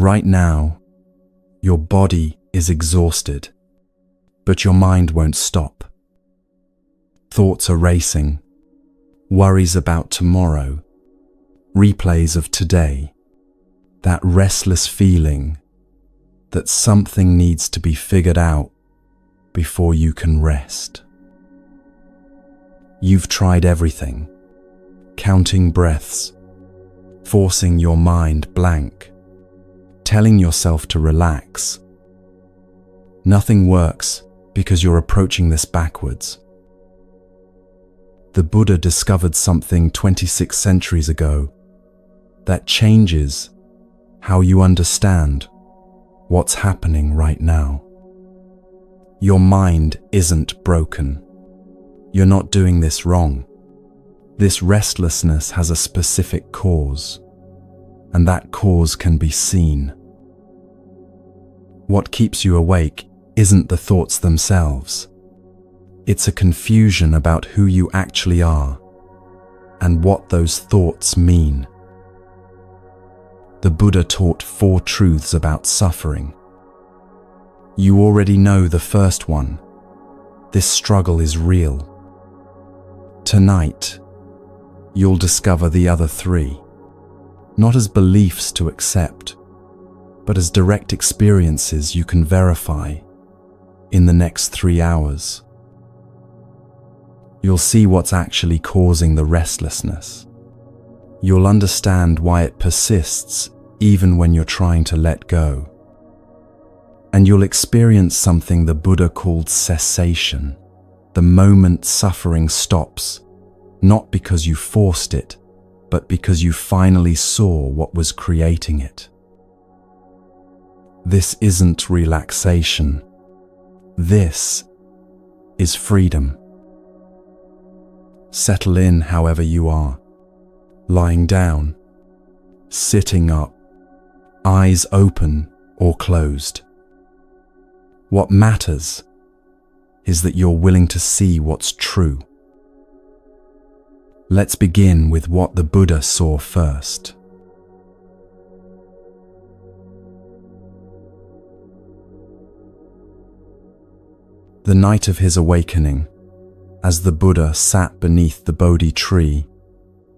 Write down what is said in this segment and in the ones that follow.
Right now, your body is exhausted, but your mind won't stop. Thoughts are racing, worries about tomorrow, replays of today, that restless feeling that something needs to be figured out before you can rest. You've tried everything, counting breaths, forcing your mind blank, telling yourself to relax. Nothing works because you're approaching this backwards. The Buddha discovered something 26 centuries ago that changes how you understand what's happening right now. Your mind isn't broken. You're not doing this wrong. This restlessness has a specific cause, and that cause can be seen. What keeps you awake isn't the thoughts themselves. It's a confusion about who you actually are and what those thoughts mean. The Buddha taught 4 truths about suffering. You already know the first one. This struggle is real. Tonight, you'll discover the other 3, not as beliefs to accept, but as direct experiences you can verify in the next 3 hours. You'll see what's actually causing the restlessness. You'll understand why it persists even when you're trying to let go. And you'll experience something the Buddha called cessation, the moment suffering stops, not because you forced it, but because you finally saw what was creating it. This isn't relaxation. This is freedom. Settle in however you are, lying down, sitting up, eyes open or closed. What matters is that you're willing to see what's true. Let's begin with what the Buddha saw first. The night of his awakening, as the Buddha sat beneath the Bodhi tree,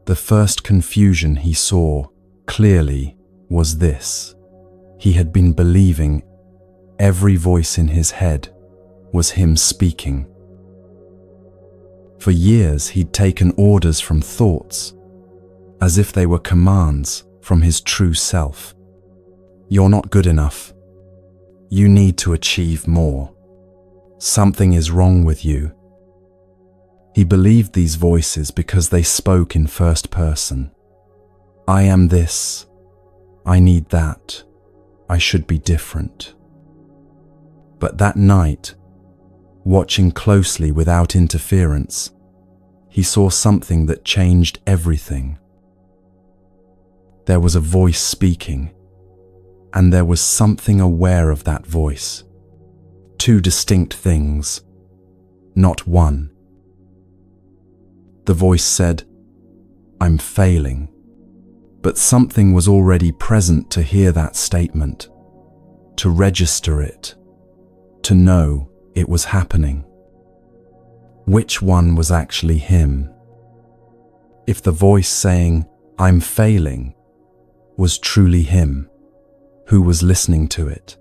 the first confusion he saw clearly was this. He had been believing every voice in his head was him speaking. For years he'd taken orders from thoughts, as if they were commands from his true self. You're not good enough. You need to achieve more. Something is wrong with you. He believed these voices because they spoke in first person. I am this. I need that. I should be different. But that night, watching closely without interference, he saw something that changed everything. There was a voice speaking, and there was something aware of that voice. 2 distinct things, not one. The voice said, I'm failing. But something was already present to hear that statement, to register it, to know it was happening. Which one was actually him? If the voice saying, I'm failing, was truly him, who was listening to it?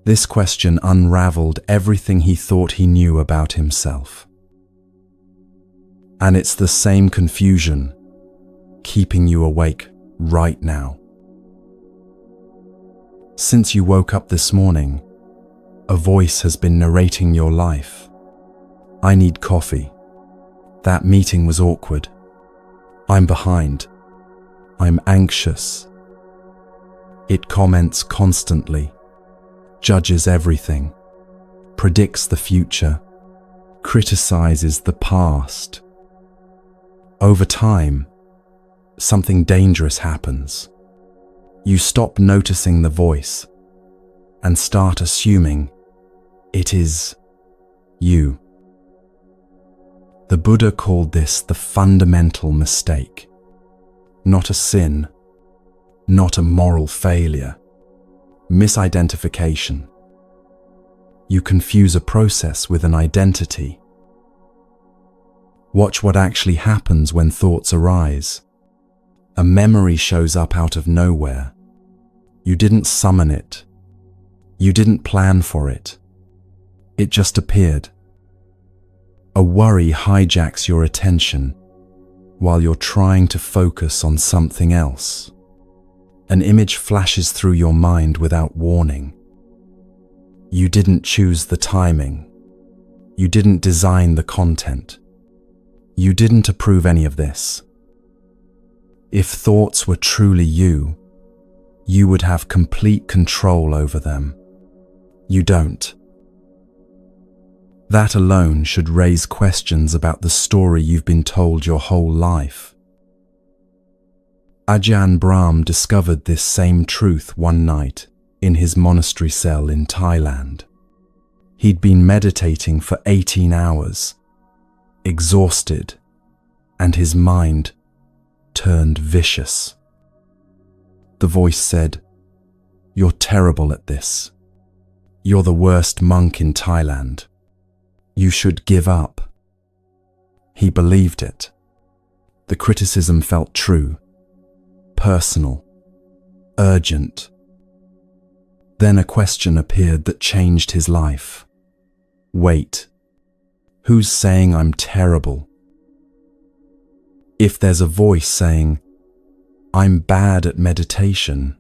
This question unraveled everything he thought he knew about himself. And it's the same confusion keeping you awake right now. Since you woke up this morning, a voice has been narrating your life. I need coffee. That meeting was awkward. I'm behind. I'm anxious. It comments constantly, judges everything, predicts the future, criticizes the past. Over time, something dangerous happens. You stop noticing the voice and start assuming it is you. The Buddha called this the fundamental mistake. Not a sin, not a moral failure. Misidentification. You confuse a process with an identity. Watch what actually happens when thoughts arise. A memory shows up out of nowhere. You didn't summon it. You didn't plan for it. It just appeared. A worry hijacks your attention while you're trying to focus on something else. An image flashes through your mind without warning. You didn't choose the timing. You didn't design the content. You didn't approve any of this. If thoughts were truly you would have complete control over them. You don't. That alone should raise questions about the story you've been told your whole life. Ajahn Brahm discovered this same truth one night in his monastery cell in Thailand. He'd been meditating for 18 hours, exhausted, and his mind turned vicious. The voice said, "You're terrible at this. You're the worst monk in Thailand. You should give up." He believed it. The criticism felt true, personal, urgent. Then a question appeared that changed his life. Wait, who's saying I'm terrible? If there's a voice saying, "I'm bad at meditation,"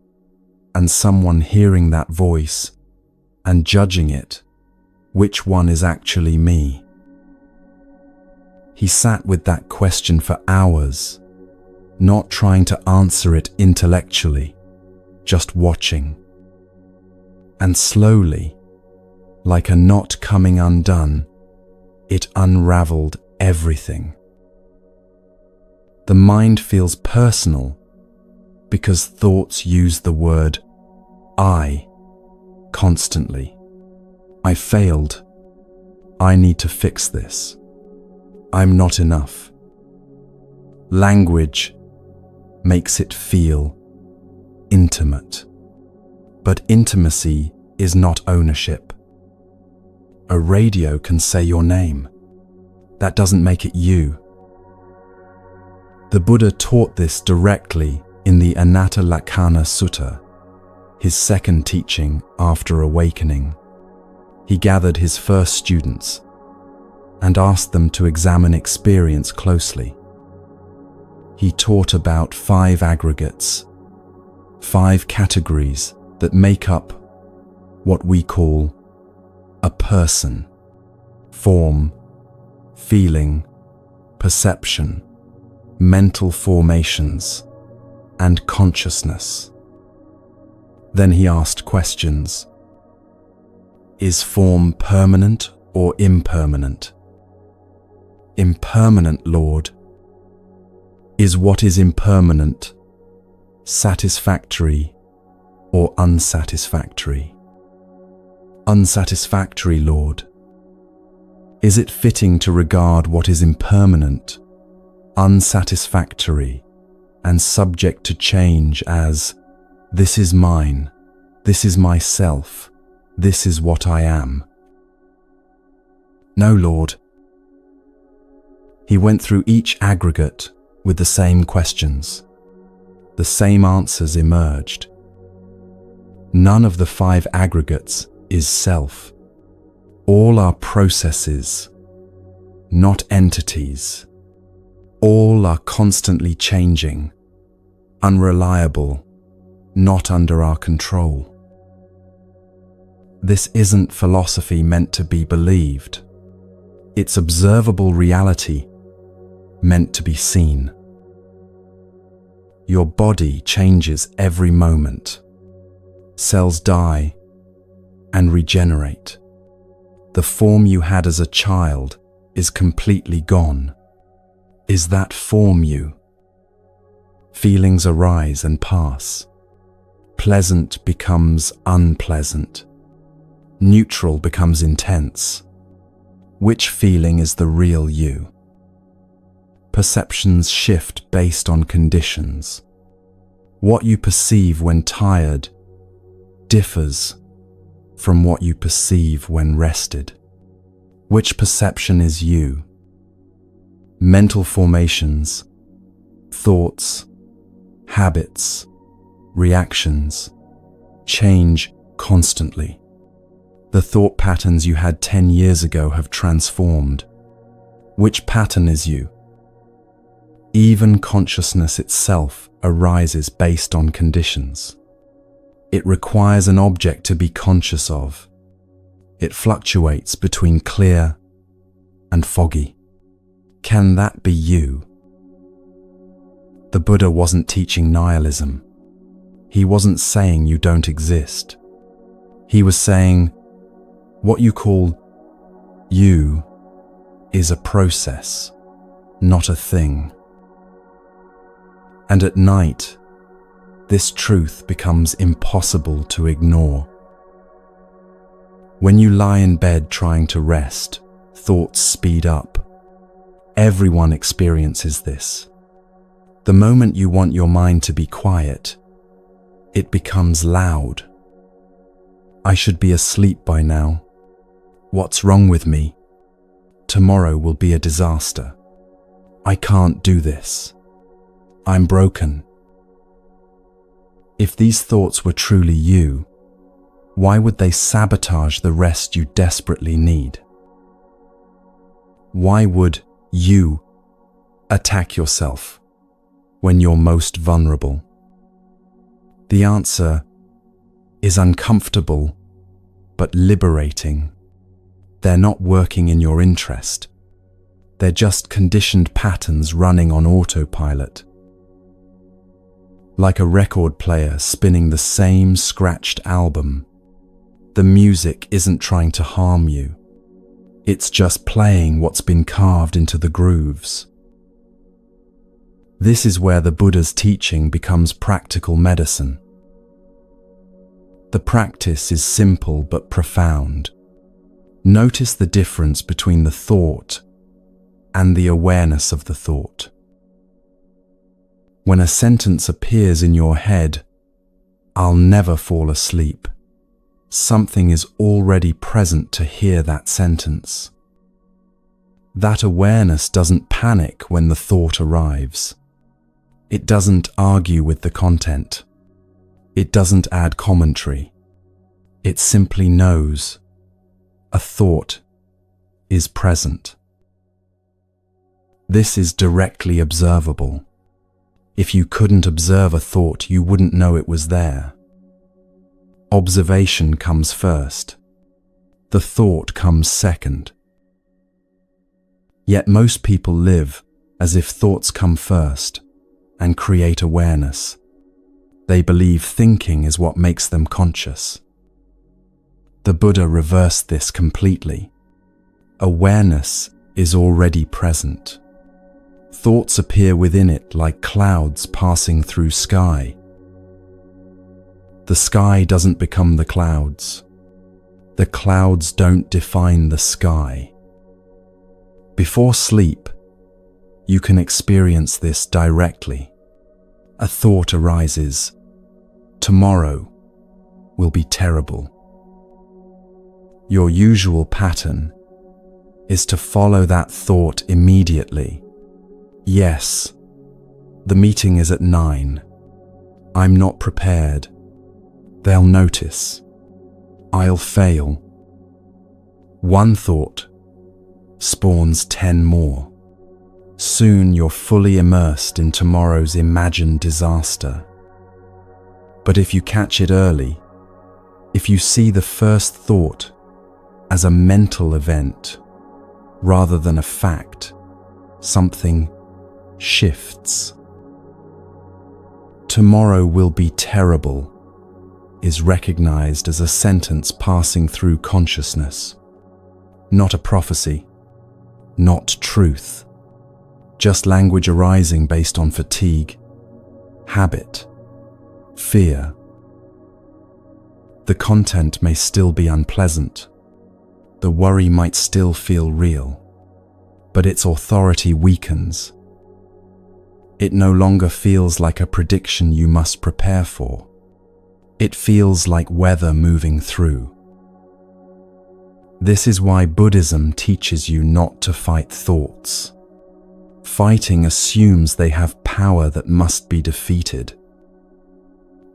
and someone hearing that voice and judging it, which one is actually me? He sat with that question for hours, not trying to answer it intellectually, just watching. And slowly, like a knot coming undone, it unraveled everything. The mind feels personal because thoughts use the word I constantly. I failed. I need to fix this. I'm not enough. Language makes it feel intimate. But intimacy is not ownership. A radio can say your name. That doesn't make it you. The Buddha taught this directly in the Anatta Lakkhana Sutta, his second teaching after awakening. He gathered his first students and asked them to examine experience closely. He taught about 5 aggregates, 5 categories that make up what we call a person: form, feeling, perception, mental formations, and consciousness. Then he asked questions. Is form permanent or impermanent? Impermanent, Lord. Is what is impermanent satisfactory or unsatisfactory? Unsatisfactory, Lord. Is it fitting to regard what is impermanent, unsatisfactory, and subject to change as, this is mine, this is myself, this is what I am? No, Lord. He went through each aggregate with the same questions. The same answers emerged. None of the 5 aggregates is self. All are processes, not entities. All are constantly changing, unreliable, not under our control. This isn't philosophy meant to be believed. It's observable reality meant to be seen. Your body changes every moment. Cells die and regenerate. The form you had as a child is completely gone. Is that form you? Feelings arise and pass. Pleasant becomes unpleasant. Neutral becomes intense. Which feeling is the real you? Perceptions shift based on conditions. What you perceive when tired differs from what you perceive when rested. Which perception is you? Mental formations, thoughts, habits, reactions change constantly. The thought patterns you had 10 years ago have transformed. Which pattern is you? Even consciousness itself arises based on conditions. It requires an object to be conscious of. It fluctuates between clear and foggy. Can that be you? The Buddha wasn't teaching nihilism. He wasn't saying you don't exist. He was saying, what you call you is a process, not a thing. And at night, this truth becomes impossible to ignore. When you lie in bed trying to rest, thoughts speed up. Everyone experiences this. The moment you want your mind to be quiet, it becomes loud. I should be asleep by now. What's wrong with me? Tomorrow will be a disaster. I can't do this. I'm broken. If these thoughts were truly you, why would they sabotage the rest you desperately need? Why would you attack yourself when you're most vulnerable? The answer is uncomfortable but liberating. They're not working in your interest. They're just conditioned patterns running on autopilot. Like a record player spinning the same scratched album, the music isn't trying to harm you. It's just playing what's been carved into the grooves. This is where the Buddha's teaching becomes practical medicine. The practice is simple but profound. Notice the difference between the thought and the awareness of the thought. When a sentence appears in your head, "I'll never fall asleep," something is already present to hear that sentence. That awareness doesn't panic when the thought arrives. It doesn't argue with the content. It doesn't add commentary. It simply knows a thought is present. This is directly observable. If you couldn't observe a thought, you wouldn't know it was there. Observation comes first. The thought comes second. Yet most people live as if thoughts come first and create awareness. They believe thinking is what makes them conscious. The Buddha reversed this completely. Awareness is already present. Thoughts appear within it like clouds passing through sky. The sky doesn't become the clouds. The clouds don't define the sky. Before sleep, you can experience this directly. A thought arises. Tomorrow will be terrible. Your usual pattern is to follow that thought immediately. Yes, the meeting is at 9. I'm not prepared. They'll notice. I'll fail. One thought spawns 10 more. Soon you're fully immersed in tomorrow's imagined disaster. But if you catch it early, if you see the first thought as a mental event rather than a fact, something shifts. Tomorrow will be terrible is recognized as a sentence passing through consciousness, not a prophecy, not truth, just language arising based on fatigue, habit, fear. The content may still be unpleasant. The worry might still feel real, but its authority weakens. It no longer feels like a prediction you must prepare for. It feels like weather moving through. This is why Buddhism teaches you not to fight thoughts. Fighting assumes they have power that must be defeated.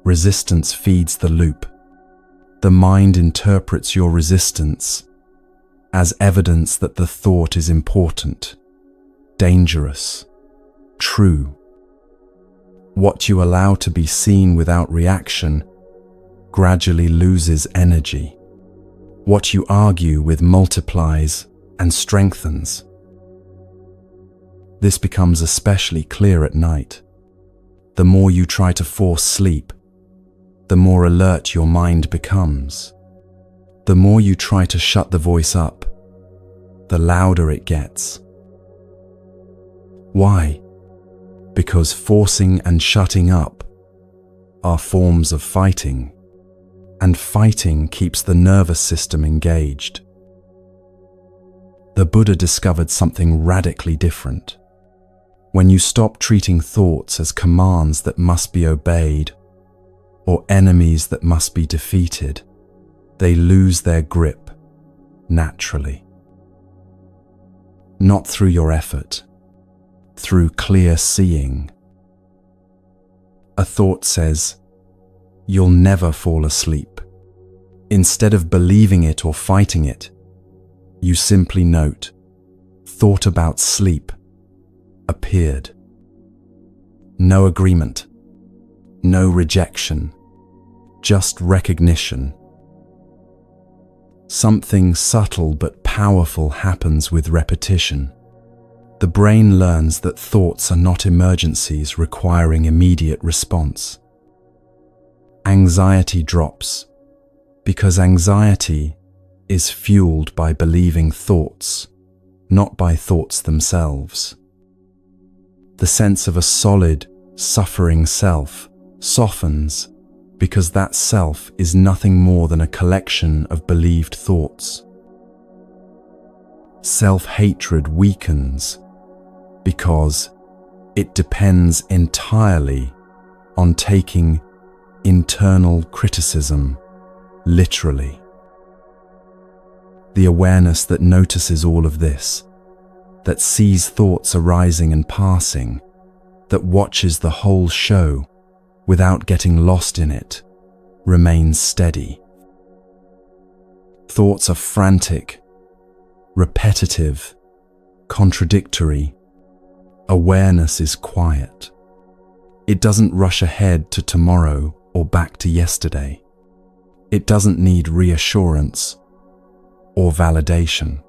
Resistance feeds the loop. The mind interprets your resistance as evidence that the thought is important, dangerous, true. What you allow to be seen without reaction gradually loses energy. What you argue with multiplies and strengthens. This becomes especially clear at night. The more you try to force sleep, the more alert your mind becomes. The more you try to shut the voice up, the louder it gets. Why? Because forcing and shutting up are forms of fighting, and fighting keeps the nervous system engaged. The Buddha discovered something radically different. When you stop treating thoughts as commands that must be obeyed or enemies that must be defeated, they lose their grip naturally. Not through your effort, through clear seeing. A thought says, "You'll never fall asleep." Instead of believing it or fighting it, you simply note, "Thought about sleep appeared." No agreement, no rejection, just recognition. Something subtle but powerful happens with repetition. The brain learns that thoughts are not emergencies requiring immediate response. Anxiety drops because anxiety is fueled by believing thoughts, not by thoughts themselves. The sense of a solid, suffering self softens because that self is nothing more than a collection of believed thoughts. Self-hatred weakens because it depends entirely on taking internal criticism literally. The awareness that notices all of this, that sees thoughts arising and passing, that watches the whole show without getting lost in it, remains steady. Thoughts are frantic, repetitive, contradictory. Awareness is quiet. It doesn't rush ahead to tomorrow or back to yesterday. It doesn't need reassurance or validation.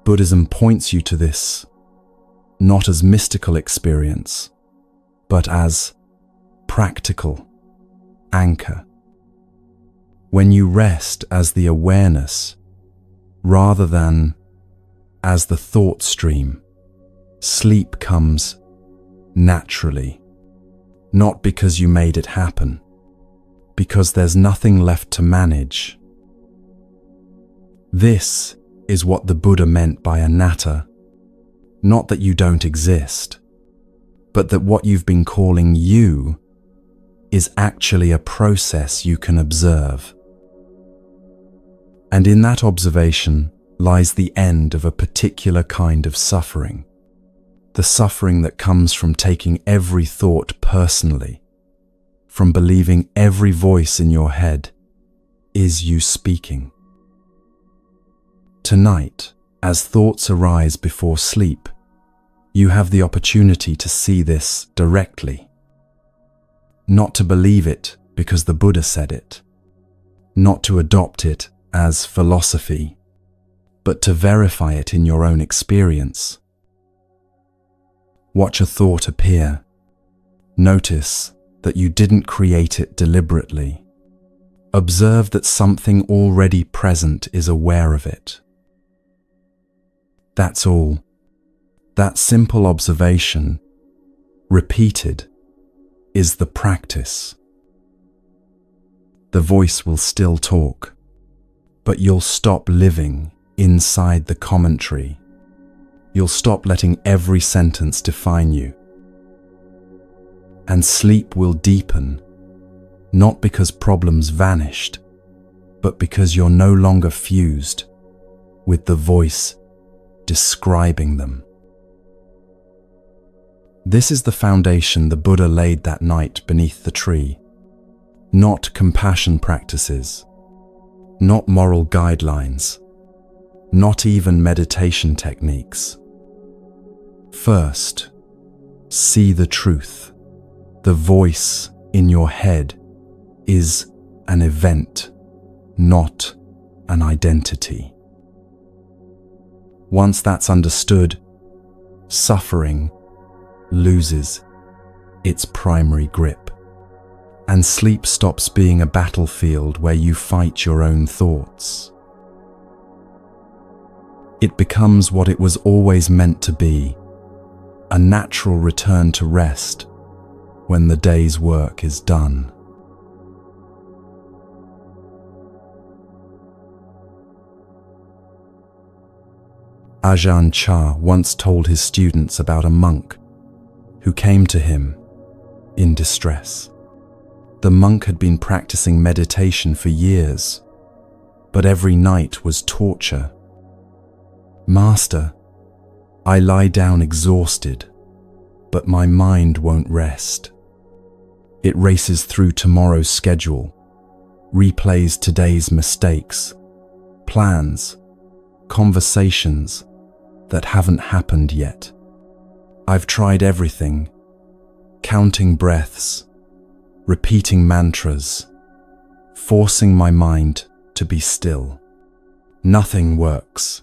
Buddhism points you to this, not as mystical experience, but as practical anchor. When you rest as the awareness, rather than as the thought stream, sleep comes naturally, not because you made it happen, because there's nothing left to manage. This is what the Buddha meant by anatta, not that you don't exist, but that what you've been calling you is actually a process you can observe. And in that observation lies the end of a particular kind of suffering, the suffering that comes from taking every thought personally, from believing every voice in your head is you speaking. Tonight, as thoughts arise before sleep, you have the opportunity to see this directly. Not to believe it because the Buddha said it, not to adopt it as philosophy, but to verify it in your own experience. Watch a thought appear. Notice that you didn't create it deliberately. Observe that something already present is aware of it. That's all. That simple observation, repeated, is the practice. The voice will still talk, but you'll stop living inside the commentary. You'll stop letting every sentence define you. And sleep will deepen, not because problems vanished, but because you're no longer fused with the voice describing them. This is the foundation the Buddha laid that night beneath the tree. Not compassion practices, not moral guidelines, not even meditation techniques. First, see the truth. The voice in your head is an event, not an identity. Once that's understood, suffering loses its primary grip, and sleep stops being a battlefield where you fight your own thoughts. It becomes what it was always meant to be, a natural return to rest when the day's work is done. Ajahn Chah once told his students about a monk who came to him in distress. The monk had been practicing meditation for years, but every night was torture. "Master, I lie down exhausted, but my mind won't rest. It races through tomorrow's schedule, replays today's mistakes, plans, conversations that haven't happened yet. I've tried everything, counting breaths, repeating mantras, forcing my mind to be still. Nothing works."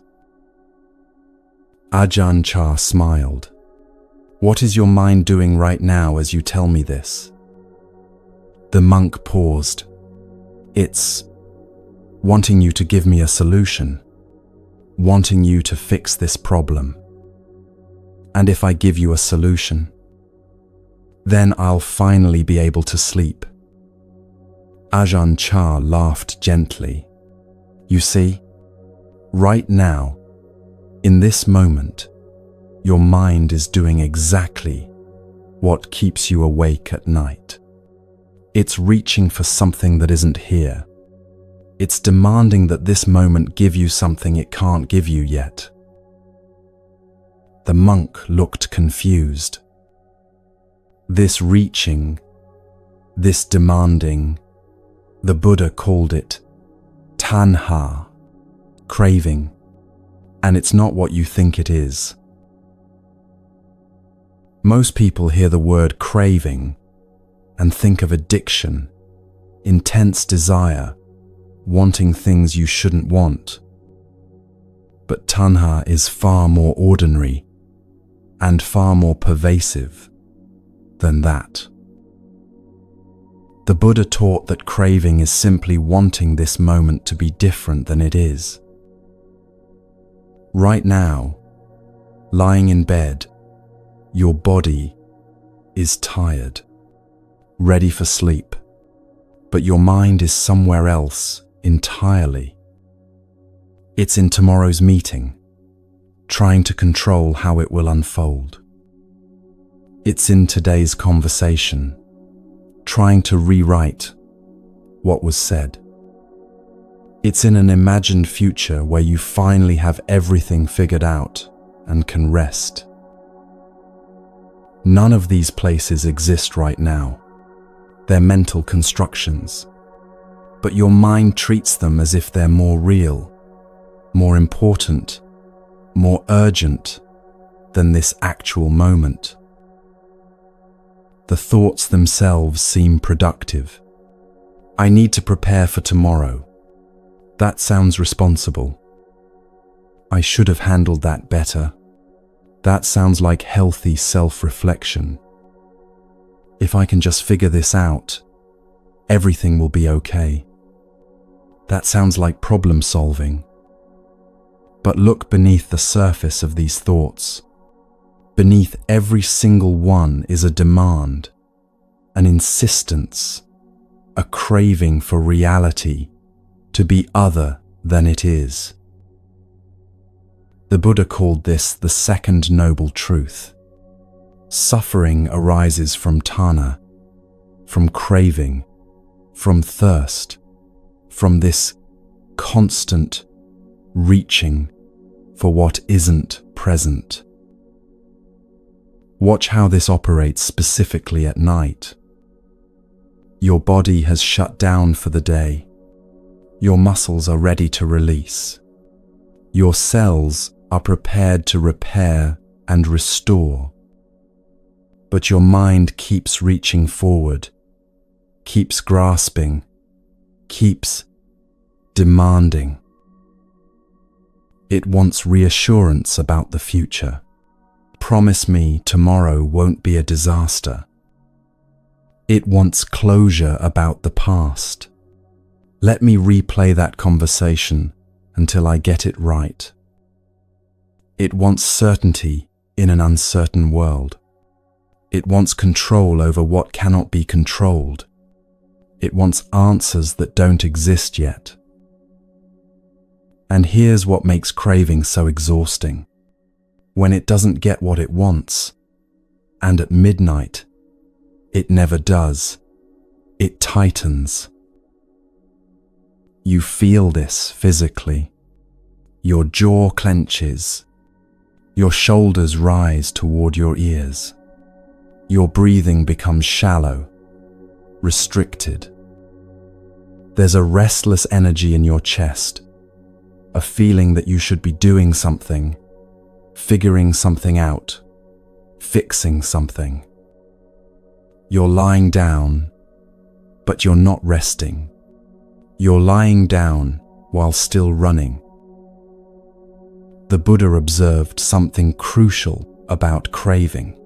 Ajahn Chah smiled. "What is your mind doing right now as you tell me this?" The monk paused. "It's wanting you to give me a solution, wanting you to fix this problem. And if I give you a solution, then I'll finally be able to sleep." Ajahn Chah laughed gently. "You see, right now, in this moment, your mind is doing exactly what keeps you awake at night. It's reaching for something that isn't here. It's demanding that this moment give you something it can't give you yet." The monk looked confused. This reaching, this demanding, the Buddha called it tanha, craving, and it's not what you think it is. Most people hear the word craving and think of addiction, intense desire, wanting things you shouldn't want. But tanha is far more ordinary and far more pervasive than that. The Buddha taught that craving is simply wanting this moment to be different than it is. Right now, lying in bed, your body is tired, ready for sleep, but your mind is somewhere else entirely. It's in tomorrow's meeting, trying to control how it will unfold. It's in today's conversation, trying to rewrite what was said. It's in an imagined future where you finally have everything figured out and can rest. None of these places exist right now. They're mental constructions, but your mind treats them as if they're more real, more important, more urgent than this actual moment. The thoughts themselves seem productive. I need to prepare for tomorrow. That sounds responsible. I should have handled that better. That sounds like healthy self-reflection. If I can just figure this out, everything will be okay. That sounds like problem solving. But look beneath the surface of these thoughts. Beneath every single one is a demand, an insistence, a craving for reality to be other than it is. The Buddha called this the second noble truth. Suffering arises from tanha, from craving, from thirst, from this constant reaching for what isn't present. Watch how this operates specifically at night. Your body has shut down for the day. Your muscles are ready to release. Your cells are prepared to repair and restore. But your mind keeps reaching forward, keeps grasping, keeps demanding. It wants reassurance about the future. Promise me tomorrow won't be a disaster. It wants closure about the past. Let me replay that conversation until I get it right. It wants certainty in an uncertain world. It wants control over what cannot be controlled. It wants answers that don't exist yet. And here's what makes craving so exhausting. When it doesn't get what it wants, and at midnight, it never does, it tightens. You feel this physically. Your jaw clenches. Your shoulders rise toward your ears. Your breathing becomes shallow, restricted. There's a restless energy in your chest, a feeling that you should be doing something, figuring something out, fixing something. You're lying down, but you're not resting. You're lying down while still running. The Buddha observed something crucial about craving.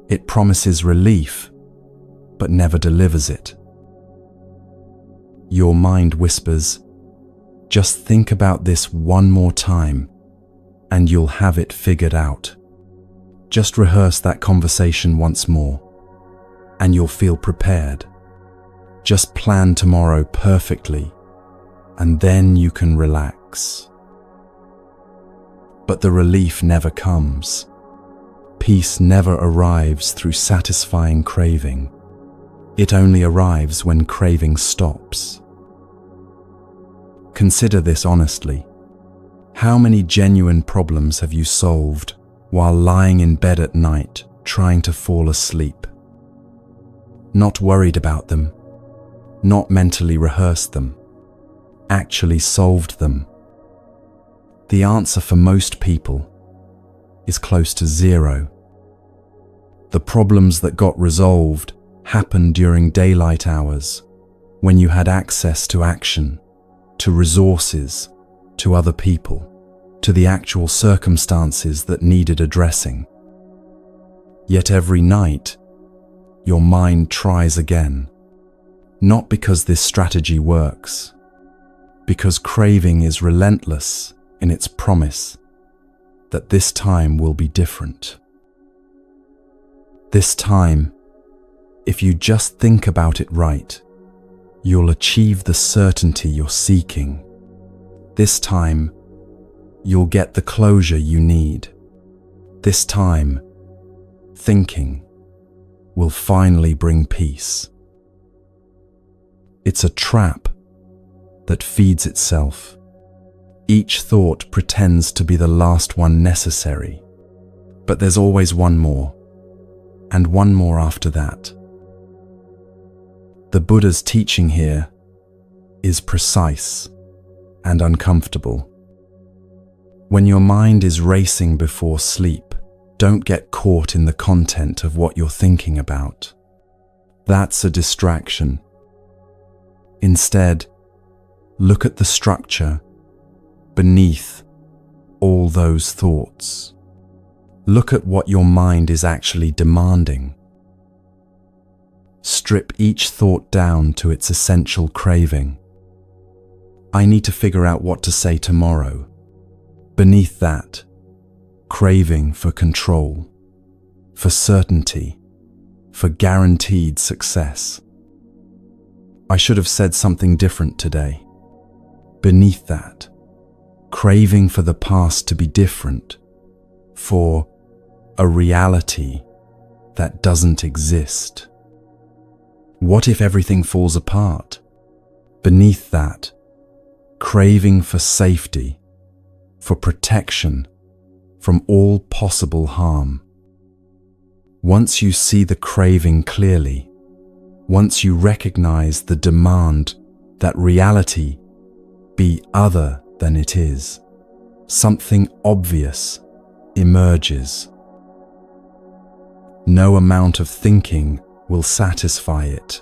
It promises relief, but never delivers it. Your mind whispers, "Just think about this one more time, and you'll have it figured out. Just rehearse that conversation once more, and you'll feel prepared. Just plan tomorrow perfectly, and then you can relax." But the relief never comes. Peace never arrives through satisfying craving. It only arrives when craving stops. Consider this honestly. How many genuine problems have you solved while lying in bed at night trying to fall asleep? Not worried about them, not mentally rehearsed them, actually solved them. The answer for most people is close to zero. The problems that got resolved happened during daylight hours, when you had access to action, to resources, to other people, to the actual circumstances that needed addressing. Yet every night, your mind tries again. Not because this strategy works, because craving is relentless in its promise that this time will be different. This time, if you just think about it right, you'll achieve the certainty you're seeking. This time, you'll get the closure you need. This time, thinking will finally bring peace. It's a trap that feeds itself. Each thought pretends to be the last one necessary, but there's always one more, and one more after that. The Buddha's teaching here is precise and uncomfortable. When your mind is racing before sleep, don't get caught in the content of what you're thinking about. That's a distraction. Instead, look at the structure beneath all those thoughts. Look at what your mind is actually demanding. Strip each thought down to its essential craving. I need to figure out what to say tomorrow. Beneath that, craving for control, for certainty, for guaranteed success. I should have said something different today. Beneath that, craving for the past to be different, for a reality that doesn't exist. What if everything falls apart? Beneath that, craving for safety, for protection from all possible harm. Once you see the craving clearly, once you recognize the demand that reality be other than it is, something obvious emerges. No amount of thinking will satisfy it.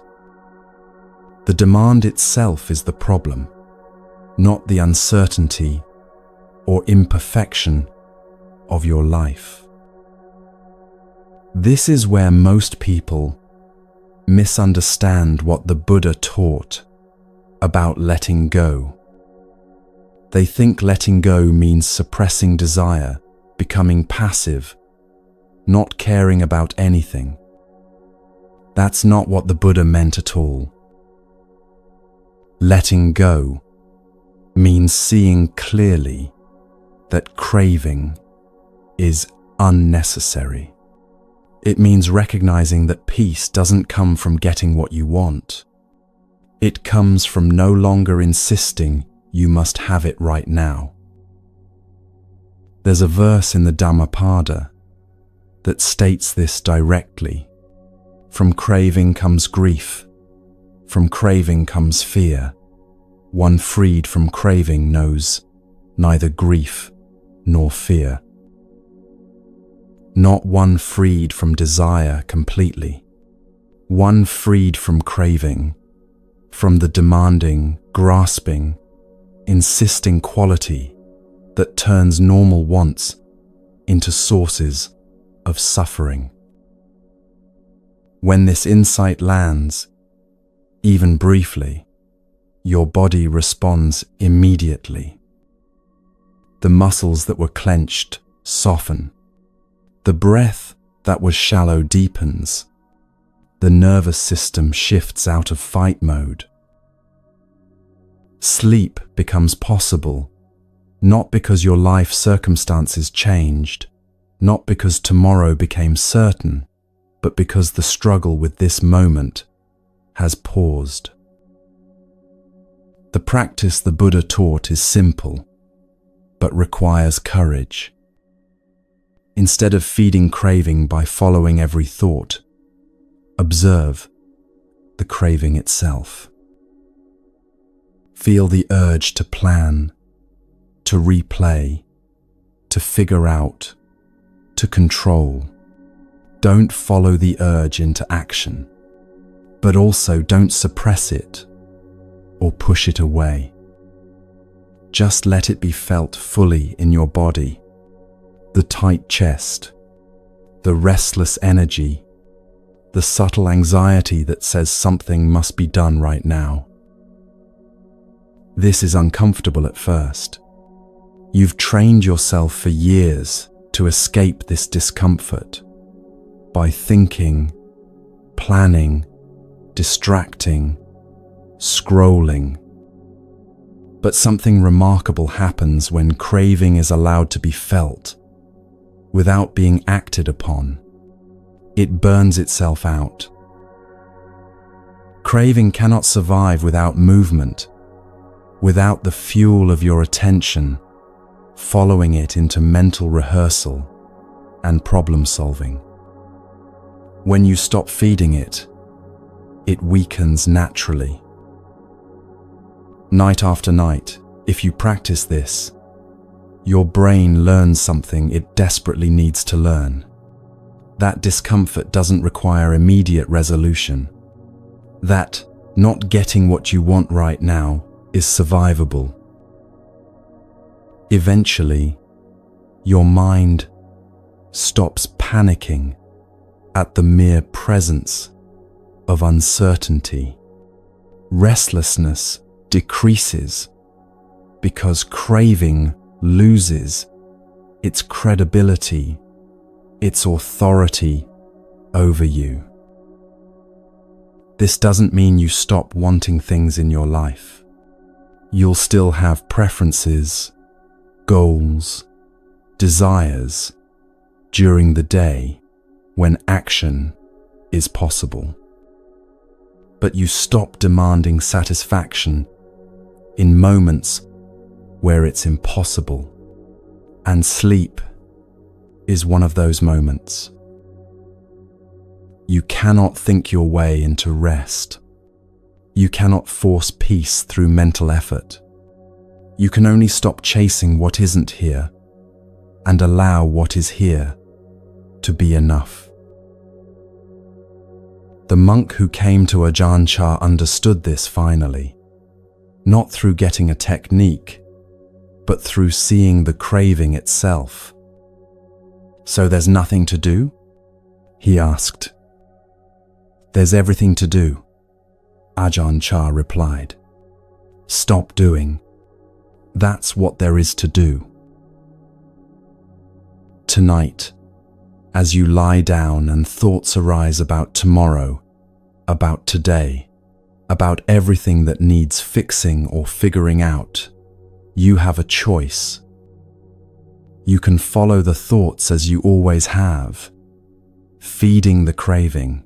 The demand itself is the problem, not the uncertainty or imperfection of your life. This is where most people misunderstand what the Buddha taught about letting go. They think letting go means suppressing desire, becoming passive, not caring about anything. That's not what the Buddha meant at all. Letting go means seeing clearly that craving is unnecessary. It means recognizing that peace doesn't come from getting what you want. It comes from no longer insisting you must have it right now. There's a verse in the Dhammapada that states this directly. From craving comes grief. From craving comes fear. One freed from craving knows neither grief nor fear. Not one freed from desire completely. One freed from craving, from the demanding, grasping, insisting quality that turns normal wants into sources of suffering. When this insight lands, even briefly, your body responds immediately. The muscles that were clenched soften. The breath that was shallow deepens. The nervous system shifts out of fight mode. Sleep becomes possible, not because your life circumstances changed, not because tomorrow became certain, but because the struggle with this moment has paused. The practice the Buddha taught is simple, but requires courage. Instead of feeding craving by following every thought, observe the craving itself. Feel the urge to plan, to replay, to figure out, to control. Don't follow the urge into action, but also don't suppress it or push it away. Just let it be felt fully in your body. The tight chest, the restless energy, the subtle anxiety that says something must be done right now. This is uncomfortable at first. You've trained yourself for years to escape this discomfort by thinking, planning, distracting, scrolling. But something remarkable happens when craving is allowed to be felt without being acted upon. It burns itself out. Craving cannot survive without movement, without the fuel of your attention, following it into mental rehearsal and problem solving. When you stop feeding it, it weakens naturally. Night after night, if you practice this, your brain learns something it desperately needs to learn. That discomfort doesn't require immediate resolution. That not getting what you want right now is survivable. Eventually, your mind stops panicking at the mere presence of uncertainty. Restlessness decreases because craving loses its credibility, its authority over you. This doesn't mean you stop wanting things in your life. You'll still have preferences, goals, desires during the day when action is possible. But you stop demanding satisfaction in moments where it's impossible, and sleep is one of those moments. You cannot think your way into rest. You cannot force peace through mental effort. You can only stop chasing what isn't here and allow what is here to be enough. The monk who came to Ajahn Chah understood this finally, not through getting a technique, but through seeing the craving itself. "So there's nothing to do?" he asked. "There's everything to do," Ajahn Chah replied. "Stop doing. That's what there is to do." Tonight, as you lie down and thoughts arise about tomorrow, about today, about everything that needs fixing or figuring out, you have a choice. You can follow the thoughts as you always have, feeding the craving,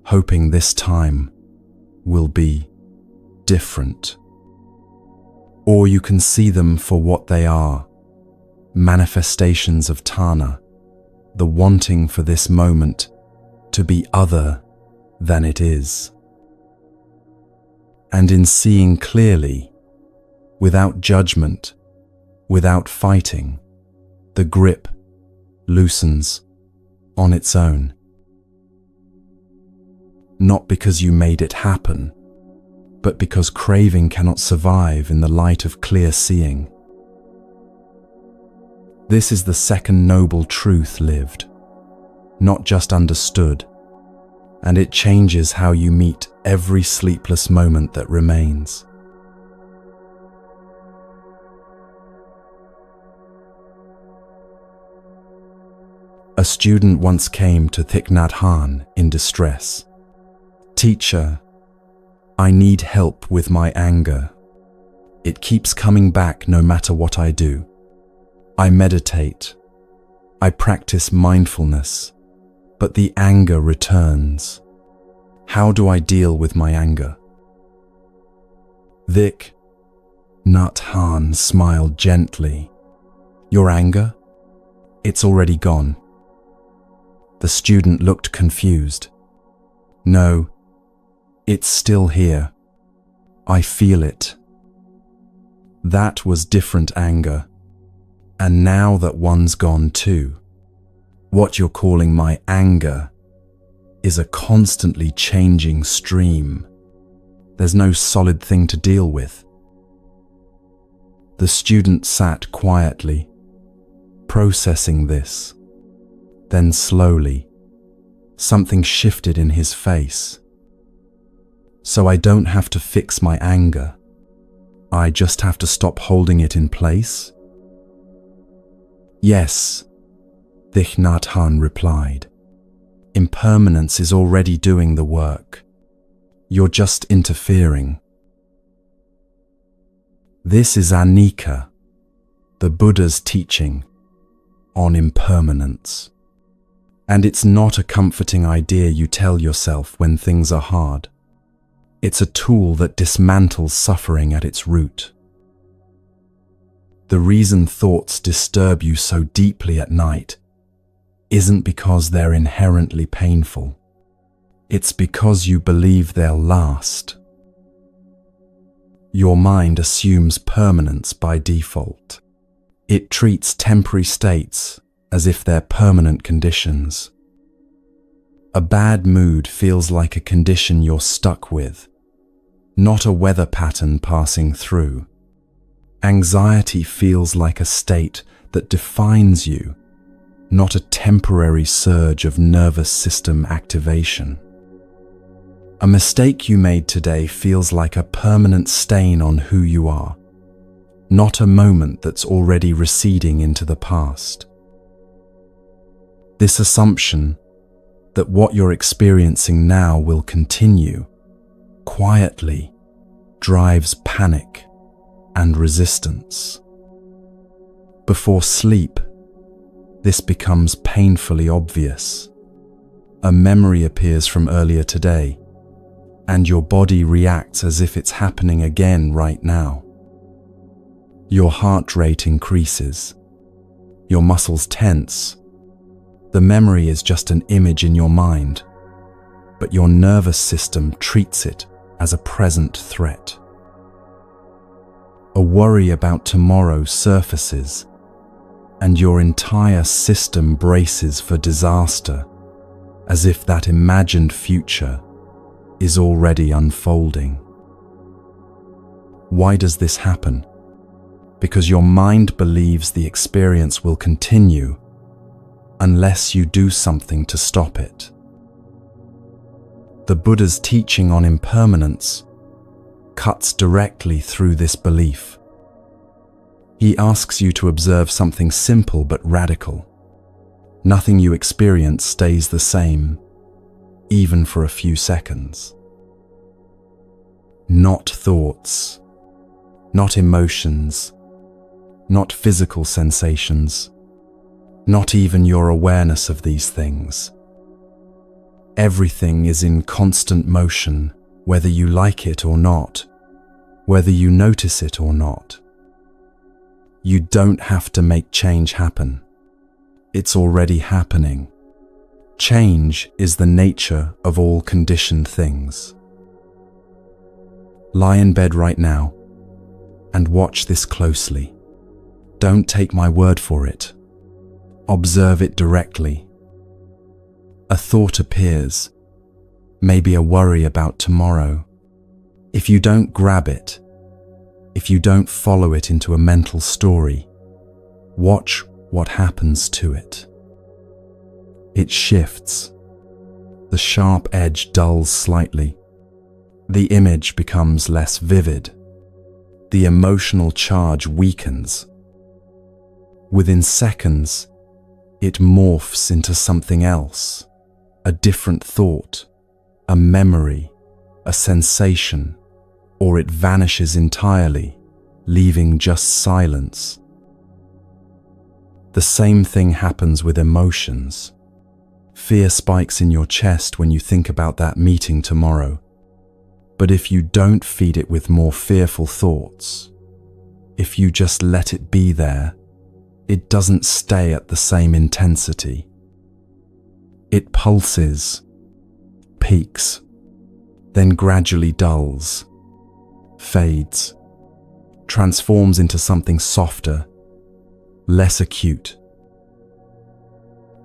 hoping this time will be different. Or you can see them for what they are, manifestations of Tana, the wanting for this moment to be other than it is. And in seeing clearly, without judgment, without fighting, the grip loosens on its own. Not because you made it happen, but because craving cannot survive in the light of clear seeing. This is the second noble truth lived, not just understood, and it changes how you meet every sleepless moment that remains. A student once came to Thich Nhat Hanh in distress. "Teacher, I need help with my anger. It keeps coming back no matter what I do. I meditate. I practice mindfulness, but the anger returns. How do I deal with my anger?" Thich Nhat Hanh smiled gently. "Your anger? It's already gone." The student looked confused. "No, it's still here. I feel it." That was different anger. And now that one's gone too, what you're calling my anger is a constantly changing stream. There's no solid thing to deal with. The student sat quietly, processing this. Then slowly, something shifted in his face. "So I don't have to fix my anger. I just have to stop holding it in place?" "Yes," Thich Nhat Hanh replied. "Impermanence is already doing the work. You're just interfering." This is Anicca, the Buddha's teaching on impermanence. And it's not a comforting idea you tell yourself when things are hard. It's a tool that dismantles suffering at its root. The reason thoughts disturb you so deeply at night isn't because they're inherently painful. It's because you believe they'll last. Your mind assumes permanence by default. It treats temporary states as if they're permanent conditions. A bad mood feels like a condition you're stuck with, not a weather pattern passing through. Anxiety feels like a state that defines you, not a temporary surge of nervous system activation. A mistake you made today feels like a permanent stain on who you are, not a moment that's already receding into the past. This assumption that what you're experiencing now will continue quietly drives panic and resistance. Before sleep, this becomes painfully obvious. A memory appears from earlier today, and your body reacts as if it's happening again right now. Your heart rate increases. Your muscles tense. The memory is just an image in your mind, but your nervous system treats it as a present threat. A worry about tomorrow surfaces, and your entire system braces for disaster, as if that imagined future is already unfolding. Why does this happen? Because your mind believes the experience will continue unless you do something to stop it. The Buddha's teaching on impermanence cuts directly through this belief. He asks you to observe something simple but radical. Nothing you experience stays the same, even for a few seconds. Not thoughts, not emotions, not physical sensations, not even your awareness of these things. Everything is in constant motion, whether you like it or not, whether you notice it or not. You don't have to make change happen. It's already happening. Change is the nature of all conditioned things. Lie in bed right now and watch this closely. Don't take my word for it. Observe it directly. A thought appears, maybe a worry about tomorrow. If you don't grab it, if you don't follow it into a mental story, watch what happens to it. It shifts. The sharp edge dulls slightly. The image becomes less vivid. The emotional charge weakens. Within seconds, it morphs into something else, a different thought, a memory, a sensation, or it vanishes entirely, leaving just silence. The same thing happens with emotions. Fear spikes in your chest when you think about that meeting tomorrow. But if you don't feed it with more fearful thoughts, if you just let it be there, it doesn't stay at the same intensity. It pulses, peaks, then gradually dulls, fades, transforms into something softer, less acute.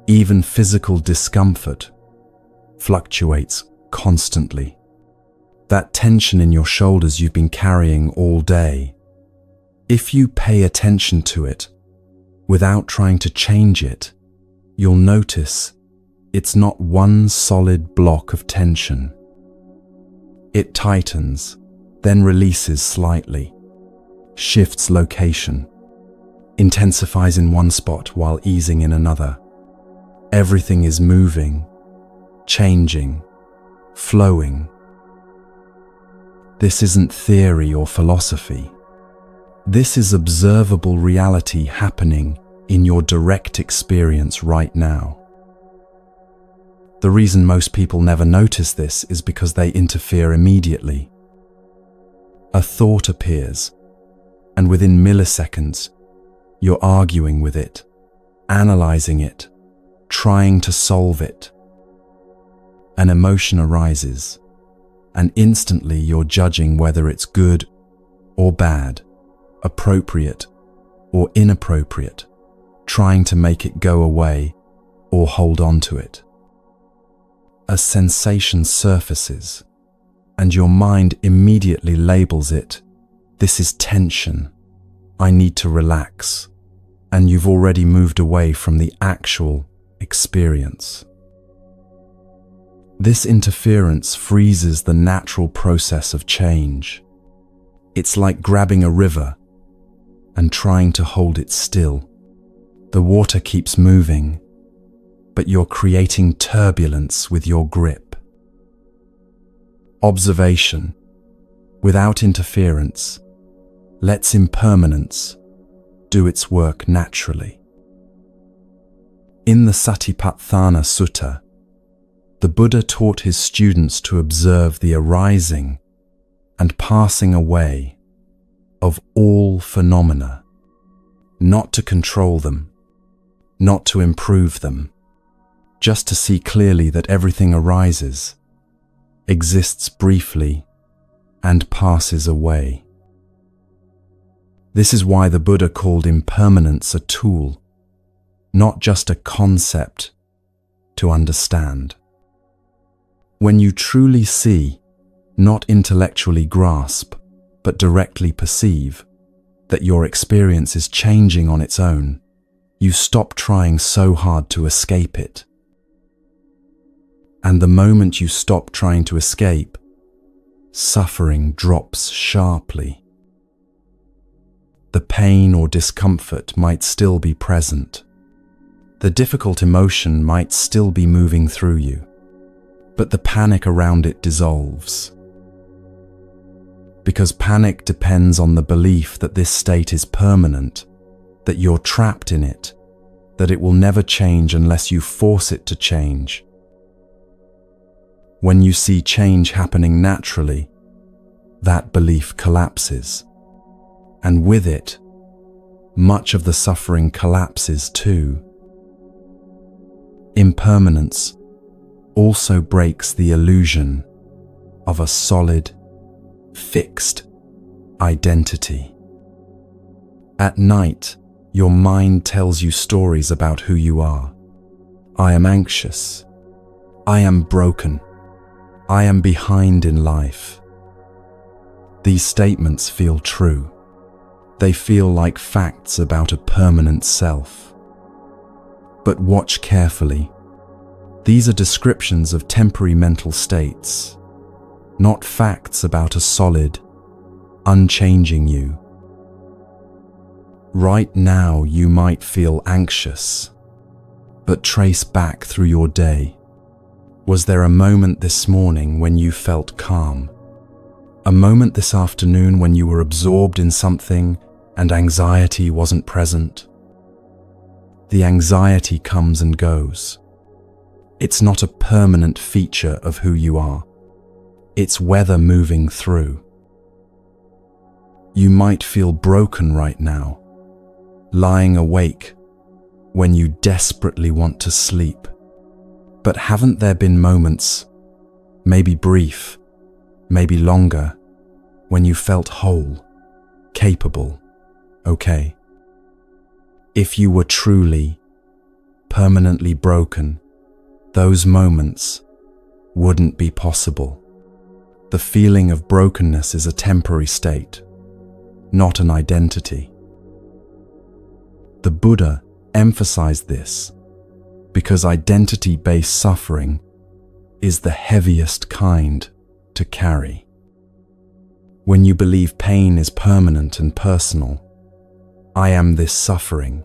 Even physical discomfort fluctuates constantly. That tension in your shoulders you've been carrying all day, if you pay attention to it without trying to change it, you'll notice it's not one solid block of tension. It tightens, then releases slightly, shifts location, intensifies in one spot while easing in another. Everything is moving, changing, flowing. This isn't theory or philosophy. This is observable reality happening in your direct experience right now. The reason most people never notice this is because they interfere immediately. A thought appears, and within milliseconds, you're arguing with it, analyzing it, trying to solve it. An emotion arises, and instantly you're judging whether it's good or bad, appropriate or inappropriate, trying to make it go away or hold on to it. A sensation surfaces, and your mind immediately labels it, "This is tension, I need to relax," and you've already moved away from the actual experience. This interference freezes the natural process of change. It's like grabbing a river and trying to hold it still. The water keeps moving, but you're creating turbulence with your grip. Observation, without interference, lets impermanence, do its work naturally. In the Satipatthana Sutta, the Buddha taught his students to observe the arising and passing away of all phenomena, not to control them, not to improve them, just to see clearly that everything arises, exists briefly, and passes away. This is why the Buddha called impermanence a tool, not just a concept to understand. When you truly see, not intellectually grasp, but directly perceive, that your experience is changing on its own, you stop trying so hard to escape it. And the moment you stop trying to escape, suffering drops sharply. The pain or discomfort might still be present. The difficult emotion might still be moving through you, but the panic around it dissolves. Because panic depends on the belief that this state is permanent, that you're trapped in it, that it will never change unless you force it to change. When you see change happening naturally, that belief collapses. And with it, much of the suffering collapses too. Impermanence also breaks the illusion of a solid, fixed identity. At night, your mind tells you stories about who you are. I am anxious. I am broken. I am behind in life. These statements feel true. They feel like facts about a permanent self. But watch carefully. These are descriptions of temporary mental states, not facts about a solid, unchanging you. Right now you might feel anxious, but trace back through your day. Was there a moment this morning when you felt calm? A moment this afternoon when you were absorbed in something and anxiety wasn't present? The anxiety comes and goes. It's not a permanent feature of who you are. It's weather moving through. You might feel broken right now, lying awake when you desperately want to sleep. But haven't there been moments, maybe brief, maybe longer, when you felt whole, capable, okay? If you were truly, permanently broken, those moments wouldn't be possible. The feeling of brokenness is a temporary state, not an identity. The Buddha emphasized this because identity-based suffering is the heaviest kind to carry. When you believe pain is permanent and personal, I am this suffering,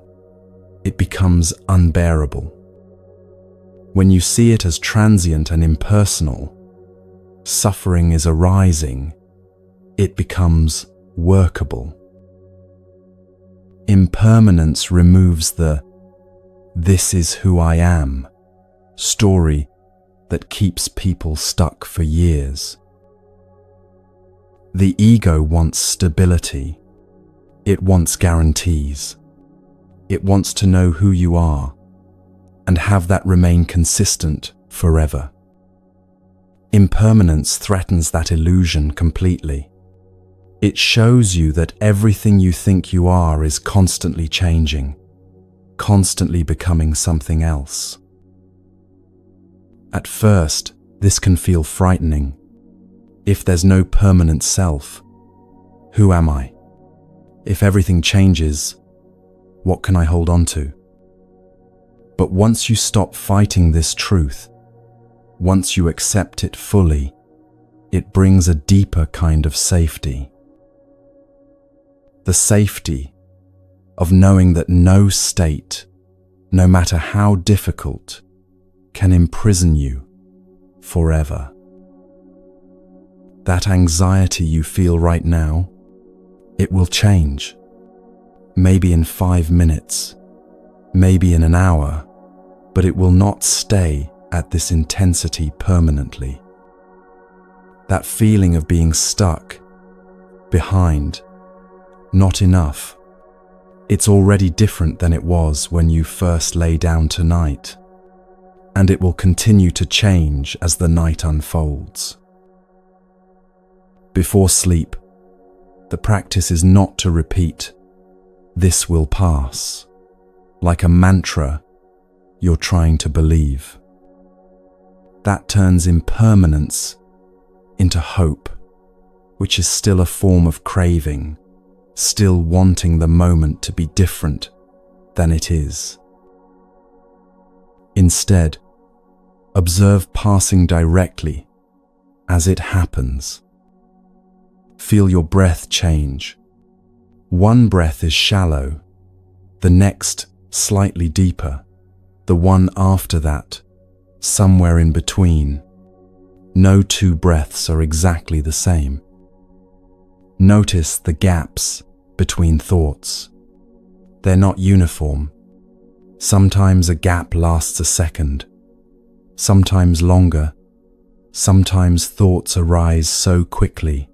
it becomes unbearable. When you see it as transient and impersonal, suffering is arising, it becomes workable. Impermanence removes the "this is who I am" story that keeps people stuck for years. The ego wants stability. It wants guarantees. It wants to know who you are and have that remain consistent forever. Impermanence threatens that illusion completely. It shows you that everything you think you are is constantly changing, constantly becoming something else. At first, this can feel frightening. If there's no permanent self, who am I? If everything changes, what can I hold on to? But once you stop fighting this truth, once you accept it fully, it brings a deeper kind of safety. The safety of knowing that no state, no matter how difficult, can imprison you forever. That anxiety you feel right now, it will change. maybe in 5 minutes, maybe in an hour, but it will not stay at this intensity permanently. That feeling of being stuck, behind, not enough, it's already different than it was when you first lay down tonight, and it will continue to change as the night unfolds. Before sleep, the practice is not to repeat, "This will pass," like a mantra you're trying to believe. That turns impermanence into hope, which is still a form of craving, still wanting the moment to be different than it is. Instead, observe passing directly as it happens. Feel your breath change. One breath is shallow, the next slightly deeper, the one after that somewhere in between. No two breaths are exactly the same. Notice the gaps between thoughts. They're not uniform. Sometimes a gap lasts a second, sometimes longer. Sometimes thoughts arise so quickly,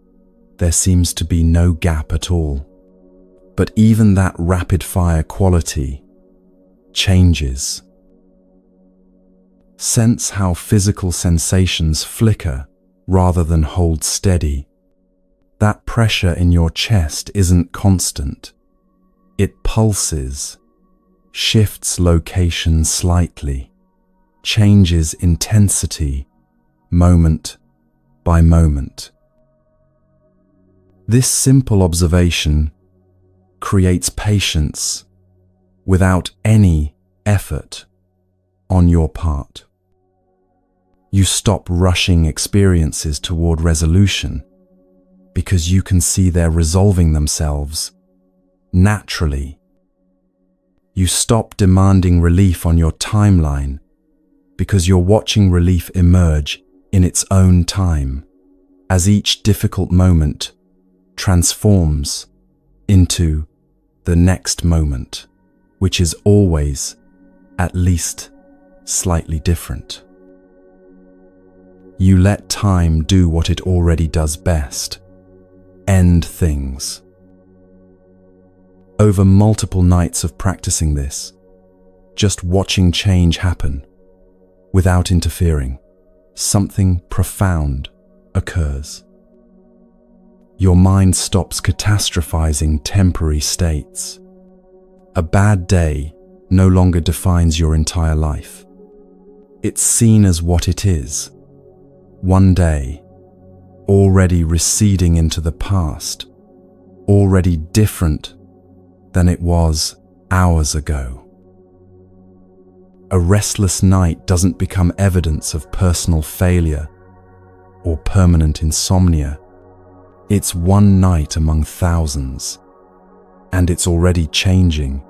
there seems to be no gap at all. But even that rapid-fire quality changes. Sense how physical sensations flicker rather than hold steady. That pressure in your chest isn't constant. It pulses, shifts location slightly, changes intensity moment by moment. This simple observation creates patience without any effort on your part. You stop rushing experiences toward resolution because you can see they're resolving themselves naturally. You stop demanding relief on your timeline because you're watching relief emerge in its own time as each difficult moment transforms into the next moment, which is always at least slightly different. You let time do what it already does best, end things. Over multiple nights of practicing this, just watching change happen, without interfering, something profound occurs. Your mind stops catastrophizing temporary states. A bad day no longer defines your entire life. It's seen as what it is. One day, already receding into the past, already different than it was hours ago. A restless night doesn't become evidence of personal failure or permanent insomnia. It's one night among thousands, and it's already changing,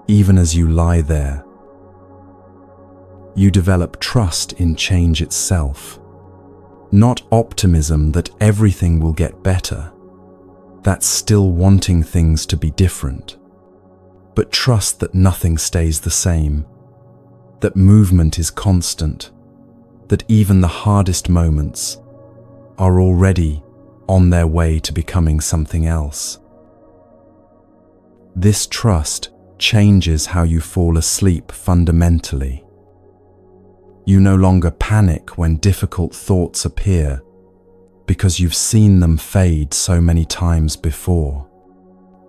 even as you lie there. You develop trust in change itself, not optimism that everything will get better. That's still wanting things to be different, but trust that nothing stays the same, that movement is constant, that even the hardest moments are already on their way to becoming something else. This trust changes how you fall asleep fundamentally. You no longer panic when difficult thoughts appear because you've seen them fade so many times before.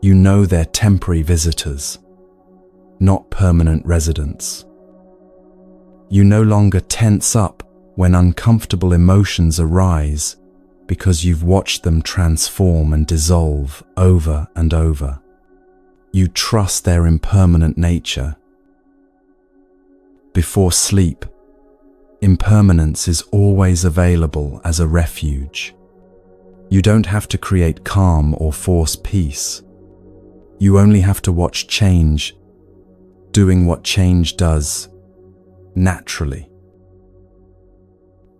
You know they're temporary visitors, not permanent residents. You no longer tense up when uncomfortable emotions arise because you've watched them transform and dissolve over and over. You trust their impermanent nature. Before sleep, impermanence is always available as a refuge. You don't have to create calm or force peace. You only have to watch change, doing what change does, naturally.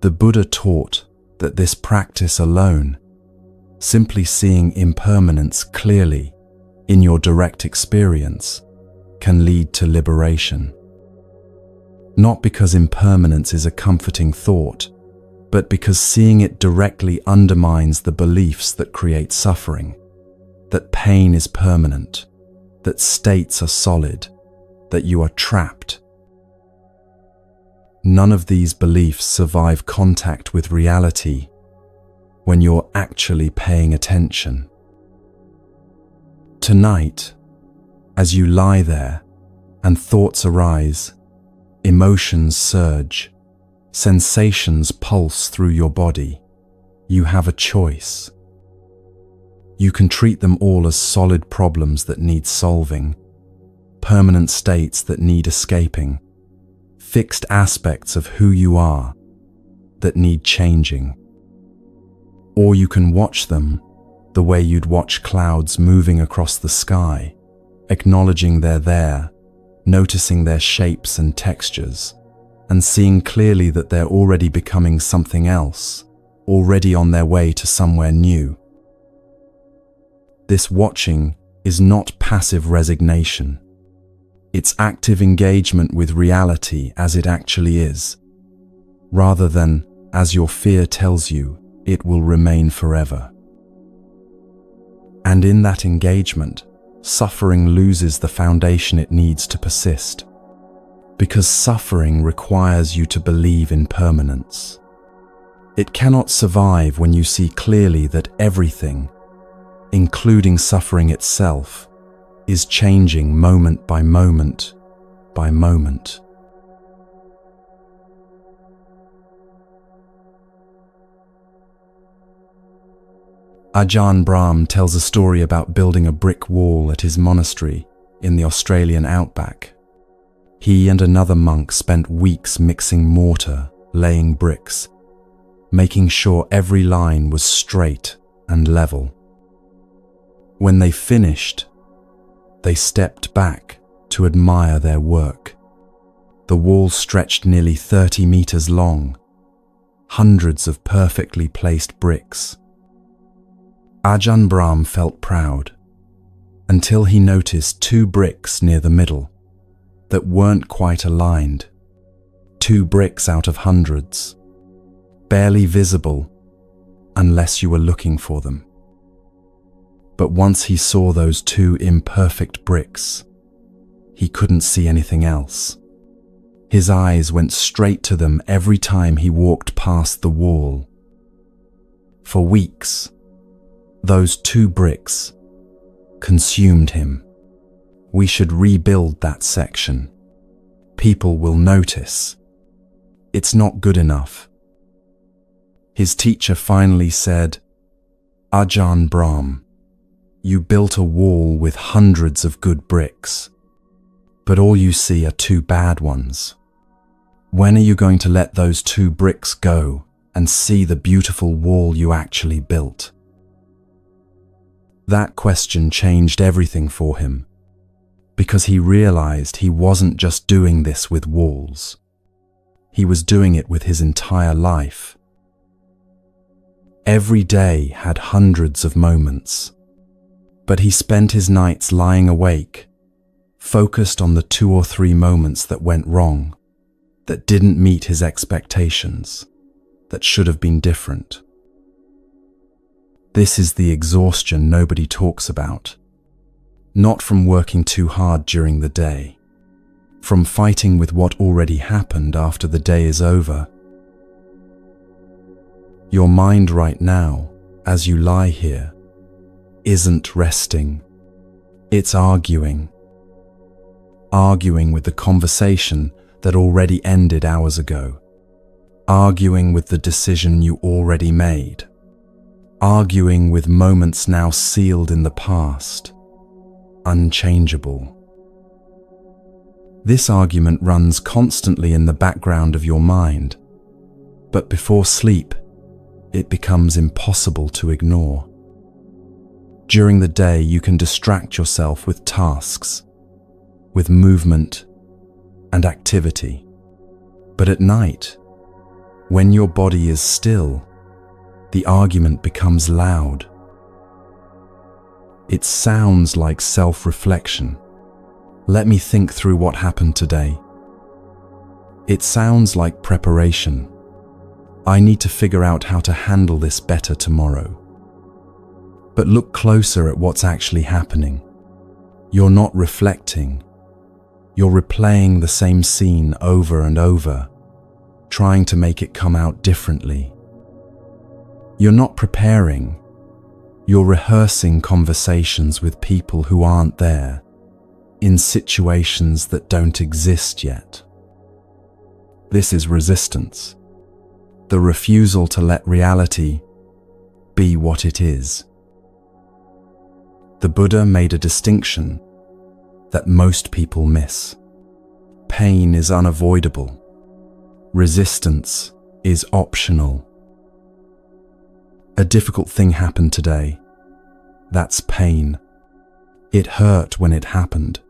The Buddha taught that this practice alone, simply seeing impermanence clearly, in your direct experience, can lead to liberation. Not because impermanence is a comforting thought, but because seeing it directly undermines the beliefs that create suffering, that pain is permanent, that states are solid, that you are trapped. None of these beliefs survive contact with reality when you're actually paying attention. Tonight, as you lie there and thoughts arise, emotions surge, sensations pulse through your body, you have a choice. You can treat them all as solid problems that need solving, permanent states that need escaping, fixed aspects of who you are that need changing. Or you can watch them the way you'd watch clouds moving across the sky, acknowledging they're there, noticing their shapes and textures, and seeing clearly that they're already becoming something else, already on their way to somewhere new. This watching is not passive resignation. It's active engagement with reality as it actually is, rather than, as your fear tells you, it will remain forever. And in that engagement, suffering loses the foundation it needs to persist, because suffering requires you to believe in permanence. It cannot survive when you see clearly that everything, including suffering itself, is changing moment by moment by moment. Ajahn Brahm tells a story about building a brick wall at his monastery in the Australian outback. He and another monk spent weeks mixing mortar, laying bricks, making sure every line was straight and level. When they finished, they stepped back to admire their work. The wall stretched nearly 30 meters long, hundreds of perfectly placed bricks. Ajahn Brahm felt proud, until he noticed 2 bricks near the middle that weren't quite aligned. 2 bricks out of hundreds, barely visible unless you were looking for them. But once he saw those 2 imperfect bricks, he couldn't see anything else. His eyes went straight to them every time he walked past the wall. For weeks, those 2 bricks consumed him. We should rebuild that section. People will notice. It's not good enough. His teacher finally said, "Ajahn Brahm, you built a wall with hundreds of good bricks, but all you see are 2 bad ones. When are you going to let those 2 bricks go and see the beautiful wall you actually built?" That question changed everything for him, because he realized he wasn't just doing this with walls. He was doing it with his entire life. Every day had hundreds of moments, but he spent his nights lying awake, focused on the 2 or 3 moments that went wrong, that didn't meet his expectations, that should have been different. This is the exhaustion nobody talks about. Not from working too hard during the day, from fighting with what already happened after the day is over. Your mind right now, as you lie here, isn't resting. It's arguing with the conversation that already ended hours ago, arguing with the decision you already made, arguing with moments now sealed in the past, unchangeable. This argument runs constantly in the background of your mind, but before sleep, it becomes impossible to ignore. During the day, you can distract yourself with tasks, with movement and activity. But at night, when your body is still, the argument becomes loud. It sounds like self-reflection. Let me think through what happened today. It sounds like preparation. I need to figure out how to handle this better tomorrow. But look closer at what's actually happening. You're not reflecting. You're replaying the same scene over and over, trying to make it come out differently. You're not preparing. You're rehearsing conversations with people who aren't there, in situations that don't exist yet. This is resistance. The refusal to let reality be what it is. The Buddha made a distinction that most people miss. Pain is unavoidable. Resistance is optional. A difficult thing happened today. That's pain. It hurt when it happened.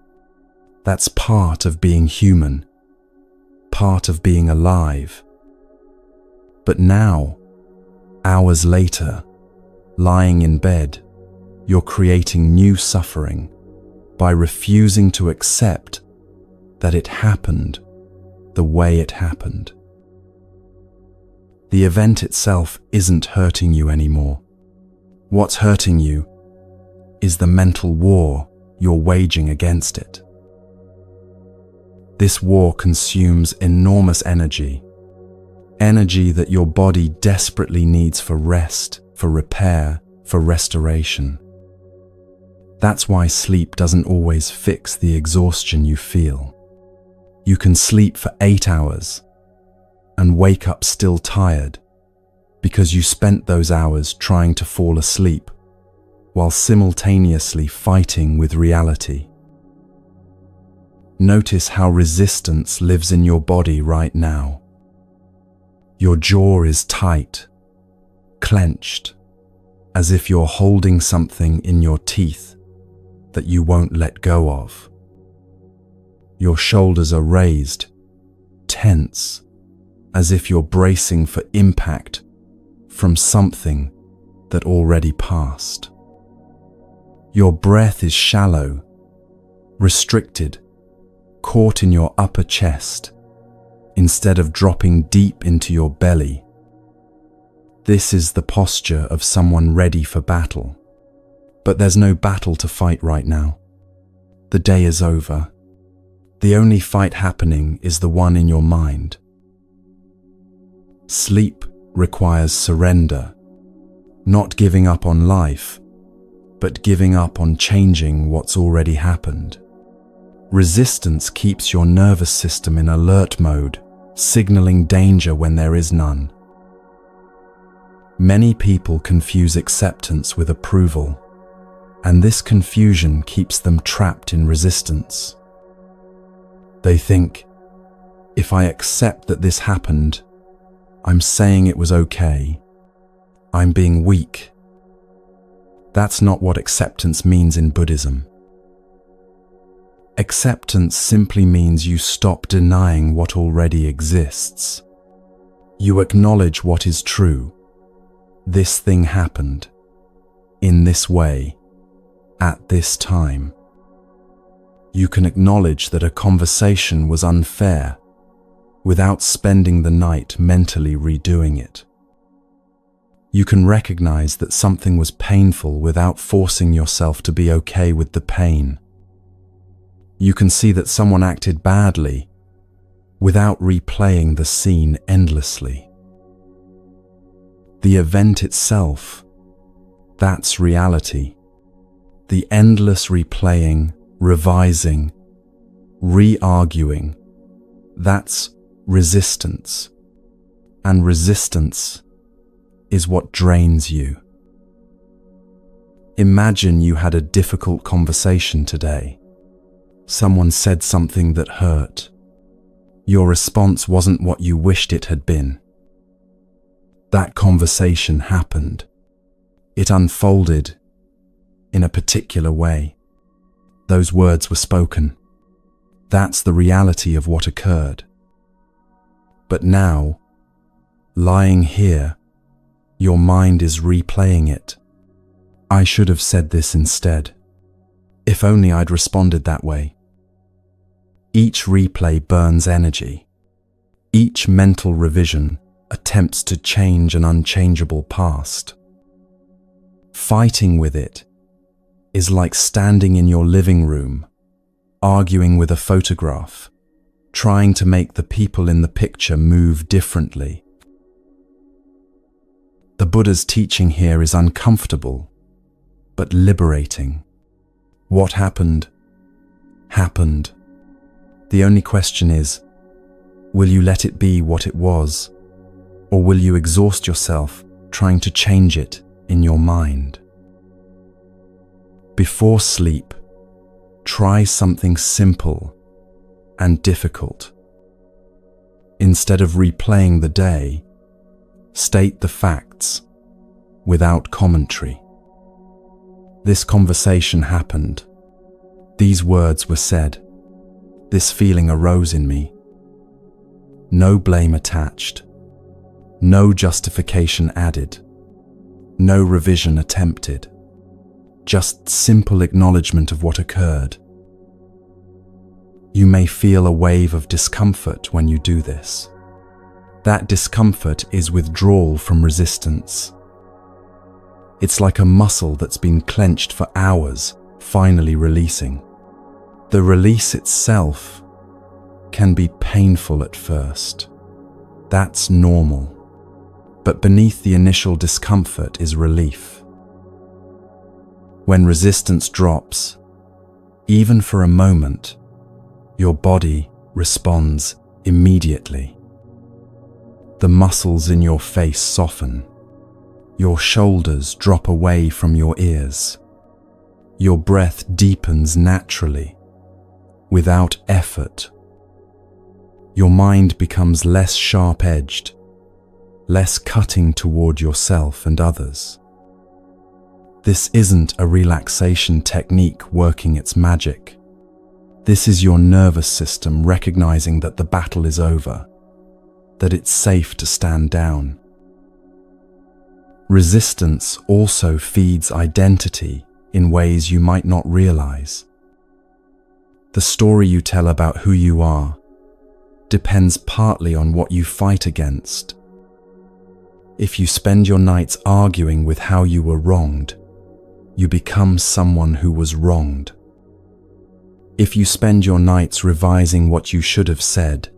That's part of being human, part of being alive. But now, hours later, lying in bed, you're creating new suffering by refusing to accept that it happened the way it happened. The event itself isn't hurting you anymore. What's hurting you is the mental war you're waging against it. This war consumes enormous energy, energy that your body desperately needs for rest, for repair, for restoration. That's why sleep doesn't always fix the exhaustion you feel. You can sleep for 8 hours and wake up still tired because you spent those hours trying to fall asleep while simultaneously fighting with reality. Notice how resistance lives in your body right now. Your jaw is tight, clenched, as if you're holding something in your teeth that you won't let go of. Your shoulders are raised, tense, as if you're bracing for impact from something that already passed. Your breath is shallow, restricted, caught in your upper chest, instead of dropping deep into your belly. This is the posture of someone ready for battle. But there's no battle to fight right now. The day is over. The only fight happening is the one in your mind. Sleep requires surrender, not giving up on life, but giving up on changing what's already happened. Resistance keeps your nervous system in alert mode, signaling danger when there is none. Many people confuse acceptance with approval, and this confusion keeps them trapped in resistance. They think, if I accept that this happened, I'm saying it was okay. I'm being weak. That's not what acceptance means in Buddhism. Acceptance simply means you stop denying what already exists. You acknowledge what is true. This thing happened, in this way, at this time. You can acknowledge that a conversation was unfair without spending the night mentally redoing it. You can recognize that something was painful without forcing yourself to be okay with the pain. You can see that someone acted badly without replaying the scene endlessly. The event itself, that's reality. The endless replaying, revising, re-arguing, that's resistance. And resistance is what drains you. Imagine you had a difficult conversation today. Someone said something that hurt. Your response wasn't what you wished it had been. That conversation happened. It unfolded in a particular way. Those words were spoken. That's the reality of what occurred. But now, lying here, your mind is replaying it, I should have said this instead. If only I'd responded that way. Each replay burns energy. Each mental revision attempts to change an unchangeable past. Fighting with it is like standing in your living room, arguing with a photograph, trying to make the people in the picture move differently. The Buddha's teaching here is uncomfortable, but liberating. What happened, happened. The only question is, will you let it be what it was, or will you exhaust yourself trying to change it in your mind? Before sleep, try something simple and difficult. Instead of replaying the day, state the facts without commentary. This conversation happened. These words were said. This feeling arose in me. No blame attached. No justification added. No revision attempted. Just simple acknowledgement of what occurred. You may feel a wave of discomfort when you do this. That discomfort is withdrawal from resistance. It's like a muscle that's been clenched for hours, finally releasing. The release itself can be painful at first. That's normal. But beneath the initial discomfort is relief. When resistance drops, even for a moment, your body responds immediately. The muscles in your face soften. Your shoulders drop away from your ears. Your breath deepens naturally, without effort. Your mind becomes less sharp-edged, less cutting toward yourself and others. This isn't a relaxation technique working its magic. This is your nervous system recognizing that the battle is over, that it's safe to stand down. Resistance also feeds identity in ways you might not realize. The story you tell about who you are depends partly on what you fight against. If you spend your nights arguing with how you were wronged, you become someone who was wronged. If you spend your nights revising what you should have said,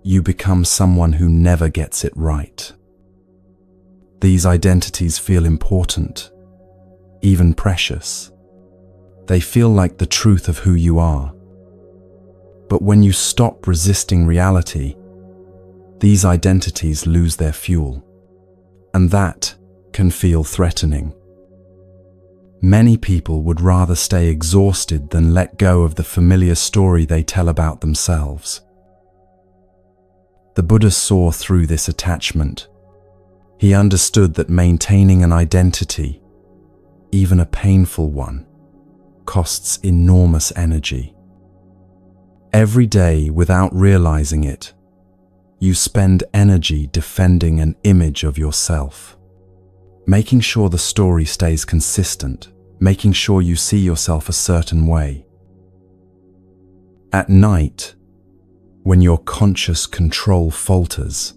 you become someone who never gets it right. These identities feel important, even precious. They feel like the truth of who you are. But when you stop resisting reality, these identities lose their fuel, and that can feel threatening. Many people would rather stay exhausted than let go of the familiar story they tell about themselves. The Buddha saw through this attachment. He understood that maintaining an identity, even a painful one, costs enormous energy. Every day, without realizing it, you spend energy defending an image of yourself. Making sure the story stays consistent, making sure you see yourself a certain way. At night, when your conscious control falters,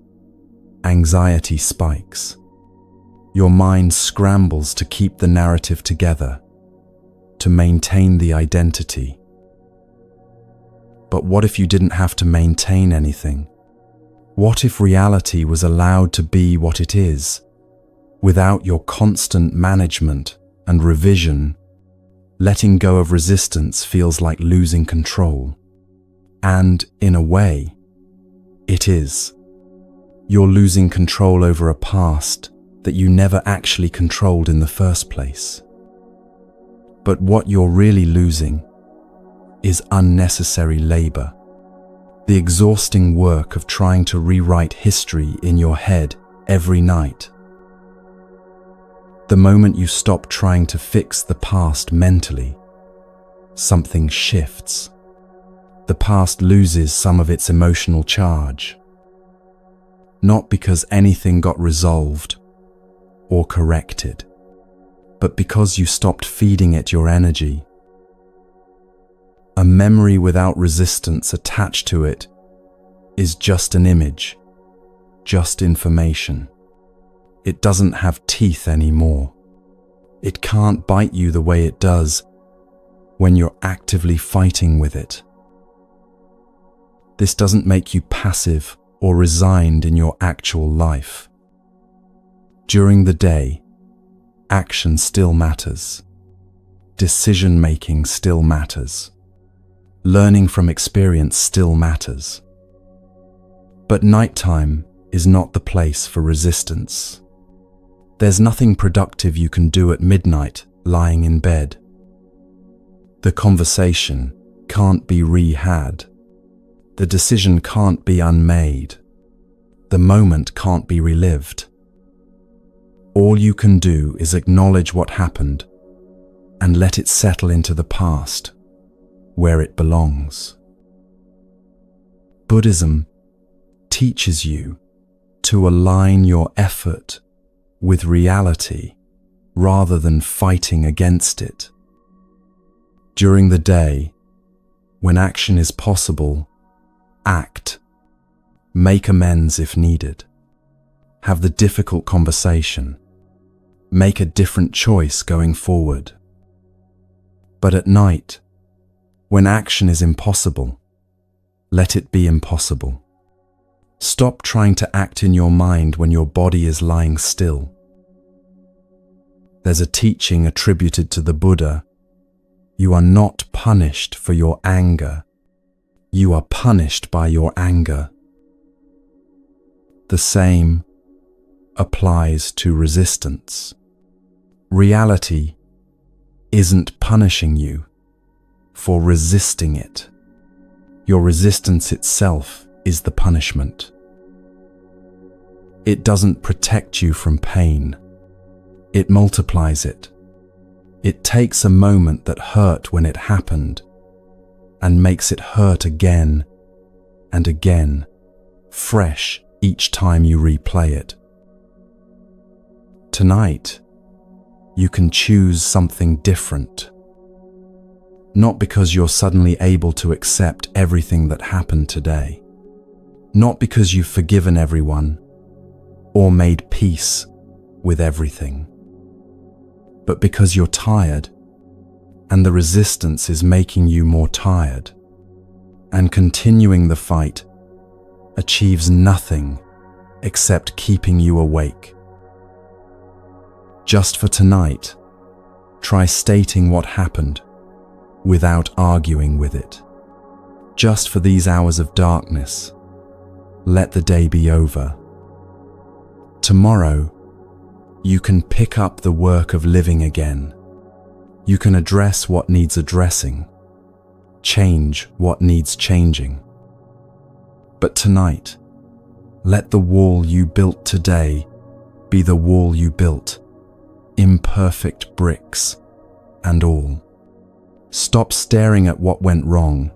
anxiety spikes. Your mind scrambles to keep the narrative together, to maintain the identity. But what if you didn't have to maintain anything? What if reality was allowed to be what it is, without your constant management and revision? Letting go of resistance feels like losing control. And, in a way, it is. You're losing control over a past that you never actually controlled in the first place. But what you're really losing is unnecessary labor. The exhausting work of trying to rewrite history in your head every night. The moment you stop trying to fix the past mentally, something shifts. The past loses some of its emotional charge. Not because anything got resolved or corrected, but because you stopped feeding it your energy. A memory without resistance attached to it is just an image, just information. It doesn't have teeth anymore. It can't bite you the way it does when you're actively fighting with it. This doesn't make you passive or resigned in your actual life. During the day, action still matters. Decision-making still matters. Learning from experience still matters. But nighttime is not the place for resistance. There's nothing productive you can do at midnight lying in bed. The conversation can't be re-had. The decision can't be unmade. The moment can't be relived. All you can do is acknowledge what happened and let it settle into the past, where it belongs. Buddhism teaches you to align your effort with reality rather than fighting against it. During the day, when action is possible, act. Make amends if needed. Have the difficult conversation. Make a different choice going forward. But at night, when action is impossible, let it be impossible. Stop trying to act in your mind when your body is lying still. There's a teaching attributed to the Buddha. You are not punished for your anger. You are punished by your anger. The same applies to resistance. Reality isn't punishing you for resisting it. Your resistance itself is the punishment. It doesn't protect you from pain. It multiplies it. It takes a moment that hurt when it happened and makes it hurt again and again, fresh each time you replay it. Tonight, you can choose something different. Not because you're suddenly able to accept everything that happened today. Not because you've forgiven everyone or made peace with everything. But because you're tired and the resistance is making you more tired, and continuing the fight achieves nothing except keeping you awake. Just for tonight, try stating what happened without arguing with it. Just for these hours of darkness, let the day be over. Tomorrow, you can pick up the work of living again. You can address what needs addressing, change what needs changing. But tonight, let the wall you built today be the wall you built, imperfect bricks and all. Stop staring at what went wrong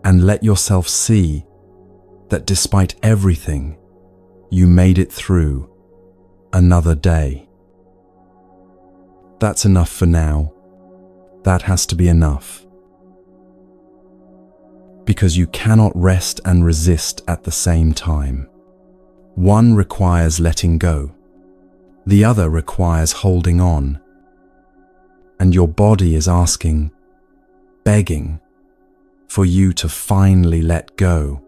and let yourself see that despite everything, you made it through another day. That's enough for now. That has to be enough. Because you cannot rest and resist at the same time. One requires letting go. The other requires holding on. And your body is asking, begging, for you to finally let go.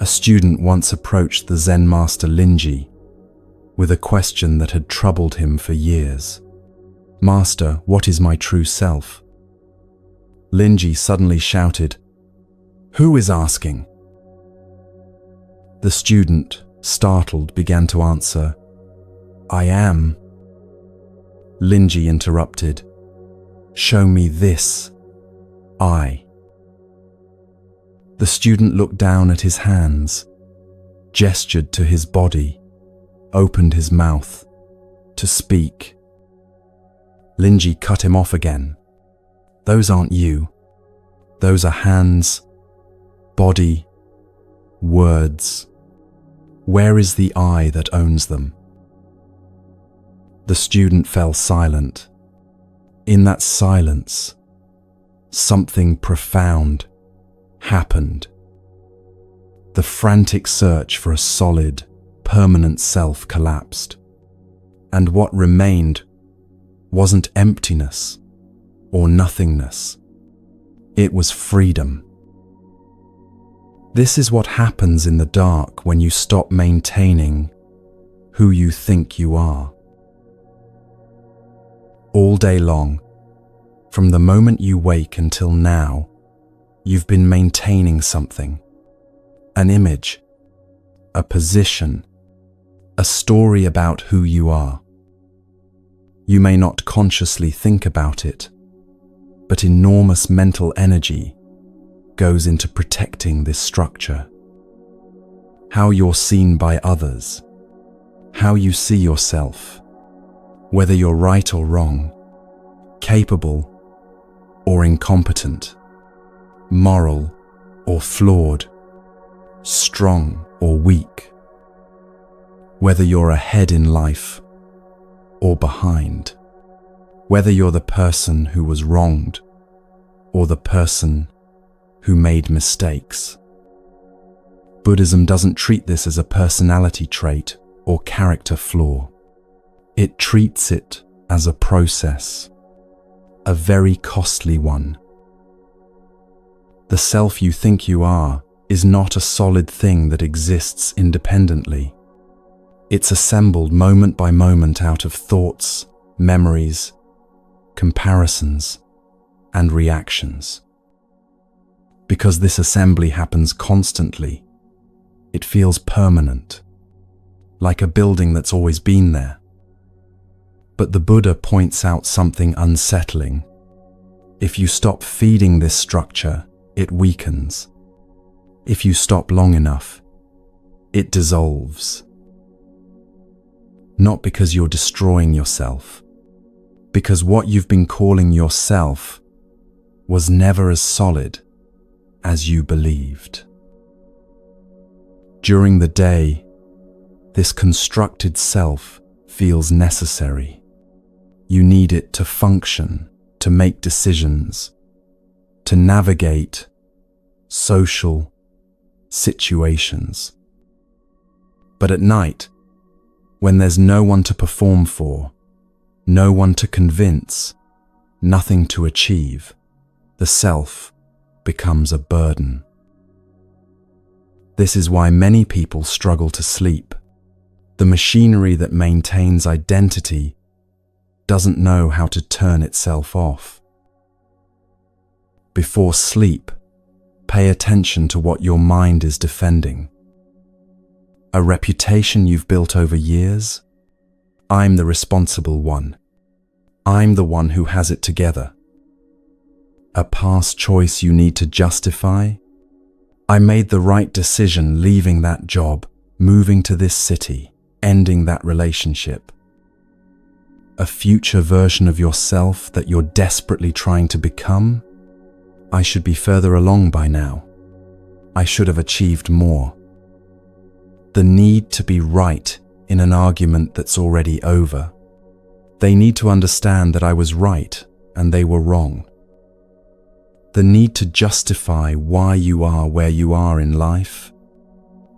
A student once approached the Zen master Linji with a question that had troubled him for years. "Master, what is my true self?" Linji suddenly shouted, "Who is asking?" The student, startled, began to answer, "I am." Linji interrupted, "Show me this, I." The student looked down at his hands, gestured to his body, opened his mouth to speak. Linji cut him off again. "Those aren't you. Those are hands, body, words. Where is the I that owns them? The student fell silent. In that silence, something profound happened. The frantic search for a solid, permanent self collapsed, and what remained wasn't emptiness or nothingness. It was freedom. This is what happens in the dark when you stop maintaining who you think you are. All day long, from the moment you wake until now, you've been maintaining something. An image, a position, a story about who you are. You may not consciously think about it, but enormous mental energy goes into protecting this structure. How you're seen by others, how you see yourself, whether you're right or wrong, capable or incompetent, moral or flawed, strong or weak, whether you're ahead in life or behind, whether you're the person who was wronged or the person who made mistakes. Buddhism doesn't treat this as a personality trait or character flaw. It treats it as a process, a very costly one. The self you think you are is not a solid thing that exists independently. It's assembled moment by moment out of thoughts, memories, comparisons, and reactions. Because this assembly happens constantly, it feels permanent, like a building that's always been there. But the Buddha points out something unsettling. If you stop feeding this structure, it weakens. If you stop long enough, it dissolves. Not because you're destroying yourself, because what you've been calling yourself was never as solid as you believed. During the day, this constructed self feels necessary. You need it to function, to make decisions, to navigate social situations. But at night, when there's no one to perform for, no one to convince, nothing to achieve, the self becomes a burden. This is why many people struggle to sleep. The machinery that maintains identity doesn't know how to turn itself off. Before sleep, pay attention to what your mind is defending. A reputation you've built over years? I'm the responsible one. I'm the one who has it together. A past choice you need to justify? I made the right decision leaving that job, moving to this city, ending that relationship. A future version of yourself that you're desperately trying to become? I should be further along by now. I should have achieved more. The need to be right in an argument that's already over. They need to understand that I was right and they were wrong. The need to justify why you are where you are in life.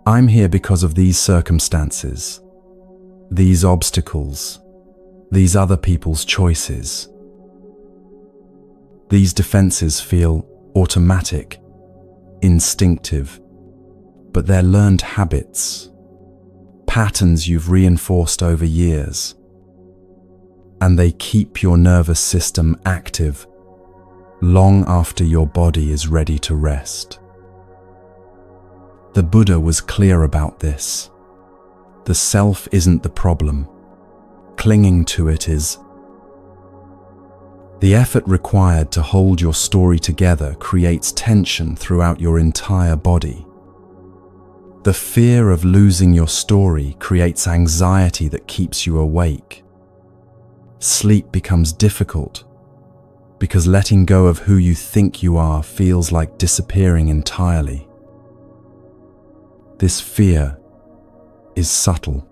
I'm here because of these circumstances, these obstacles, these other people's choices. These defenses feel automatic, instinctive, but they're learned habits, patterns you've reinforced over years, and they keep your nervous system active long after your body is ready to rest. The Buddha was clear about this. The self isn't the problem. Clinging to it is. The effort required to hold your story together creates tension throughout your entire body. The fear of losing your story creates anxiety that keeps you awake. Sleep becomes difficult because letting go of who you think you are feels like disappearing entirely. This fear is subtle.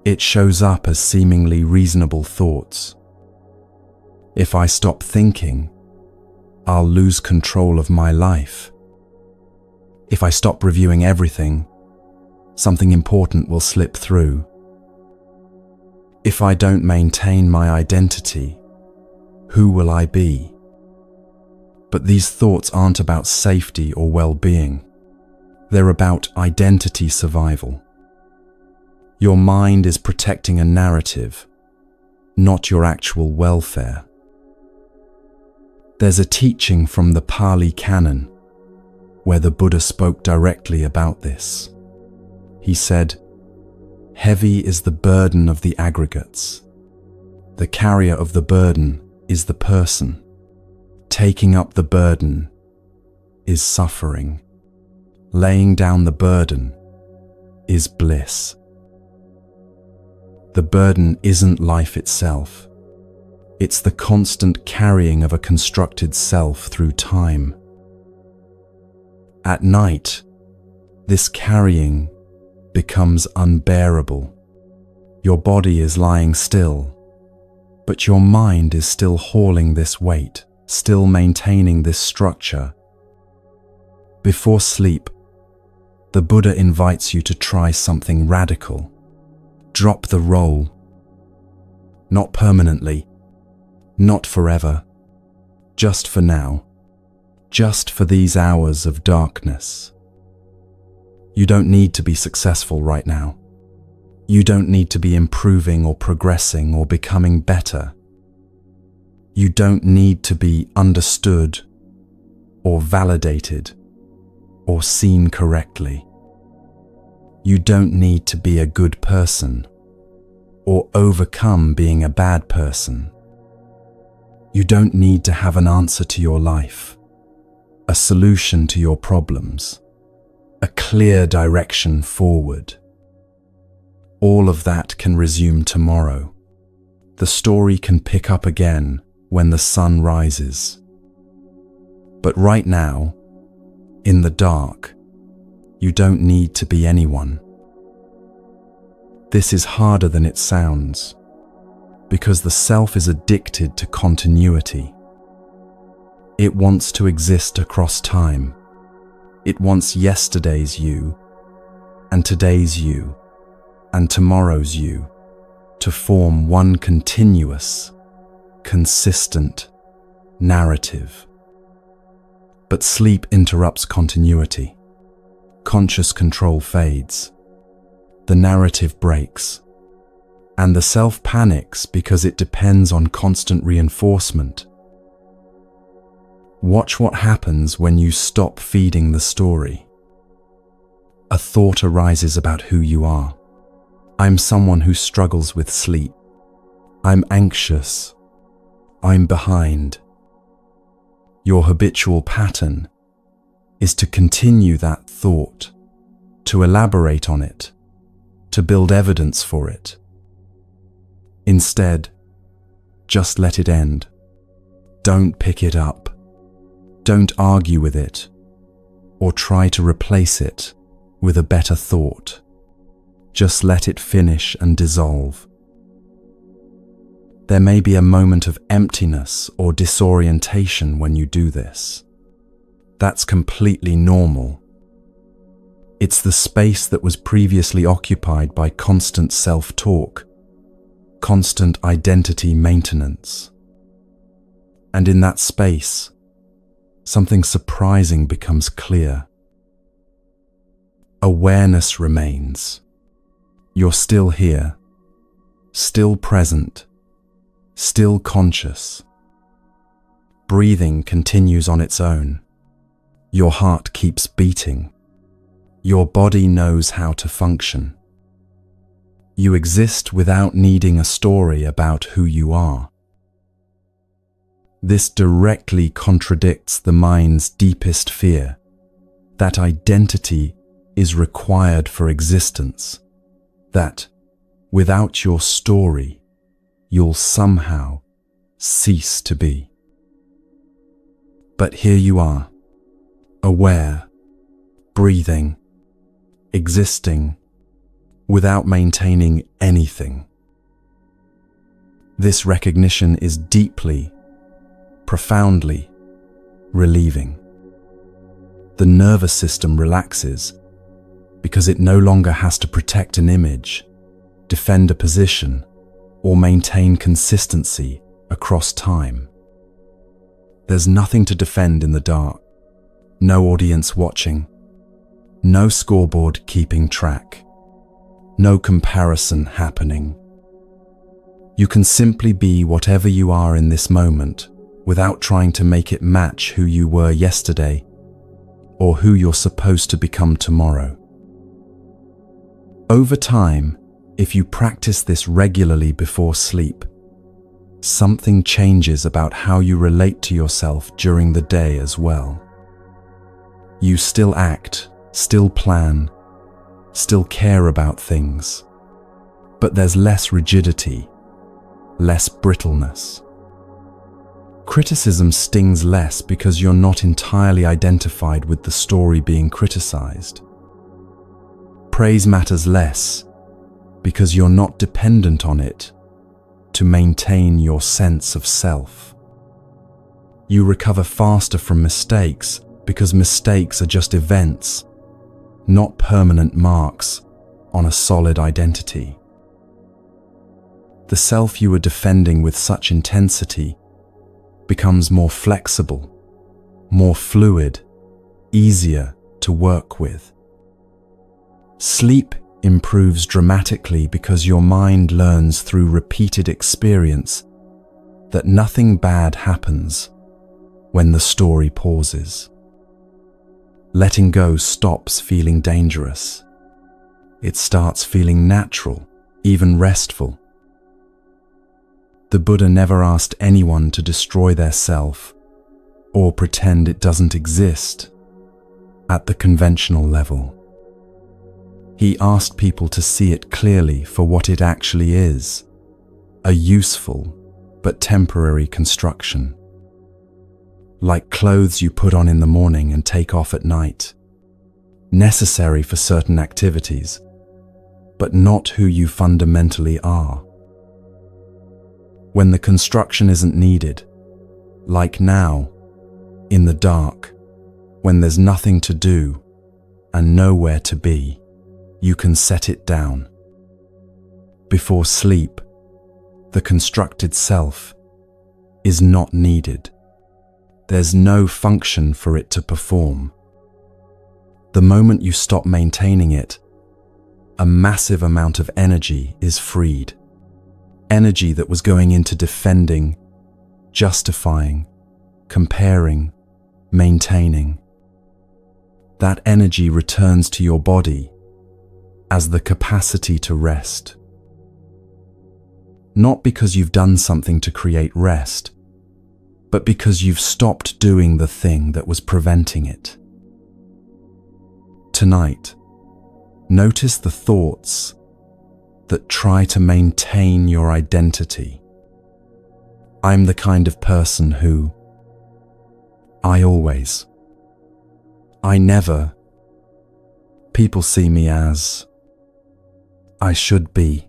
It shows up as seemingly reasonable thoughts. If I stop thinking, I'll lose control of my life. If I stop reviewing everything, something important will slip through. If I don't maintain my identity, who will I be? But these thoughts aren't about safety or well-being. They're about identity survival. Your mind is protecting a narrative, not your actual welfare. There's a teaching from the Pali Canon where the Buddha spoke directly about this. He said, "Heavy is the burden of the aggregates. The carrier of the burden is the person. Taking up the burden is suffering. Laying down the burden is bliss." The burden isn't life itself. It's the constant carrying of a constructed self through time. At night, this carrying becomes unbearable. Your body is lying still, but your mind is still hauling this weight, still maintaining this structure. Before sleep, the Buddha invites you to try something radical. Drop the role. Not permanently, not forever, just for now, just for these hours of darkness. You don't need to be successful right now. You don't need to be improving or progressing or becoming better. You don't need to be understood or validated or seen correctly. You don't need to be a good person or overcome being a bad person. You don't need to have an answer to your life, a solution to your problems, a clear direction forward. All of that can resume tomorrow. The story can pick up again when the sun rises. But right now, in the dark, you don't need to be anyone. This is harder than it sounds, because the self is addicted to continuity. It wants to exist across time. It wants yesterday's you, and today's you, and tomorrow's you to form one continuous, consistent narrative. But sleep interrupts continuity. Conscious control fades. The narrative breaks. And the self panics because it depends on constant reinforcement. Watch what happens when you stop feeding the story. A thought arises about who you are. I'm someone who struggles with sleep. I'm anxious. I'm behind. Your habitual pattern is to continue that thought, to elaborate on it, to build evidence for it. Instead, just let it end. Don't pick it up. Don't argue with it, or try to replace it with a better thought. Just let it finish and dissolve. There may be a moment of emptiness or disorientation when you do this. That's completely normal. It's the space that was previously occupied by constant self-talk, constant identity maintenance. And in that space, something surprising becomes clear. Awareness remains. You're still here, still present, still conscious. Breathing continues on its own. Your heart keeps beating. Your body knows how to function. You exist without needing a story about who you are. This directly contradicts the mind's deepest fear, that identity is required for existence, that without your story, you'll somehow cease to be. But here you are, aware, breathing, existing without maintaining anything. This recognition is deeply, profoundly relieving. The nervous system relaxes because it no longer has to protect an image, defend a position, or maintain consistency across time. There's nothing to defend in the dark, no audience watching, no scoreboard keeping track, no comparison happening. You can simply be whatever you are in this moment without trying to make it match who you were yesterday or who you're supposed to become tomorrow. Over time, if you practice this regularly before sleep, something changes about how you relate to yourself during the day as well. You still act, still plan, still care about things, but there's less rigidity, less brittleness. Criticism stings less because you're not entirely identified with the story being criticized. Praise matters less because you're not dependent on it to maintain your sense of self. You recover faster from mistakes because mistakes are just events, not permanent marks on a solid identity. The self you were defending with such intensity becomes more flexible, more fluid, easier to work with. Sleep improves dramatically because your mind learns through repeated experience that nothing bad happens when the story pauses. Letting go stops feeling dangerous. It starts feeling natural, even restful. The Buddha never asked anyone to destroy their self or pretend it doesn't exist at the conventional level. He asked people to see it clearly for what it actually is, a useful but temporary construction. Like clothes you put on in the morning and take off at night, necessary for certain activities, but not who you fundamentally are. When the construction isn't needed, like now, in the dark, when there's nothing to do and nowhere to be, you can set it down. Before sleep, the constructed self is not needed. There's no function for it to perform. The moment you stop maintaining it, a massive amount of energy is freed. Energy that was going into defending, justifying, comparing, maintaining. That energy returns to your body as the capacity to rest. Not because you've done something to create rest, but because you've stopped doing the thing that was preventing it. Tonight, notice the thoughts that try to maintain your identity. I'm the kind of person who, I always, I never, people see me as, I should be.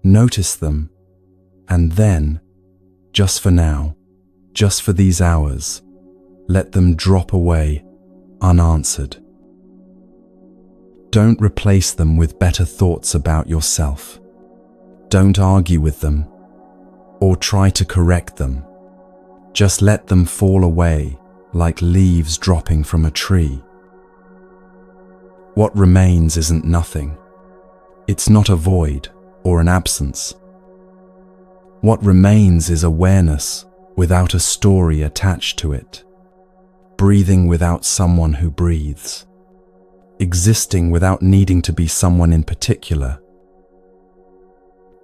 Notice them, and then, just for now, just for these hours, let them drop away unanswered. Don't replace them with better thoughts about yourself. Don't argue with them or try to correct them. Just let them fall away like leaves dropping from a tree. What remains isn't nothing. It's not a void or an absence. What remains is awareness without a story attached to it, breathing without someone who breathes, existing without needing to be someone in particular.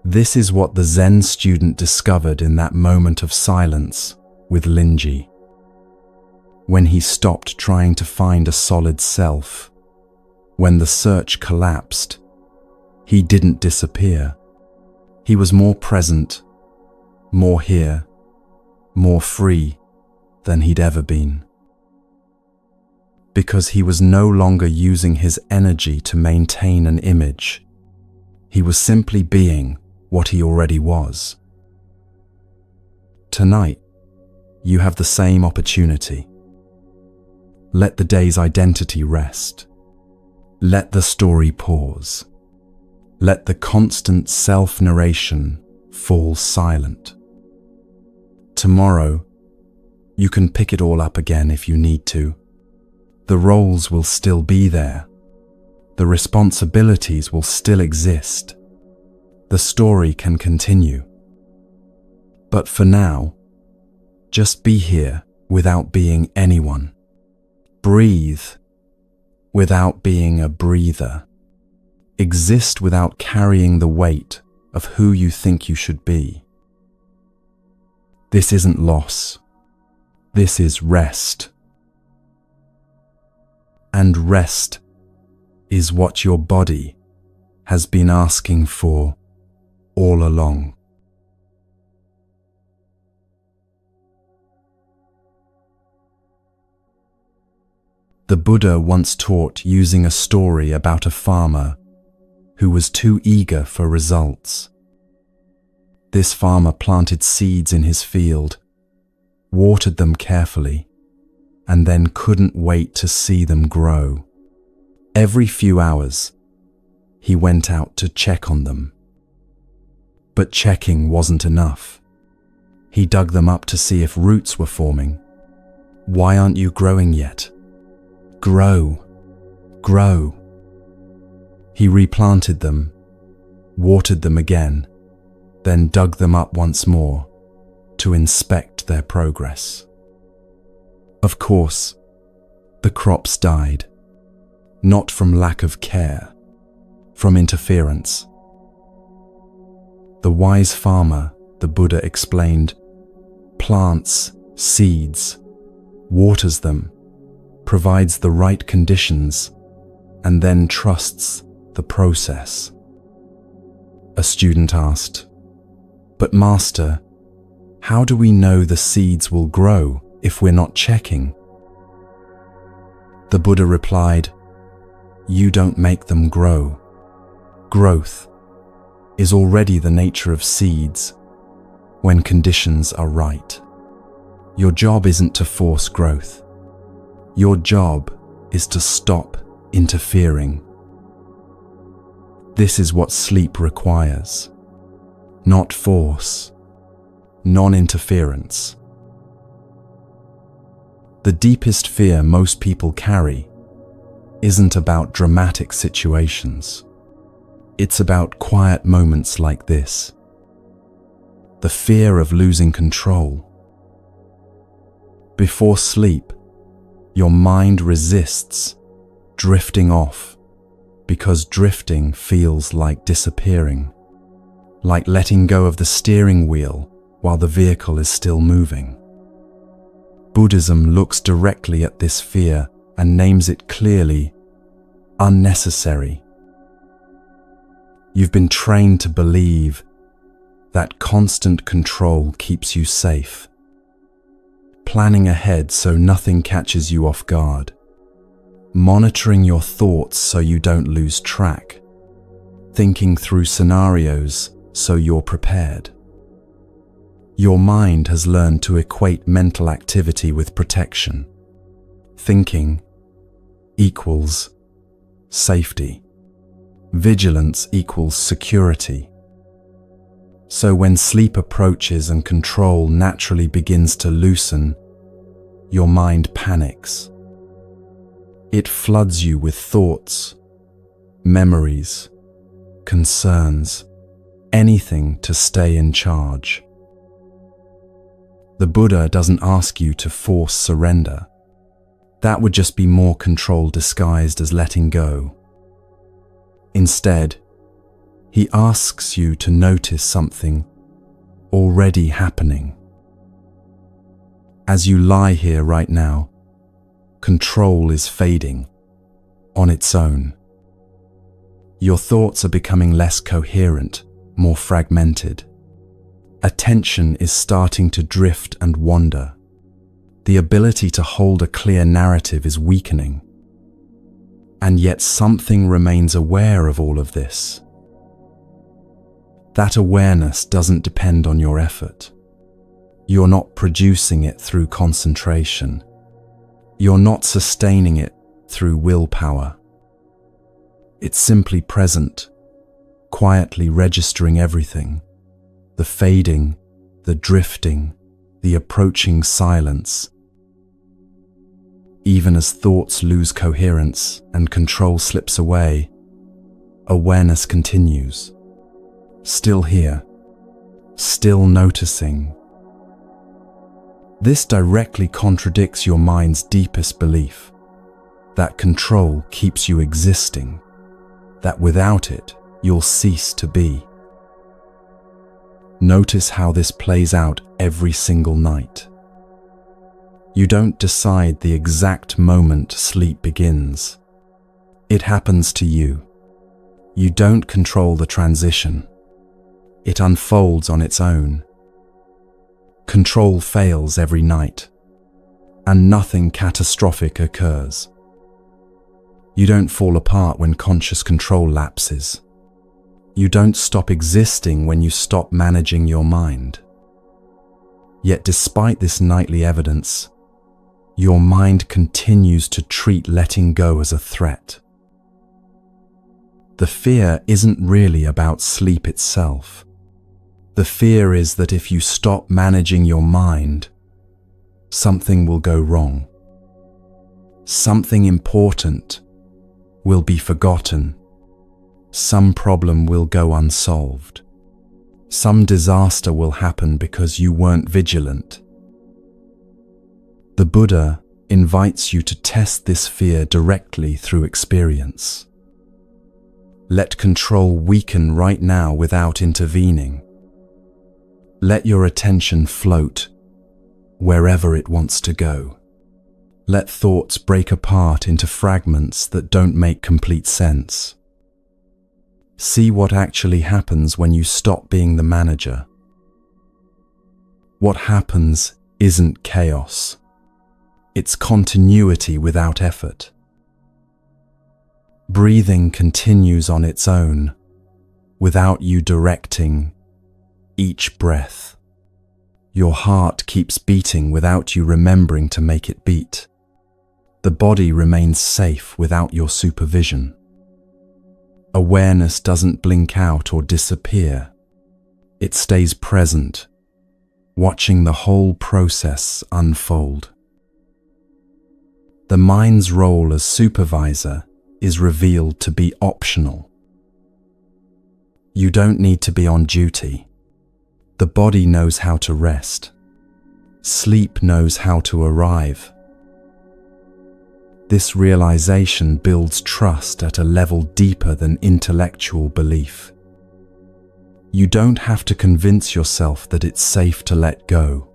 This is what the Zen student discovered in that moment of silence with Linji. When he stopped trying to find a solid self, when the search collapsed, he didn't disappear. He was more present, more here, more free than he'd ever been. because he was no longer using his energy to maintain an image. He was simply being what he already was. Tonight, you have the same opportunity. Let the day's identity rest. Let the story pause. Let the constant self-narration fall silent. Tomorrow, you can pick it all up again if you need to. The roles will still be there. The responsibilities will still exist. The story can continue. But for now, just be here without being anyone. Breathe without being a breather. Exist without carrying the weight of who you think you should be. This isn't loss. This is rest. And rest is what your body has been asking for all along. The Buddha once taught using a story about a farmer who was too eager for results. This farmer planted seeds in his field, watered them carefully, and then couldn't wait to see them grow. Every few hours, he went out to check on them. But checking wasn't enough. He dug them up to see if roots were forming. Why aren't you growing yet? Grow, grow. He replanted them, watered them again, then dug them up once more to inspect their progress. Of course, the crops died, not from lack of care, from interference. The wise farmer, the Buddha explained, plants seeds, waters them, provides the right conditions, and then trusts the process. A student asked, "But Master, how do we know the seeds will grow if we're not checking?" The Buddha replied, "You don't make them grow. Growth is already the nature of seeds when conditions are right. Your job isn't to force growth. Your job is to stop interfering. This is what sleep requires. Not force, non-interference." The deepest fear most people carry isn't about dramatic situations. It's about quiet moments like this. The fear of losing control. Before sleep, your mind resists drifting off because drifting feels like disappearing, like letting go of the steering wheel while the vehicle is still moving. Buddhism looks directly at this fear and names it clearly: unnecessary. You've been trained to believe that constant control keeps you safe, planning ahead so nothing catches you off guard, monitoring your thoughts so you don't lose track, thinking through scenarios so you're prepared. Your mind has learned to equate mental activity with protection. Thinking equals safety. Vigilance equals security. So when sleep approaches and control naturally begins to loosen, your mind panics. It floods you with thoughts, memories, concerns, anything to stay in charge. The Buddha doesn't ask you to force surrender. That would just be more control disguised as letting go. Instead, he asks you to notice something already happening. As you lie here right now, control is fading on its own. Your thoughts are becoming less coherent, more fragmented. Attention is starting to drift and wander. The ability to hold a clear narrative is weakening. And yet something remains aware of all of this. That awareness doesn't depend on your effort. You're not producing it through concentration. You're not sustaining it through willpower. It's simply present, quietly registering everything, the fading, the drifting, the approaching silence. Even as thoughts lose coherence and control slips away, awareness continues. Still here, still noticing. This directly contradicts your mind's deepest belief, that control keeps you existing, that without it, you'll cease to be. Notice how this plays out every single night. You don't decide the exact moment sleep begins. It happens to you. You don't control the transition. It unfolds on its own. Control fails every night, and nothing catastrophic occurs. You don't fall apart when conscious control lapses. You don't stop existing when you stop managing your mind. Yet despite this nightly evidence, your mind continues to treat letting go as a threat. The fear isn't really about sleep itself. The fear is that if you stop managing your mind, something will go wrong. Something important will be forgotten. Some problem will go unsolved. Some disaster will happen because you weren't vigilant. The Buddha invites you to test this fear directly through experience. Let control weaken right now without intervening. Let your attention float wherever it wants to go. Let thoughts break apart into fragments that don't make complete sense. See what actually happens when you stop being the manager. What happens isn't chaos. It's continuity without effort. Breathing continues on its own, without you directing each breath. Your heart keeps beating without you remembering to make it beat. The body remains safe without your supervision. Awareness doesn't blink out or disappear. It stays present, watching the whole process unfold. The mind's role as supervisor is revealed to be optional. You don't need to be on duty. The body knows how to rest. Sleep knows how to arrive. This realization builds trust at a level deeper than intellectual belief. You don't have to convince yourself that it's safe to let go.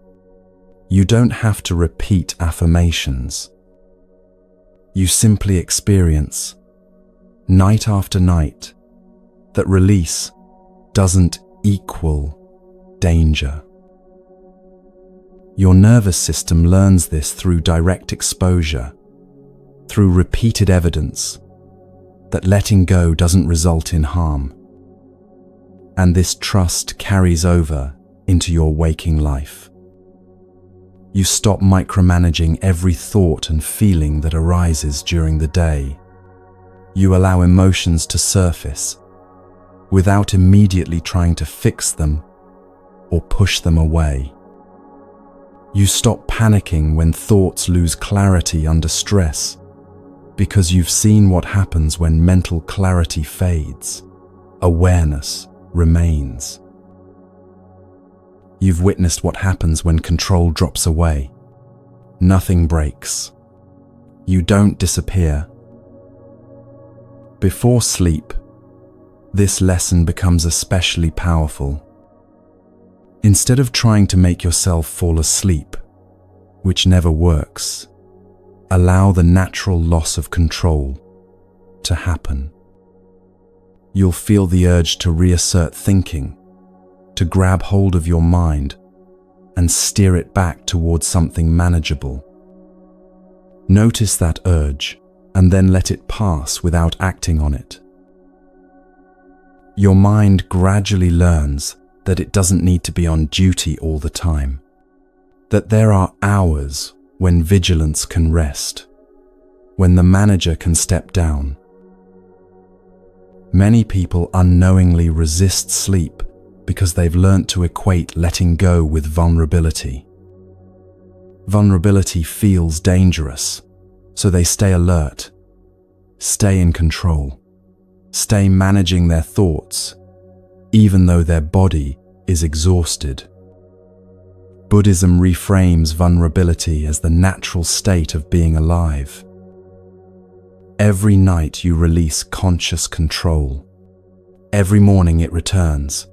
You don't have to repeat affirmations. You simply experience, night after night, that release doesn't equal danger. Your nervous system learns this through direct exposure, through repeated evidence that letting go doesn't result in harm. And this trust carries over into your waking life. You stop micromanaging every thought and feeling that arises during the day. You allow emotions to surface without immediately trying to fix them or push them away. You stop panicking when thoughts lose clarity under stress, because you've seen what happens when mental clarity fades. Awareness remains. You've witnessed what happens when control drops away. Nothing breaks. You don't disappear. Before sleep, this lesson becomes especially powerful. Instead of trying to make yourself fall asleep, which never works, allow the natural loss of control to happen. You'll feel the urge to reassert thinking, to grab hold of your mind, and steer it back towards something manageable. Notice that urge and then let it pass without acting on it. Your mind gradually learns that it doesn't need to be on duty all the time, that there are hours when vigilance can rest, when the manager can step down. Many people unknowingly resist sleep because they've learnt to equate letting go with vulnerability. Vulnerability feels dangerous, so they stay alert, stay in control, stay managing their thoughts, even though their body is exhausted. Buddhism reframes vulnerability as the natural state of being alive. Every night you release conscious control. Every morning it returns.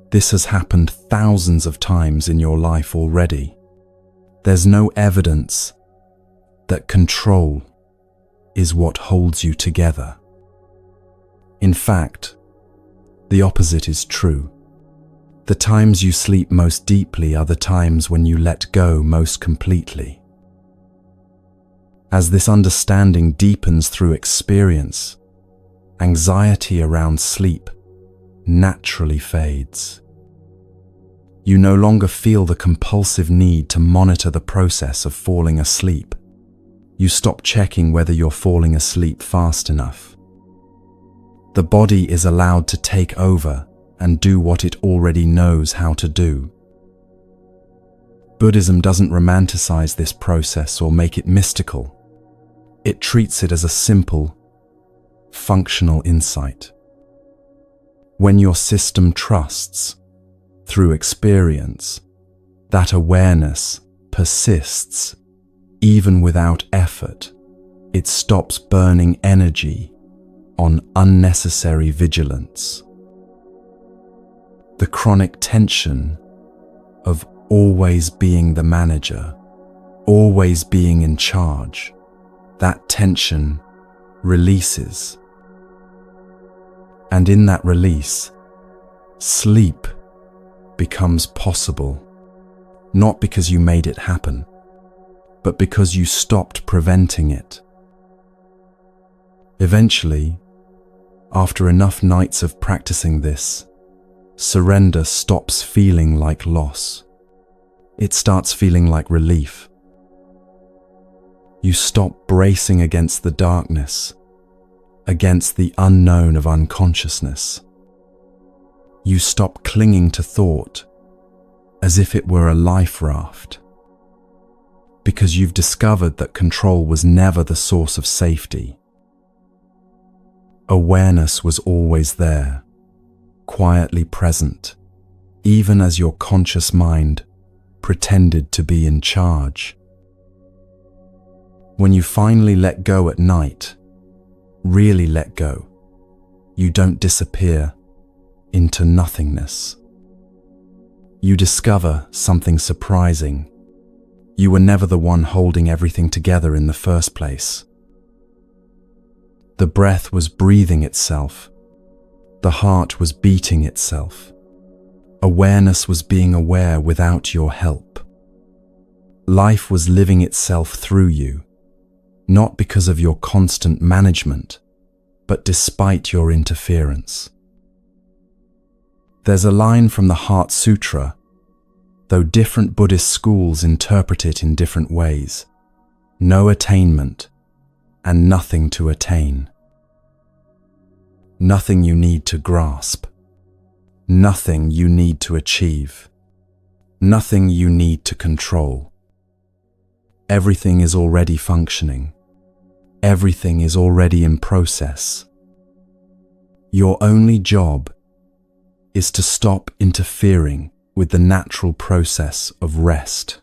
This has happened thousands of times in your life already. There's no evidence that control is what holds you together. In fact, the opposite is true. The times you sleep most deeply are the times when you let go most completely. As this understanding deepens through experience, anxiety around sleep naturally fades. You no longer feel the compulsive need to monitor the process of falling asleep. You stop checking whether you're falling asleep fast enough. The body is allowed to take over and do what it already knows how to do. Buddhism doesn't romanticize this process or make it mystical. It treats it as a simple, functional insight. When your system trusts, through experience, that awareness persists, even without effort, it stops burning energy on unnecessary vigilance. The chronic tension of always being the manager, always being in charge, that tension releases. And in that release, sleep becomes possible, not because you made it happen, but because you stopped preventing it. Eventually, after enough nights of practicing this, surrender stops feeling like loss. It starts feeling like relief. You stop bracing against the darkness, against the unknown of unconsciousness. You stop clinging to thought as if it were a life raft, because you've discovered that control was never the source of safety. Awareness was always there, quietly present, even as your conscious mind pretended to be in charge. When you finally let go at night, really let go, you don't disappear into nothingness. You discover something surprising. You were never the one holding everything together in the first place. The breath was breathing itself. The heart was beating itself. Awareness was being aware without your help. Life was living itself through you, not because of your constant management, but despite your interference. There's a line from the Heart Sutra, though different Buddhist schools interpret it in different ways: no attainment and nothing to attain. Nothing you need to grasp. Nothing you need to achieve. Nothing you need to control. Everything is already functioning. Everything is already in process. Your only job is to stop interfering with the natural process of rest.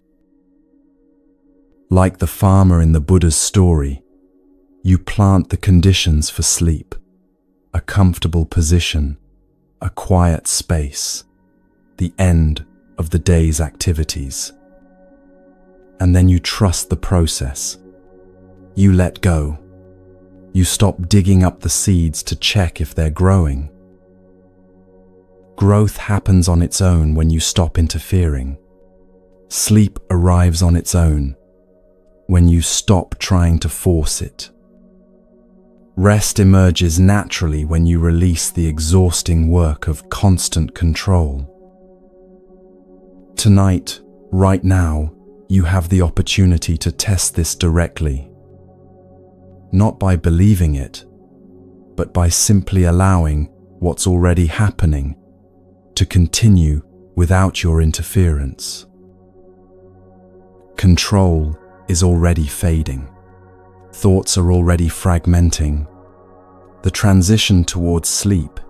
Like the farmer in the Buddha's story, you plant the conditions for sleep: a comfortable position, a quiet space, the end of the day's activities. And then you trust the process. You let go. You stop digging up the seeds to check if they're growing. Growth happens on its own when you stop interfering. Sleep arrives on its own when you stop trying to force it. Rest emerges naturally when you release the exhausting work of constant control. Tonight, right now, you have the opportunity to test this directly. Not by believing it, but by simply allowing what's already happening to continue without your interference. Control is already fading. Thoughts are already fragmenting. The transition towards sleep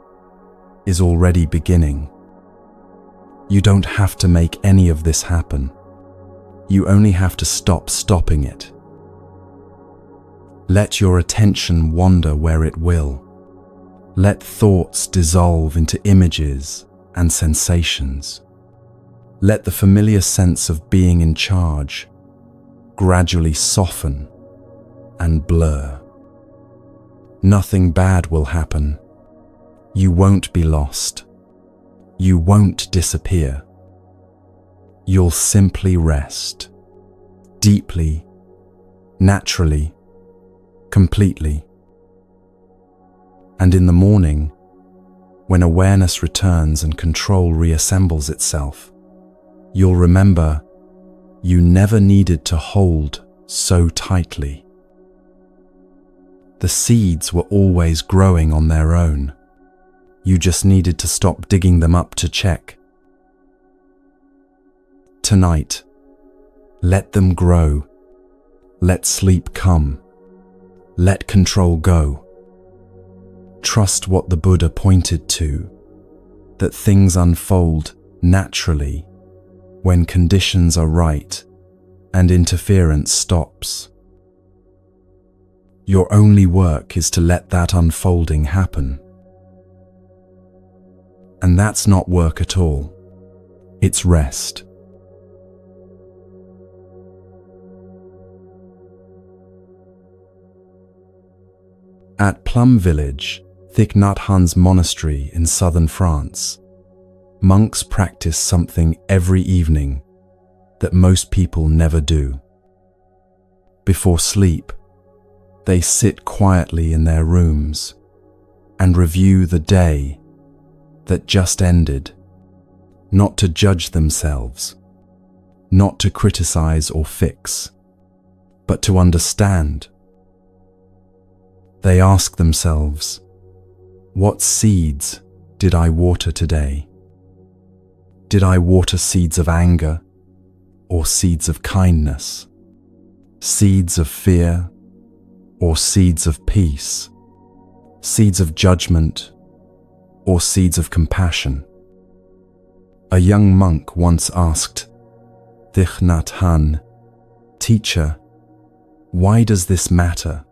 is already beginning. You don't have to make any of this happen. You only have to stop stopping it. Let your attention wander where it will. Let thoughts dissolve into images and sensations. Let the familiar sense of being in charge gradually soften and blur. Nothing bad will happen. You won't be lost. You won't disappear. You'll simply rest. Deeply, naturally, completely. And in the morning, when awareness returns and control reassembles itself, you'll remember you never needed to hold so tightly. The seeds were always growing on their own. You just needed to stop digging them up to check. Tonight, let them grow. Let sleep come. Let control go. Trust what the Buddha pointed to, that things unfold naturally when conditions are right and interference stops. Your only work is to let that unfolding happen. And that's not work at all. It's rest. At Plum Village, Thich Nhat Hanh's monastery in southern France, monks practice something every evening that most people never do. Before sleep, they sit quietly in their rooms and review the day that just ended, not to judge themselves, not to criticize or fix, but to understand. They ask themselves, what seeds did I water today? Did I water seeds of anger or seeds of kindness? Seeds of fear or seeds of peace? Seeds of judgment or seeds of compassion? A young monk once asked Thich Nhat Hanh, "Teacher, why does this matter?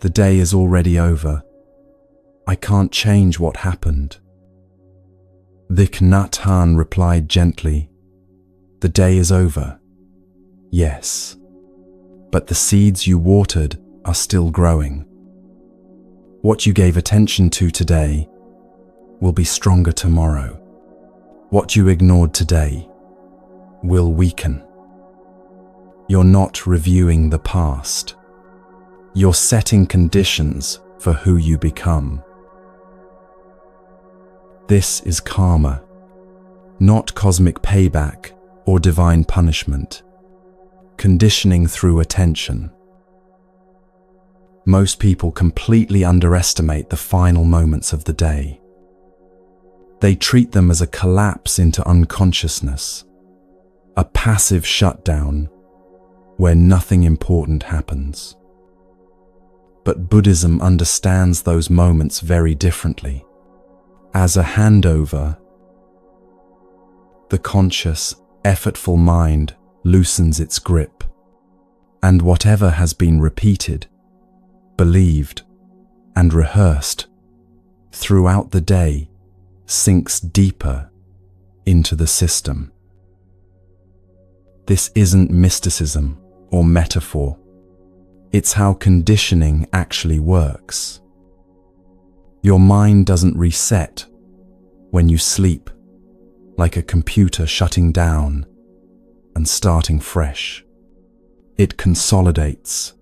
The day is already over. I can't change what happened." Thich Nhat Hanh replied gently, "The day is over, yes, but the seeds you watered are still growing. What you gave attention to today will be stronger tomorrow. What you ignored today will weaken. You're not reviewing the past. You're setting conditions for who you become. This is karma, not cosmic payback or divine punishment. Conditioning through attention. Most people completely underestimate the final moments of the day. They treat them as a collapse into unconsciousness, a passive shutdown where nothing important happens. But Buddhism understands those moments very differently. As a handover, the conscious, effortful mind loosens its grip, and whatever has been repeated, believed, and rehearsed throughout the day sinks deeper into the system. This isn't mysticism or metaphor. It's how conditioning actually works. Your mind doesn't reset when you sleep, like a computer shutting down and starting fresh. It consolidates.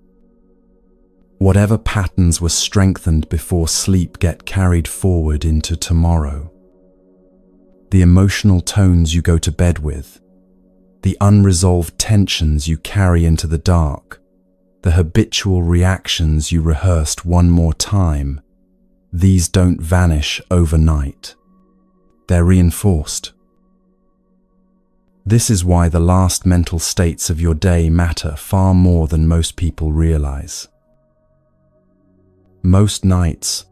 Whatever patterns were strengthened before sleep get carried forward into tomorrow. The emotional tones you go to bed with, the unresolved tensions you carry into the dark, the habitual reactions you rehearsed one more time, these don't vanish overnight. They're reinforced. This is why the last mental states of your day matter far more than most people realize. Most nights,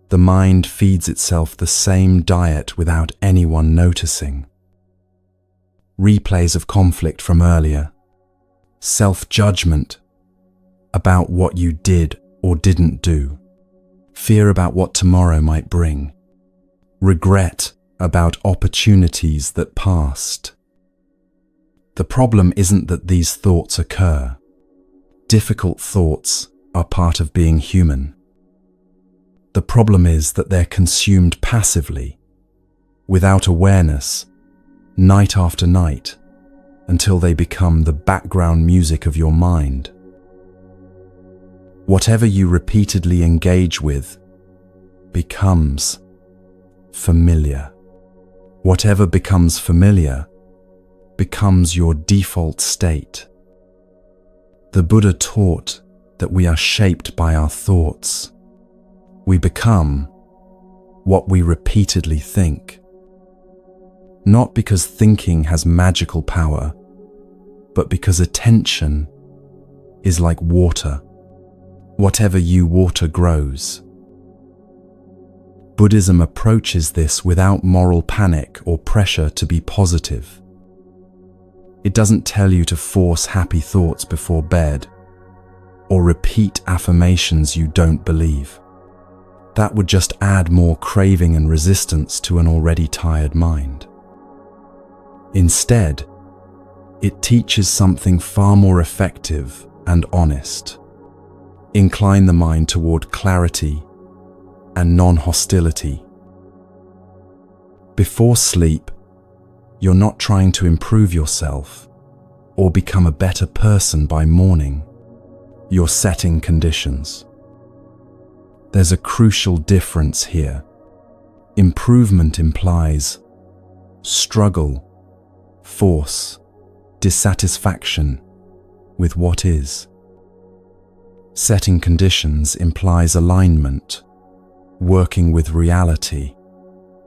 the mind feeds itself the same diet without anyone noticing. Replays of conflict from earlier, self-judgment about what you did or didn't do, fear about what tomorrow might bring, regret about opportunities that passed. The problem isn't that these thoughts occur. Difficult thoughts are part of being human. The problem is that they're consumed passively, without awareness, night after night, until they become the background music of your mind. Whatever you repeatedly engage with becomes familiar. Whatever becomes familiar becomes your default state. The Buddha taught that we are shaped by our thoughts. We become what we repeatedly think. Not because thinking has magical power, but because attention is like water. Whatever you water grows. Buddhism approaches this without moral panic or pressure to be positive. It doesn't tell you to force happy thoughts before bed or repeat affirmations you don't believe. That would just add more craving and resistance to an already tired mind. Instead, it teaches something far more effective and honest. Incline the mind toward clarity and non-hostility. Before sleep, you're not trying to improve yourself or become a better person by morning. You're setting conditions. There's a crucial difference here. Improvement implies struggle, force, dissatisfaction with what is. Setting conditions implies alignment, working with reality,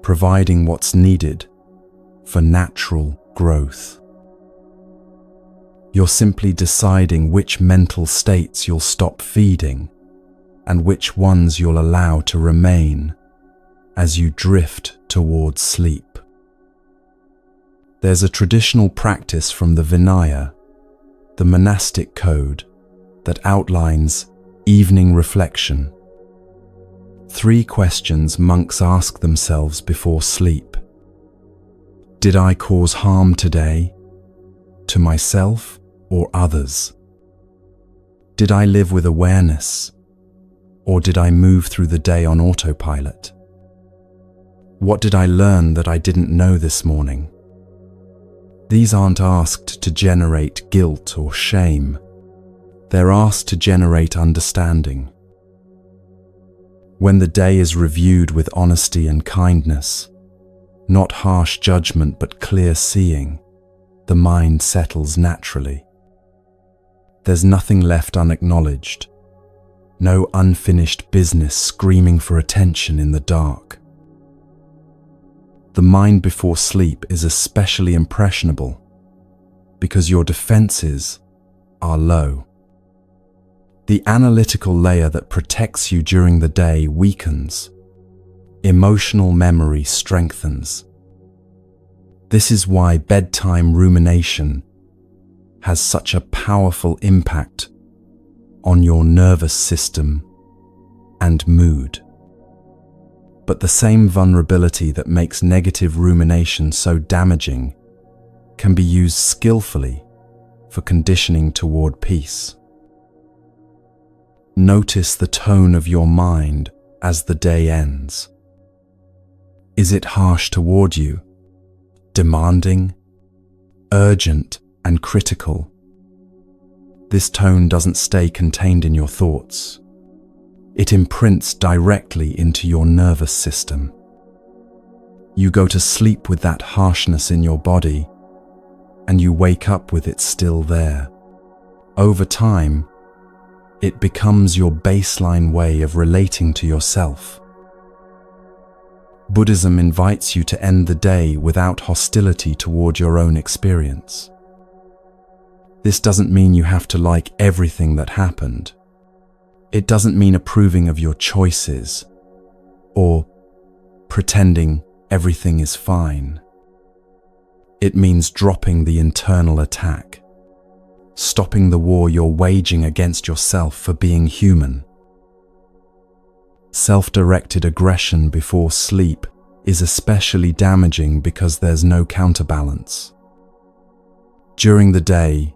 providing what's needed for natural growth. You're simply deciding which mental states you'll stop feeding and which ones you'll allow to remain as you drift towards sleep. There's a traditional practice from the Vinaya, the monastic code, that outlines evening reflection. 3 questions monks ask themselves before sleep. Did I cause harm today, to myself or others? Did I live with awareness, or did I move through the day on autopilot? What did I learn that I didn't know this morning? These aren't asked to generate guilt or shame. They're asked to generate understanding. When the day is reviewed with honesty and kindness, not harsh judgment but clear seeing, the mind settles naturally. There's nothing left unacknowledged, no unfinished business screaming for attention in the dark. The mind before sleep is especially impressionable because your defenses are low. The analytical layer that protects you during the day weakens. Emotional memory strengthens. This is why bedtime rumination has such a powerful impact on your nervous system and mood. But the same vulnerability that makes negative rumination so damaging can be used skillfully for conditioning toward peace. Notice the tone of your mind as the day ends. Is it harsh toward you, demanding, urgent, and critical? This tone doesn't stay contained in your thoughts. It imprints directly into your nervous system. You go to sleep with that harshness in your body, and you wake up with it still there. Over time, it becomes your baseline way of relating to yourself. Buddhism invites you to end the day without hostility toward your own experience. This doesn't mean you have to like everything that happened. It doesn't mean approving of your choices or pretending everything is fine. It means dropping the internal attack, stopping the war you're waging against yourself for being human. Self-directed aggression before sleep is especially damaging because there's no counterbalance. During the day,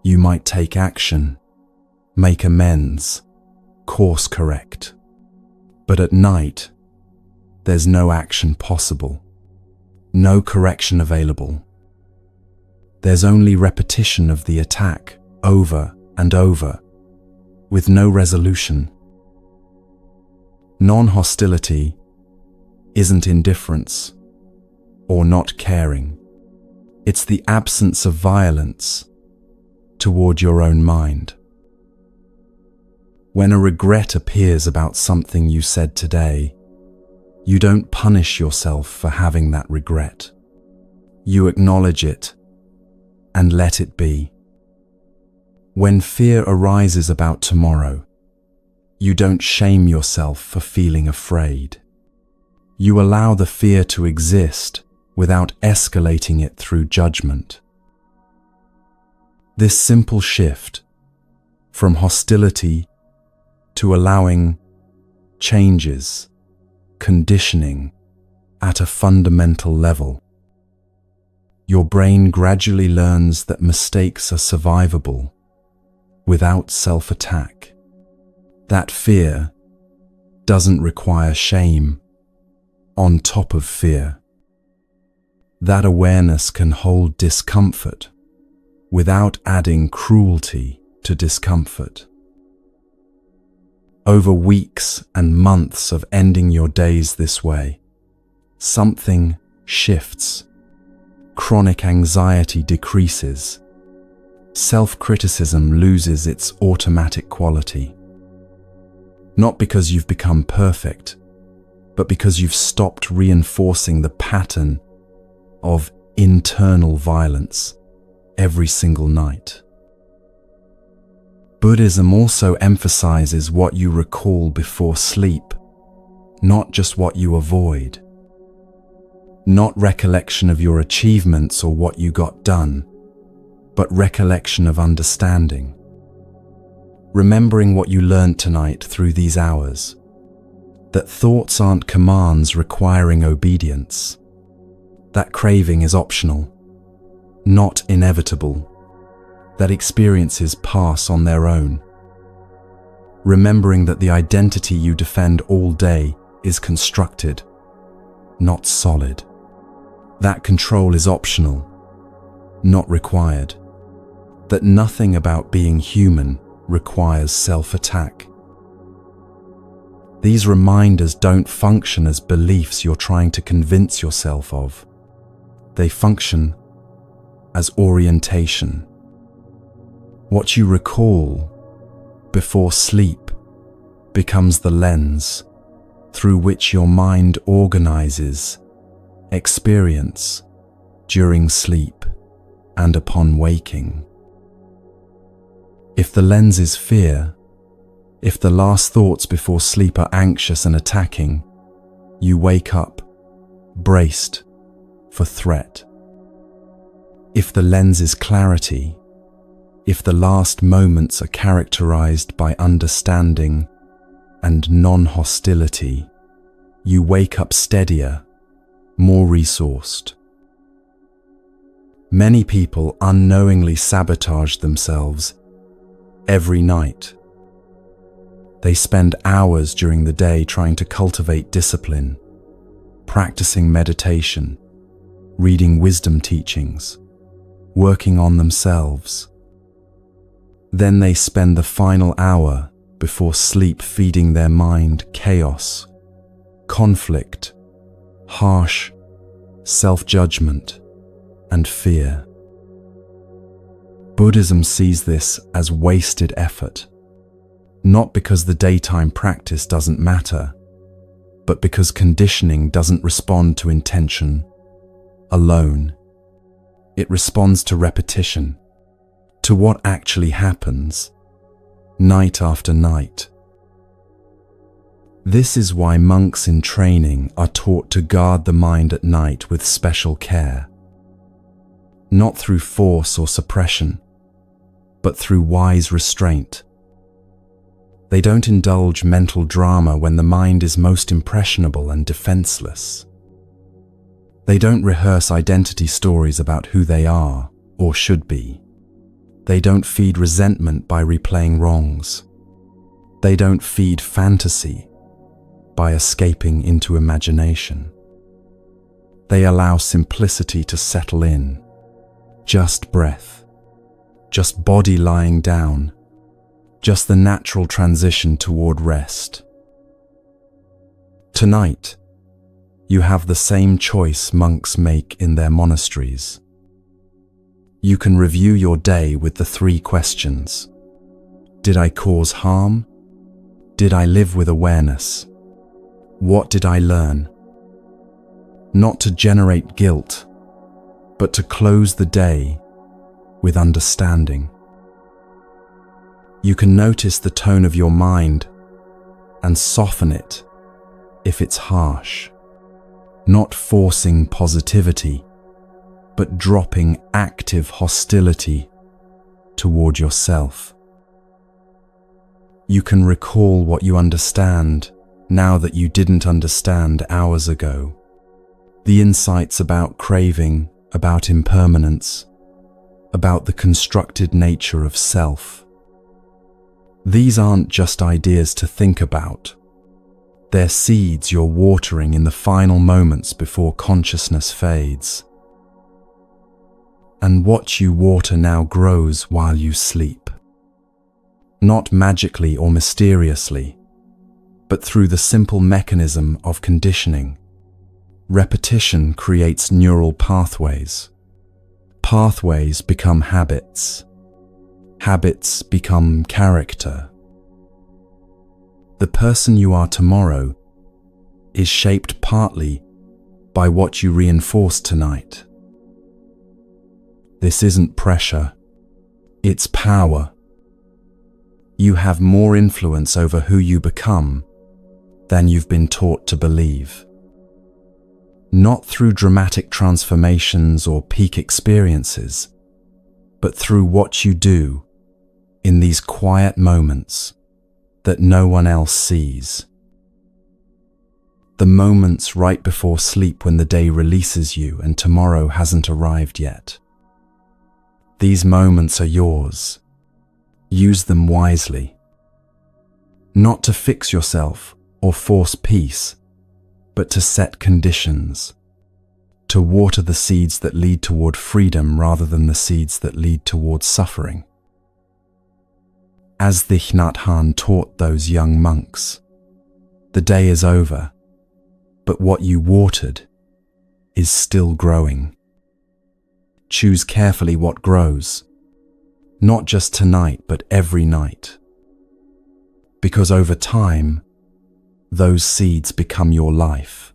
you might take action, make amends, course correct. But at night, there's no action possible, no correction available. There's only repetition of the attack over and over, with no resolution. Non-hostility isn't indifference or not caring. It's the absence of violence toward your own mind. When a regret appears about something you said today, you don't punish yourself for having that regret. You acknowledge it and let it be. When fear arises about tomorrow, you don't shame yourself for feeling afraid. You allow the fear to exist without escalating it through judgment. This simple shift from hostility to allowing changes conditioning at a fundamental level. Your brain gradually learns that mistakes are survivable without self-attack. That fear doesn't require shame on top of fear. That awareness can hold discomfort without adding cruelty to discomfort. Over weeks and months of ending your days this way, something shifts. Chronic anxiety decreases. Self-criticism loses its automatic quality. Not because you've become perfect, but because you've stopped reinforcing the pattern of internal violence every single night. Buddhism also emphasizes what you recall before sleep, not just what you avoid. Not recollection of your achievements or what you got done, but recollection of understanding. Remembering what you learned tonight through these hours. That thoughts aren't commands requiring obedience. That craving is optional, not inevitable. That experiences pass on their own. Remembering that the identity you defend all day is constructed, not solid. That control is optional, not required. That nothing about being human requires self-attack. These reminders don't function as beliefs you're trying to convince yourself of. They function as orientation. What you recall before sleep becomes the lens through which your mind organizes experience during sleep and upon waking. If the lens is fear, if the last thoughts before sleep are anxious and attacking, you wake up braced for threat. If the lens is clarity, if the last moments are characterized by understanding and non-hostility, you wake up steadier, more resourced. Many people unknowingly sabotage themselves every night. They spend hours during the day trying to cultivate discipline, practicing meditation, reading wisdom teachings, working on themselves. Then they spend the final hour before sleep feeding their mind chaos, conflict, harsh self-judgment, and fear. Buddhism sees this as wasted effort, not because the daytime practice doesn't matter, but because conditioning doesn't respond to intention alone. It responds to repetition, to what actually happens, night after night. This is why monks in training are taught to guard the mind at night with special care, not through force or suppression, but through wise restraint. They don't indulge mental drama when the mind is most impressionable and defenseless. They don't rehearse identity stories about who they are or should be. They don't feed resentment by replaying wrongs. They don't feed fantasy by escaping into imagination. They allow simplicity to settle in, just breath, just body lying down, just the natural transition toward rest. Tonight, you have the same choice monks make in their monasteries. You can review your day with the 3 questions. Did I cause harm? Did I live with awareness? What did I learn? Not to generate guilt, but to close the day with understanding. You can notice the tone of your mind and soften it if it's harsh, not forcing positivity, but dropping active hostility toward yourself. You can recall what you understand now that you didn't understand hours ago. The insights about craving, about impermanence, about the constructed nature of self. These aren't just ideas to think about. They're seeds you're watering in the final moments before consciousness fades. And what you water now grows while you sleep. Not magically or mysteriously, but through the simple mechanism of conditioning. Repetition creates neural pathways. Pathways become habits. Habits become character. The person you are tomorrow is shaped partly by what you reinforce tonight. This isn't pressure, it's power. You have more influence over who you become than you've been taught to believe. Not through dramatic transformations or peak experiences, but through what you do in these quiet moments that no one else sees. The moments right before sleep when the day releases you and tomorrow hasn't arrived yet. These moments are yours. Use them wisely. Not to fix yourself or force peace, but to set conditions. To water the seeds that lead toward freedom rather than the seeds that lead toward suffering. As Thich Nhat Hanh taught those young monks, the day is over, but what you watered is still growing. Choose carefully what grows, not just tonight, but every night. Because over time, those seeds become your life.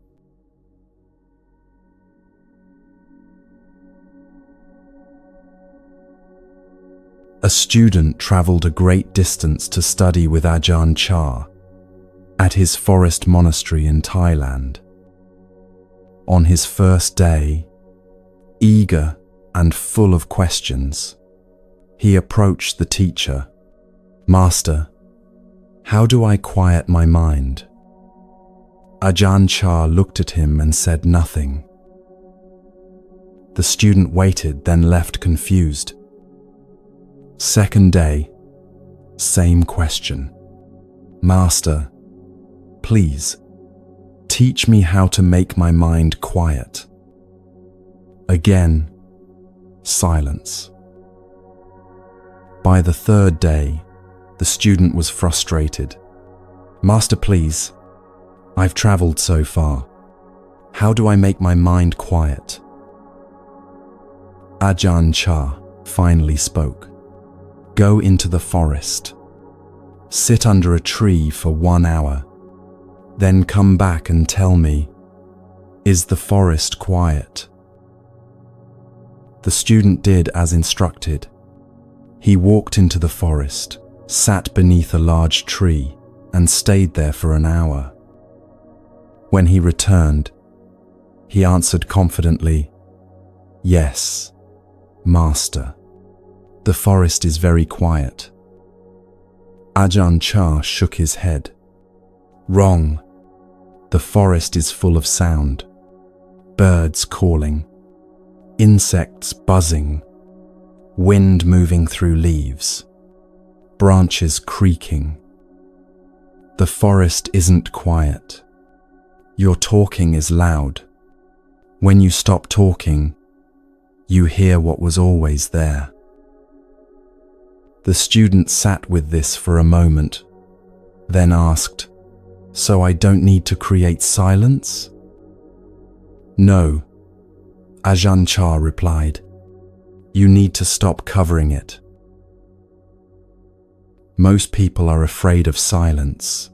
A student traveled a great distance to study with Ajahn Chah at his forest monastery in Thailand. On his first day, eager and full of questions, he approached the teacher. "Master, how do I quiet my mind?" Ajahn Chah looked at him and said nothing. The student waited, then left confused. Second day, same question. "Master, please, Teach me how to make my mind quiet. Again, silence. By the third day, the student was frustrated. Master, please, I've traveled so far. How do I make my mind quiet? Ajahn Chah finally spoke. Go into the forest. Sit under a tree for 1 hour. Then come back and tell me, is the forest quiet? The student did as instructed. He walked into the forest, sat beneath a large tree, and stayed there for an hour. When he returned, he answered confidently, "Yes, Master, the forest is very quiet." Ajahn Chah shook his head. Wrong. The forest is full of sound. Birds calling, insects buzzing, wind moving through leaves, branches creaking. The forest isn't quiet. Your talking is loud. When you stop talking, you hear what was always there. The student sat with this for a moment, then asked, "So I don't need to create silence?" "No," Ajahn Chah replied. "You need to stop covering it." Most people are afraid of silence.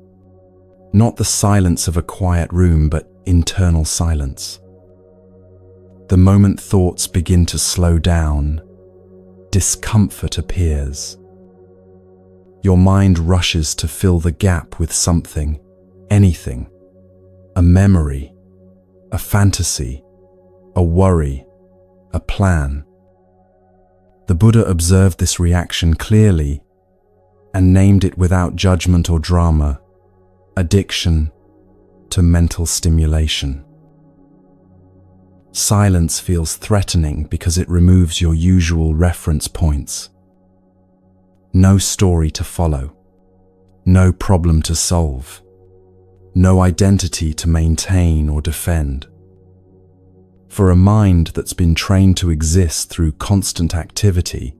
Not the silence of a quiet room, but internal silence. The moment thoughts begin to slow down, discomfort appears. Your mind rushes to fill the gap with something, anything, a memory, a fantasy, a worry, a plan. The Buddha observed this reaction clearly and named it without judgment or drama, addiction to mental stimulation. Silence feels threatening because it removes your usual reference points. No story to follow, no problem to solve, no identity to maintain or defend. For a mind that's been trained to exist through constant activity,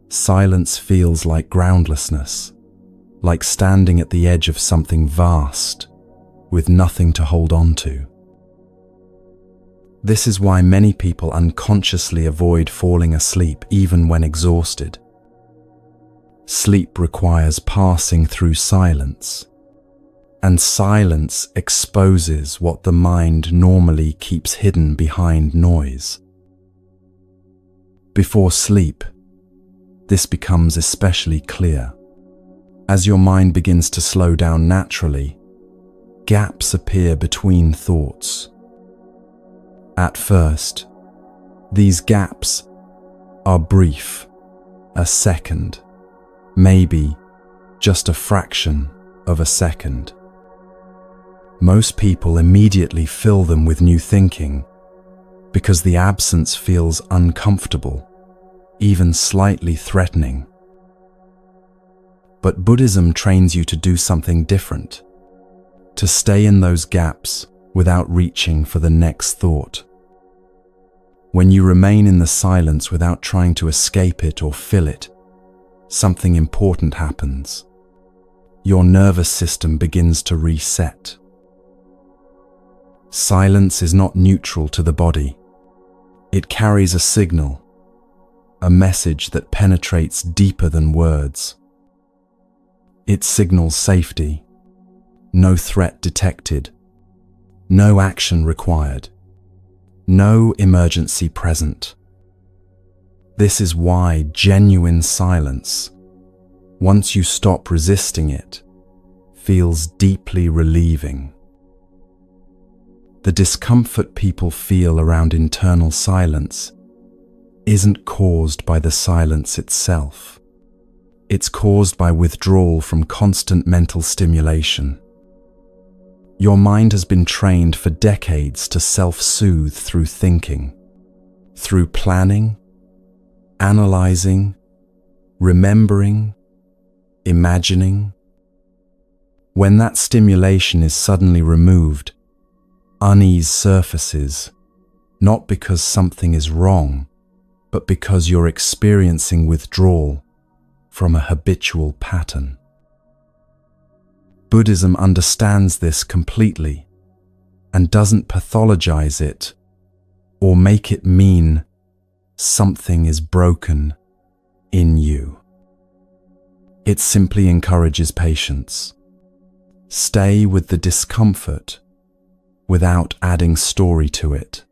silence feels like groundlessness, like standing at the edge of something vast, with nothing to hold on to. This is why many people unconsciously avoid falling asleep even when exhausted. Sleep requires passing through silence, and silence exposes what the mind normally keeps hidden behind noise. Before sleep, this becomes especially clear. As your mind begins to slow down naturally, gaps appear between thoughts. At first, these gaps are brief, a second, maybe just a fraction of a second. Most people immediately fill them with new thinking because the absence feels uncomfortable, even slightly threatening. But Buddhism trains you to do something different, to stay in those gaps without reaching for the next thought. When you remain in the silence without trying to escape it or fill it, something important happens. Your nervous system begins to reset. Silence is not neutral to the body. It carries a signal, a message that penetrates deeper than words. It signals safety, no threat detected, no action required, no emergency present. This is why genuine silence, once you stop resisting it, feels deeply relieving. The discomfort people feel around internal silence isn't caused by the silence itself. It's caused by withdrawal from constant mental stimulation. Your mind has been trained for decades to self-soothe through thinking, through planning, analyzing, remembering, imagining. When that stimulation is suddenly removed, unease surfaces, not because something is wrong, but because you're experiencing withdrawal from a habitual pattern. Buddhism understands this completely and doesn't pathologize it or make it mean something is broken in you. It simply encourages patience. Stay with the discomfort without adding story to it.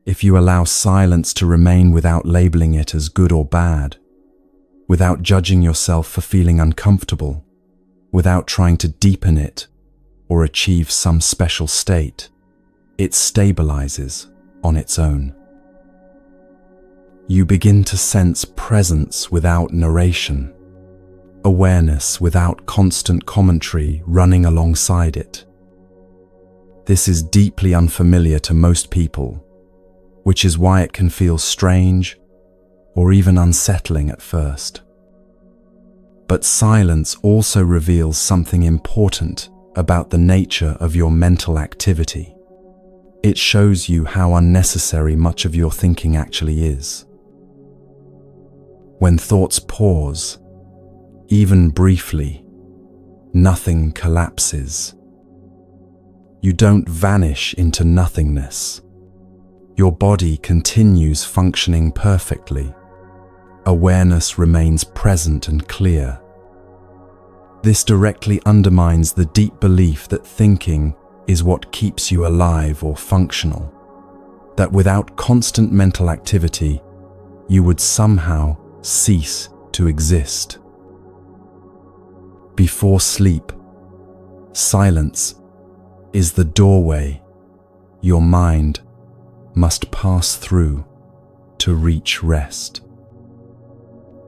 If you allow silence to remain without labeling it as good or bad, without judging yourself for feeling uncomfortable, without trying to deepen it or achieve some special state, it stabilizes on its own. You begin to sense presence without narration, awareness without constant commentary running alongside it. This is deeply unfamiliar to most people, which is why it can feel strange or even unsettling at first. But silence also reveals something important about the nature of your mental activity. It shows you how unnecessary much of your thinking actually is. When thoughts pause, even briefly, nothing collapses. You don't vanish into nothingness. Your body continues functioning perfectly. Awareness remains present and clear. This directly undermines the deep belief that thinking is what keeps you alive or functional, that without constant mental activity, you would somehow cease to exist. Before sleep, silence is the doorway your mind must pass through to reach rest.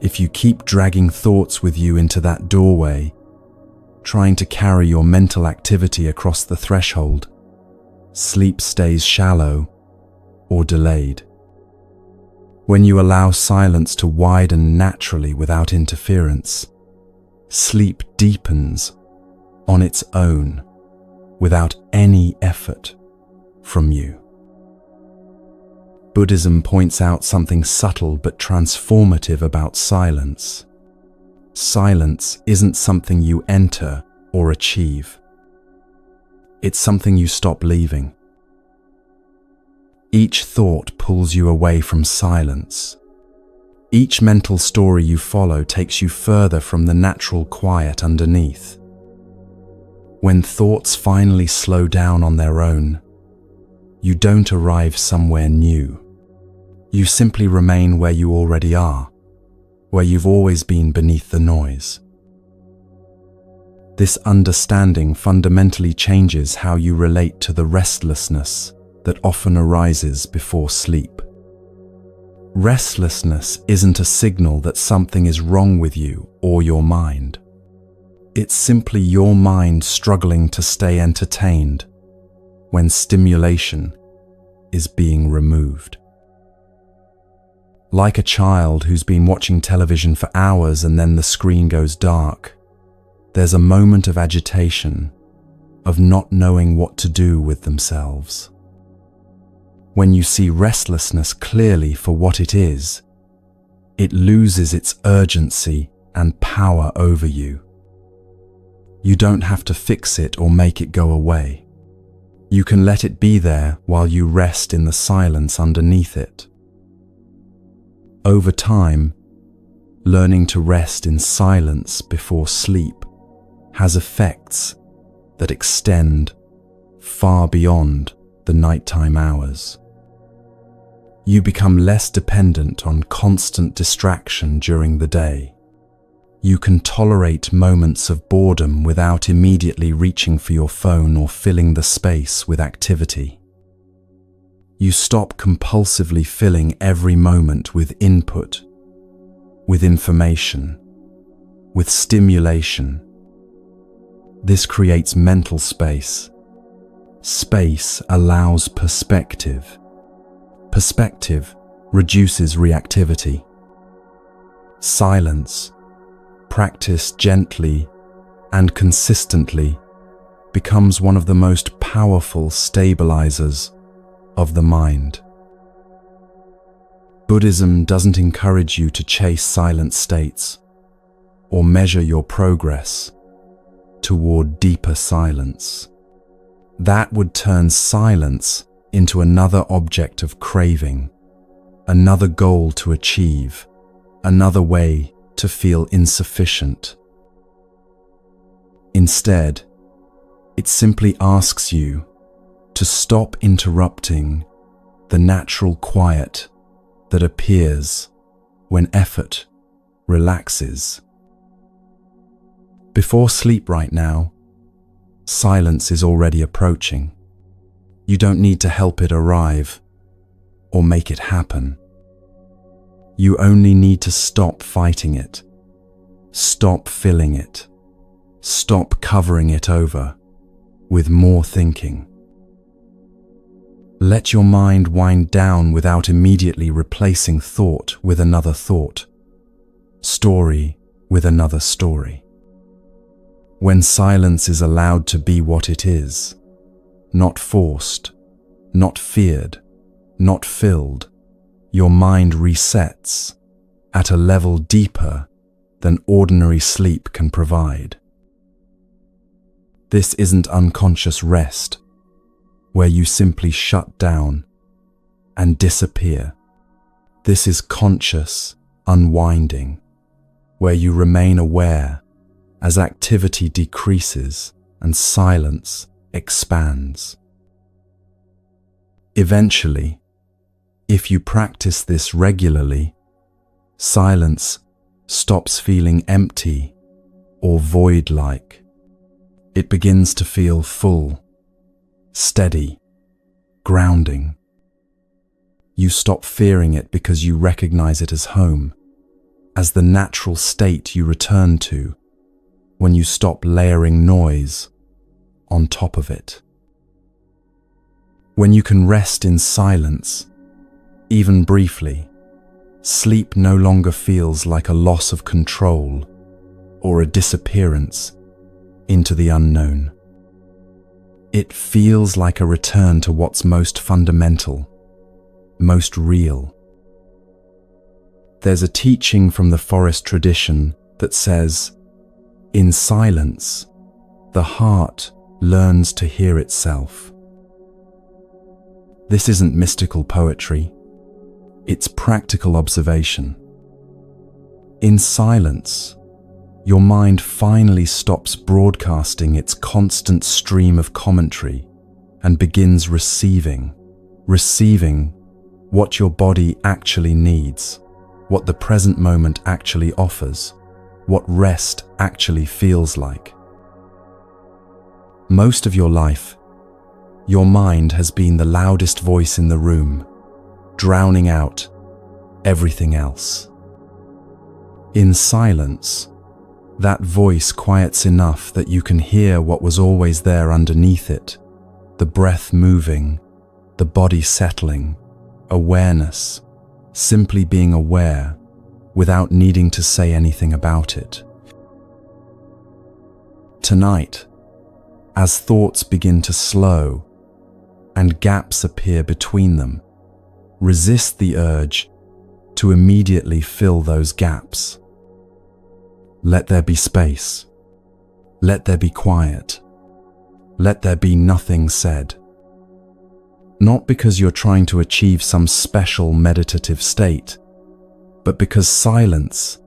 If you keep dragging thoughts with you into that doorway, trying to carry your mental activity across the threshold, sleep stays shallow or delayed. When you allow silence to widen naturally without interference, sleep deepens on its own without any effort from you. Buddhism points out something subtle but transformative about silence. Silence isn't something you enter or achieve. It's something you stop leaving. Each thought pulls you away from silence. Each mental story you follow takes you further from the natural quiet underneath. When thoughts finally slow down on their own, you don't arrive somewhere new. You simply remain where you already are, where you've always been beneath the noise. This understanding fundamentally changes how you relate to the restlessness that often arises before sleep. Restlessness isn't a signal that something is wrong with you or your mind. It's simply your mind struggling to stay entertained when stimulation is being removed. Like a child who's been watching television for hours and then the screen goes dark, there's a moment of agitation, of not knowing what to do with themselves. When you see restlessness clearly for what it is, it loses its urgency and power over you. You don't have to fix it or make it go away. You can let it be there while you rest in the silence underneath it. Over time, learning to rest in silence before sleep has effects that extend far beyond the nighttime hours. You become less dependent on constant distraction during the day. You can tolerate moments of boredom without immediately reaching for your phone or filling the space with activity. You stop compulsively filling every moment with input, with information, with stimulation. This creates mental space. Space allows perspective. Perspective reduces reactivity. Silence, practiced gently and consistently, becomes one of the most powerful stabilizers of the mind. Buddhism doesn't encourage you to chase silent states or measure your progress toward deeper silence. That would turn silence into another object of craving, another goal to achieve, another way to feel insufficient. Instead, it simply asks you to stop interrupting the natural quiet that appears when effort relaxes. Before sleep right now, silence is already approaching. You don't need to help it arrive or make it happen. You only need to stop fighting it, stop filling it, stop covering it over with more thinking. Let your mind wind down without immediately replacing thought with another thought, story with another story. When silence is allowed to be what it is, not forced, not feared, not filled, your mind resets at a level deeper than ordinary sleep can provide. This isn't unconscious rest, where you simply shut down and disappear. This is conscious unwinding, where you remain aware as activity decreases and silence expands. Eventually, if you practice this regularly, silence stops feeling empty or void-like. It begins to feel full, steady, grounding. You stop fearing it because you recognize it as home, as the natural state you return to when you stop layering noise on top of it. When you can rest in silence, even briefly, sleep no longer feels like a loss of control or a disappearance into the unknown. It feels like a return to what's most fundamental, most real. There's a teaching from the forest tradition that says, in silence, the heart learns to hear itself. This isn't mystical poetry, it's practical observation. In silence, your mind finally stops broadcasting its constant stream of commentary and begins receiving what your body actually needs, what the present moment actually offers, what rest actually feels like. Most of your life, your mind has been the loudest voice in the room, drowning out everything else. In silence, that voice quiets enough that you can hear what was always there underneath it, the breath moving, the body settling, awareness, simply being aware without needing to say anything about it. Tonight, as thoughts begin to slow and gaps appear between them, resist the urge to immediately fill those gaps. Let there be space. Let there be quiet. Let there be nothing said. Not because you're trying to achieve some special meditative state, but because silence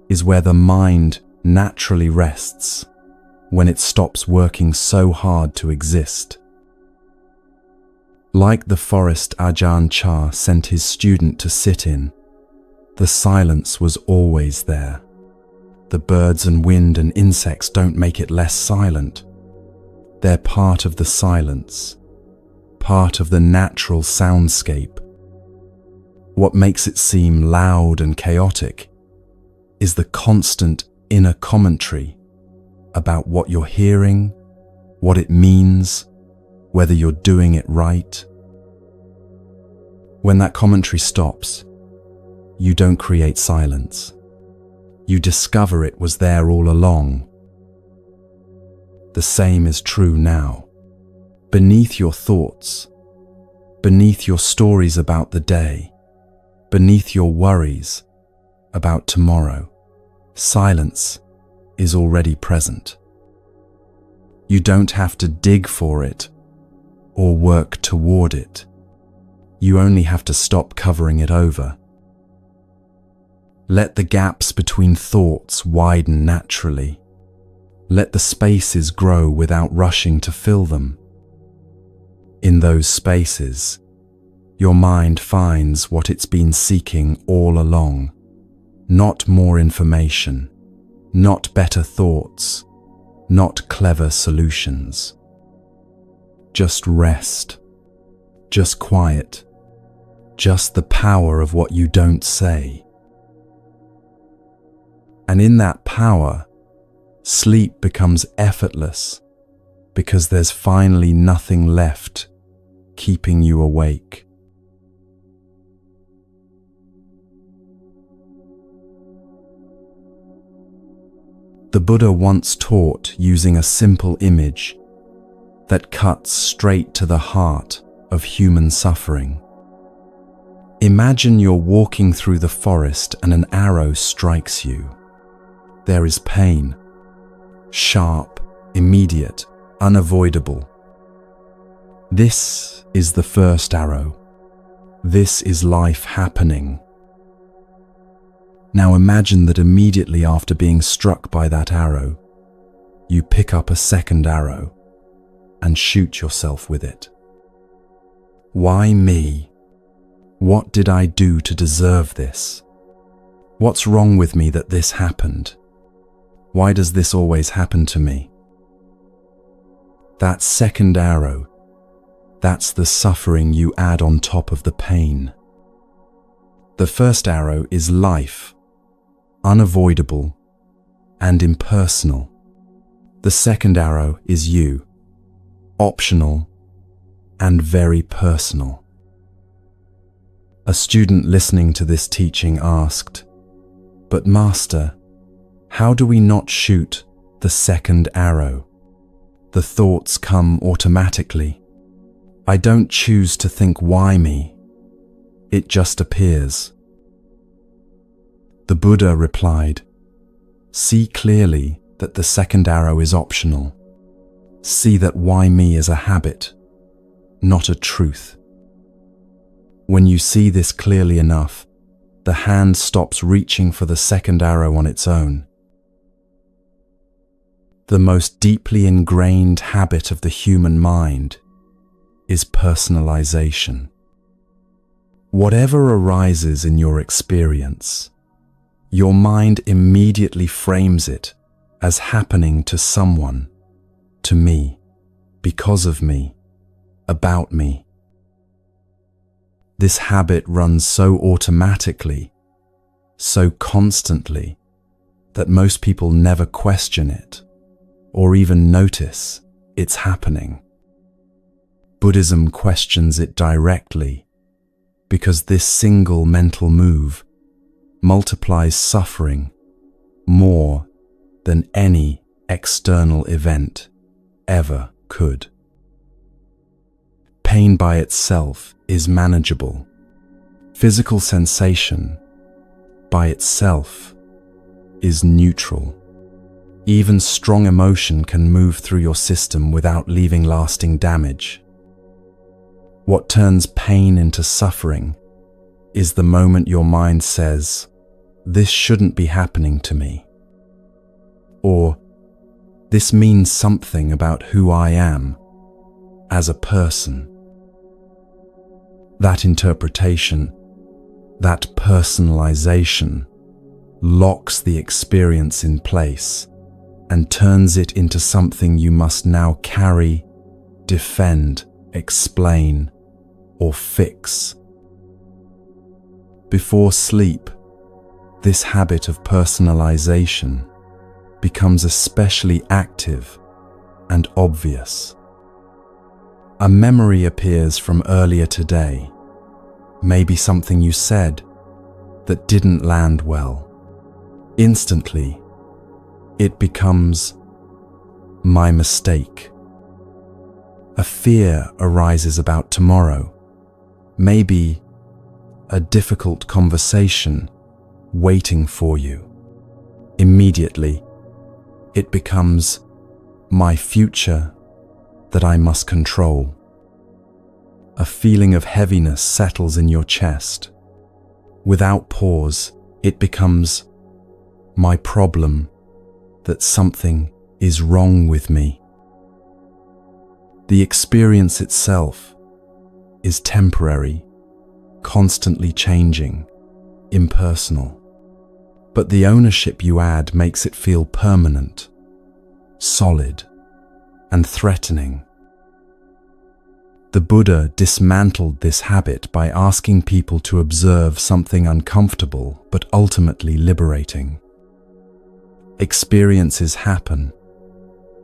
is where the mind naturally rests when it stops working so hard to exist. Like the forest Ajahn Chah sent his student to sit in, the silence was always there. The birds and wind and insects don't make it less silent. They're part of the silence, part of the natural soundscape. What makes it seem loud and chaotic is the constant inner commentary about what you're hearing, what it means, whether you're doing it right. When that commentary stops, you don't create silence. You discover it was there all along. The same is true now. beneath your thoughts, beneath your stories about the day, beneath your worries about tomorrow, silence is already present. You don't have to dig for it or work toward it. You only have to stop covering it over. Let the gaps between thoughts widen naturally. Let the spaces grow without rushing to fill them. In those spaces, your mind finds what it's been seeking all along. Not more information, not better thoughts, not clever solutions. Just rest, just quiet, just the power of what you don't say. And in that power, sleep becomes effortless because there's finally nothing left keeping you awake. The Buddha once taught using a simple image that cuts straight to the heart of human suffering. Imagine you're walking through the forest and an arrow strikes you. There is pain, sharp, immediate, unavoidable. This is the first arrow. This is life happening. Now imagine that immediately after being struck by that arrow, you pick up a second arrow and shoot yourself with it. Why me? What did I do to deserve this? What's wrong with me that this happened? Why does this always happen to me? That second arrow, that's the suffering you add on top of the pain. The first arrow is life, unavoidable and impersonal. The second arrow is you, optional and very personal. A student listening to this teaching asked, "But Master, how do we not shoot the second arrow? The thoughts come automatically. I don't choose to think why me. It just appears." The Buddha replied, "See clearly that the second arrow is optional. See that why me is a habit, not a truth. When you see this clearly enough, the hand stops reaching for the second arrow on its own. The most deeply ingrained habit of the human mind is personalization. Whatever arises in your experience, your mind immediately frames it as happening to someone, to me, because of me, about me. This habit runs so automatically, so constantly, that most people never question it or even notice it's happening. Buddhism questions it directly because this single mental move multiplies suffering more than any external event ever could. Pain by itself is manageable. Physical sensation by itself is neutral. Even strong emotion can move through your system without leaving lasting damage. What turns pain into suffering is the moment your mind says, "This shouldn't be happening to me," or "This means something about who I am as a person." That interpretation, that personalization, locks the experience in place and turns it into something you must now carry, defend, explain, or fix. Before sleep, this habit of personalization becomes especially active and obvious. A memory appears from earlier today, maybe something you said that didn't land well. Instantly, it becomes my mistake. A fear arises about tomorrow, maybe a difficult conversation waiting for you. Immediately, it becomes my future that I must control. A feeling of heaviness settles in your chest. Without pause, it becomes my problem that something is wrong with me. The experience itself is temporary, constantly changing, impersonal. But the ownership you add makes it feel permanent, solid, and threatening. The Buddha dismantled this habit by asking people to observe something uncomfortable but ultimately liberating. Experiences happen,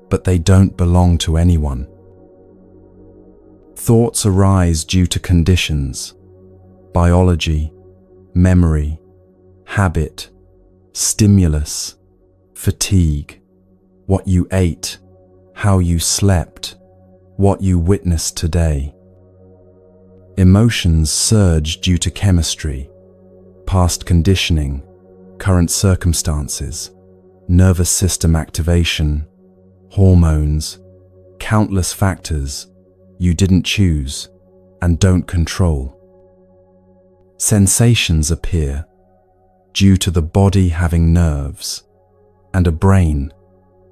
but they don't belong to anyone. Thoughts arise due to conditions, biology, memory, habit, stimulus, fatigue, what you ate, how you slept, what you witnessed today. Emotions surge due to chemistry, past conditioning, current circumstances, nervous system activation, hormones, countless factors you didn't choose and don't control. Sensations appear due to the body having nerves and a brain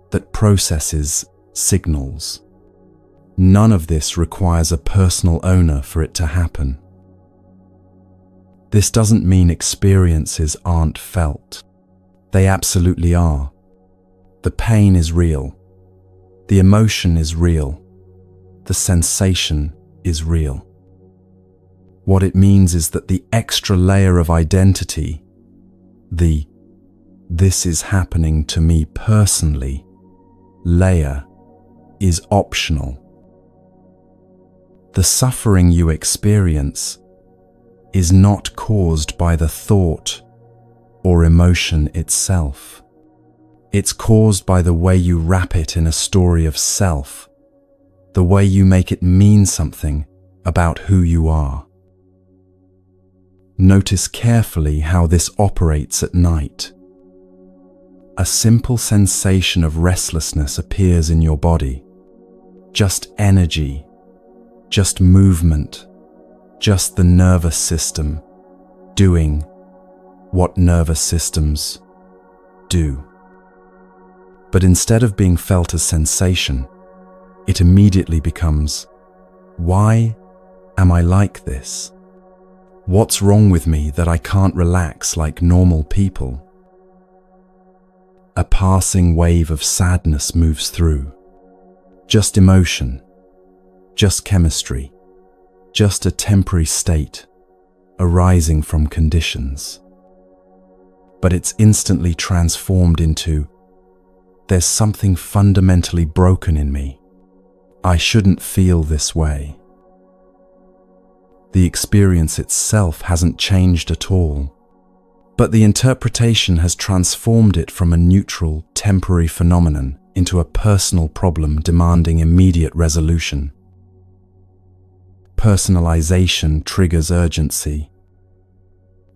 that processes signals. None of this requires a personal owner for it to happen. This doesn't mean experiences aren't felt. They absolutely are. The pain is real. The emotion is real. The sensation is real. What it means is that the extra layer of identity, the "this is happening to me personally" layer, is optional. The suffering you experience is not caused by the thought or emotion itself. It's caused by the way you wrap it in a story of self, the way you make it mean something about who you are. Notice carefully how this operates at night. A simple sensation of restlessness appears in your body. Just energy, just movement, just the nervous system doing what nervous systems do. But instead of being felt as sensation, it immediately becomes, why am I like this? What's wrong with me that I can't relax like normal people? A passing wave of sadness moves through. Just emotion, just chemistry, just a temporary state arising from conditions. But it's instantly transformed into, there's something fundamentally broken in me. I shouldn't feel this way. The experience itself hasn't changed at all, but the interpretation has transformed it from a neutral, temporary phenomenon into a personal problem demanding immediate resolution. Personalization triggers urgency.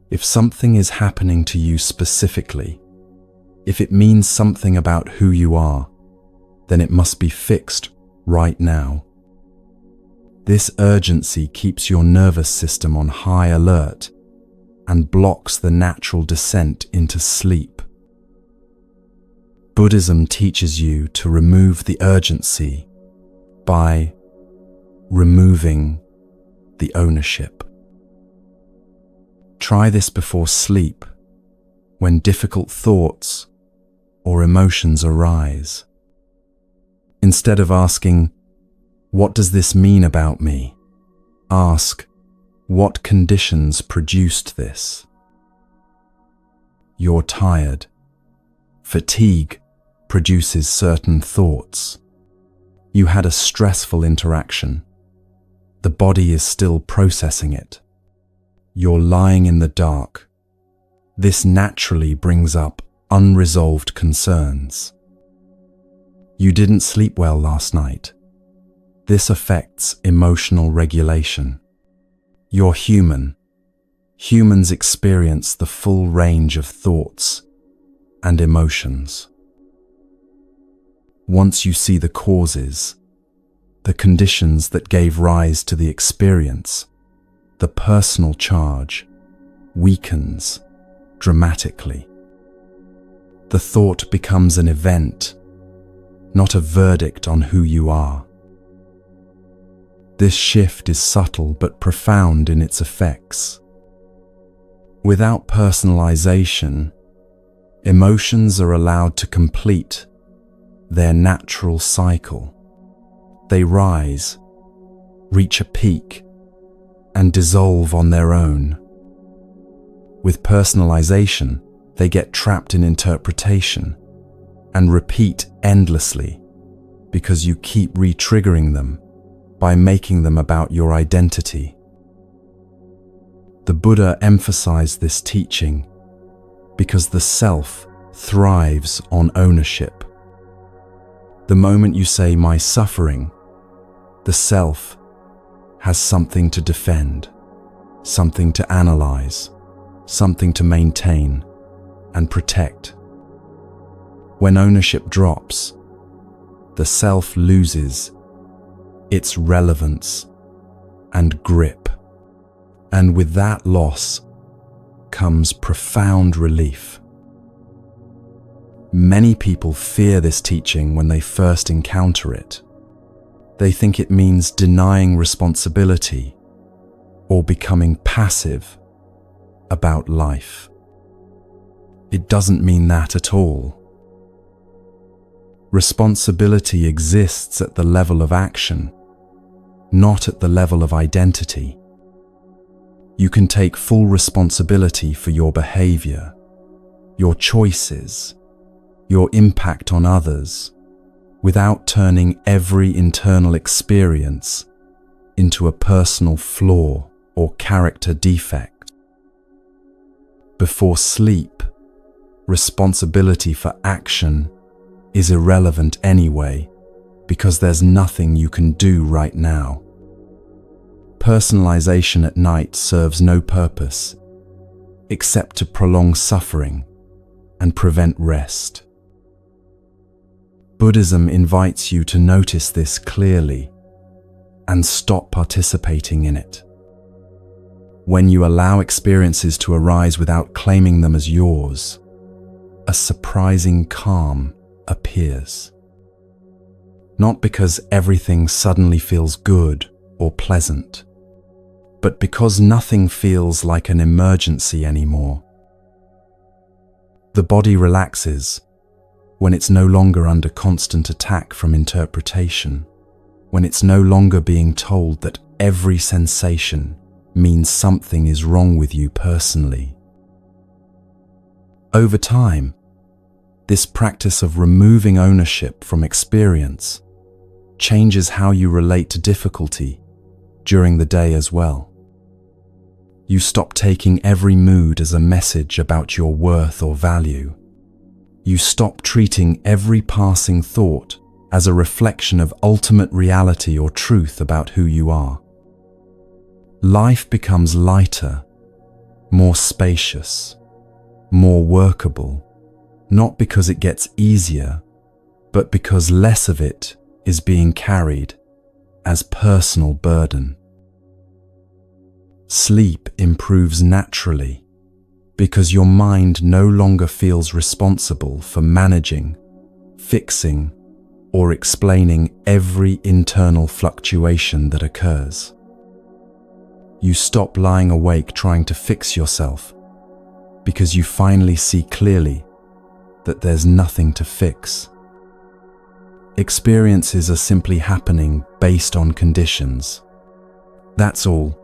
If something is happening to you specifically, if it means something about who you are, then it must be fixed right now. This urgency keeps your nervous system on high alert and blocks the natural descent into sleep. Buddhism teaches you to remove the urgency by removing the ownership. Try this before sleep, when difficult thoughts or emotions arise. Instead of asking, "What does this mean about me?" ask, "What conditions produced this?" You're tired. Fatigue produces certain thoughts. You had a stressful interaction. The body is still processing it. You're lying in the dark. This naturally brings up unresolved concerns. You didn't sleep well last night. This affects emotional regulation. You're human. Humans experience the full range of thoughts and emotions. Once you see the causes, the conditions that gave rise to the experience, the personal charge weakens dramatically. The thought becomes an event, not a verdict on who you are. This shift is subtle but profound in its effects. Without personalization, emotions are allowed to complete their natural cycle. They rise, reach a peak, and dissolve on their own. With personalization, they get trapped in interpretation and repeat endlessly because you keep re-triggering them by making them about your identity. The Buddha emphasized this teaching because the self thrives on ownership. The moment you say, "my suffering," the self has something to defend, something to analyze, something to maintain and protect. When ownership drops, the self loses its relevance and grip. And with that loss comes profound relief. Many people fear this teaching when they first encounter it. They think it means denying responsibility or becoming passive about life. It doesn't mean that at all. Responsibility exists at the level of action, not at the level of identity. You can take full responsibility for your behavior, your choices, your impact on others, without turning every internal experience into a personal flaw or character defect. Before sleep, responsibility for action is irrelevant anyway, because there's nothing you can do right now. Personalization at night serves no purpose except to prolong suffering and prevent rest. Buddhism invites you to notice this clearly and stop participating in it. When you allow experiences to arise without claiming them as yours, a surprising calm appears. Not because everything suddenly feels good or pleasant, but because nothing feels like an emergency anymore. The body relaxes when it's no longer under constant attack from interpretation, when it's no longer being told that every sensation means something is wrong with you personally. Over time, this practice of removing ownership from experience changes how you relate to difficulty during the day as well. You stop taking every mood as a message about your worth or value. You stop treating every passing thought as a reflection of ultimate reality or truth about who you are. Life becomes lighter, more spacious, more workable, not because it gets easier, but because less of it is being carried as personal burden. Sleep improves naturally because your mind no longer feels responsible for managing, fixing, or explaining every internal fluctuation that occurs. You stop lying awake trying to fix yourself because you finally see clearly that there's nothing to fix. Experiences are simply happening based on conditions. That's all.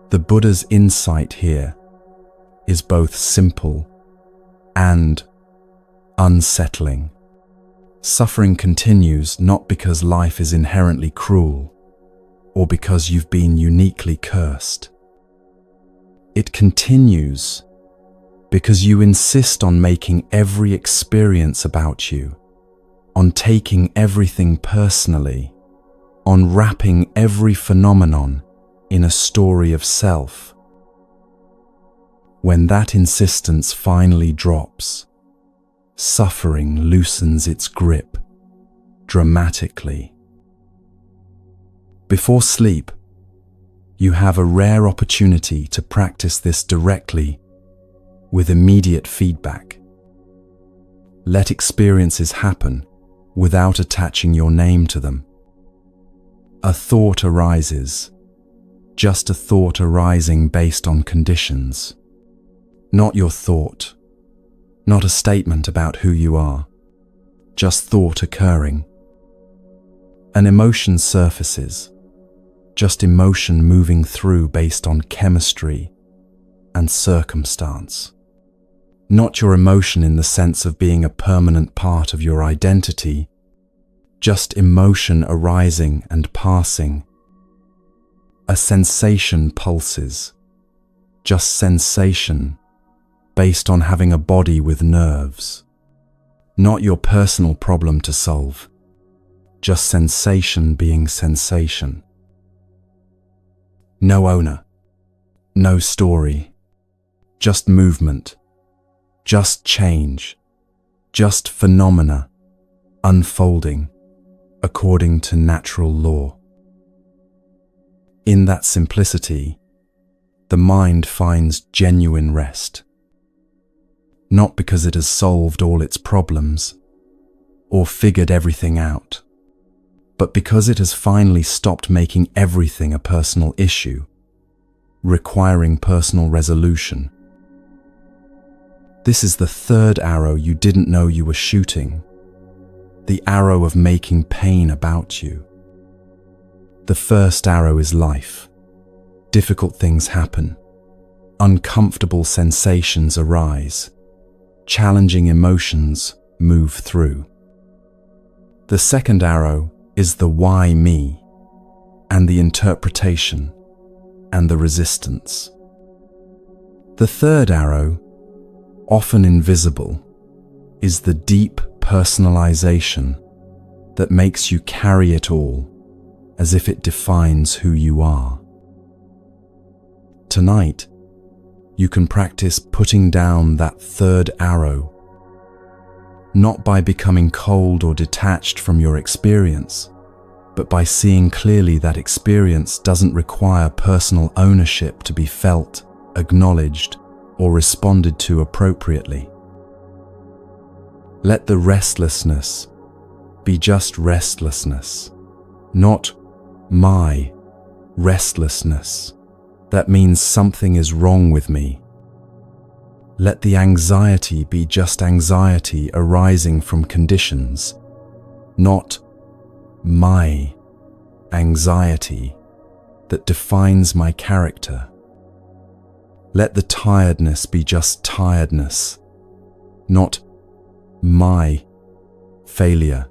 The Buddha's insight here is both simple and unsettling. Suffering continues not because life is inherently cruel or because you've been uniquely cursed. It continues because you insist on making every experience about you, on taking everything personally, on wrapping every phenomenon in a story of self. When that insistence finally drops, suffering loosens its grip dramatically. Before sleep, you have a rare opportunity to practice this directly with immediate feedback. Let experiences happen without attaching your name to them. A thought arises, just a thought arising based on conditions. Not your thought, not a statement about who you are, just thought occurring. An emotion surfaces, just emotion moving through based on chemistry and circumstance. Not your emotion in the sense of being a permanent part of your identity, just emotion arising and passing. A sensation pulses, just sensation based on having a body with nerves. Not your personal problem to solve, just sensation being sensation. No owner, no story, just movement, just change, just phenomena unfolding according to natural law. In that simplicity, the mind finds genuine rest. Not because it has solved all its problems or figured everything out, but because it has finally stopped making everything a personal issue, requiring personal resolution. This is the third arrow you didn't know you were shooting, the arrow of making pain about you. The first arrow is life. Difficult things happen. Uncomfortable sensations arise. Challenging emotions move through. The second arrow is the why me, and the interpretation, and the resistance. The third arrow, often invisible, is the deep personalization that makes you carry it all as if it defines who you are. Tonight, you can practice putting down that third arrow, not by becoming cold or detached from your experience, but by seeing clearly that experience doesn't require personal ownership to be felt, acknowledged, or responded to appropriately. Let the restlessness be just restlessness, not my restlessness. That means something is wrong with me. Let the anxiety be just anxiety arising from conditions, not my anxiety that defines my character. Let the tiredness be just tiredness, not my failure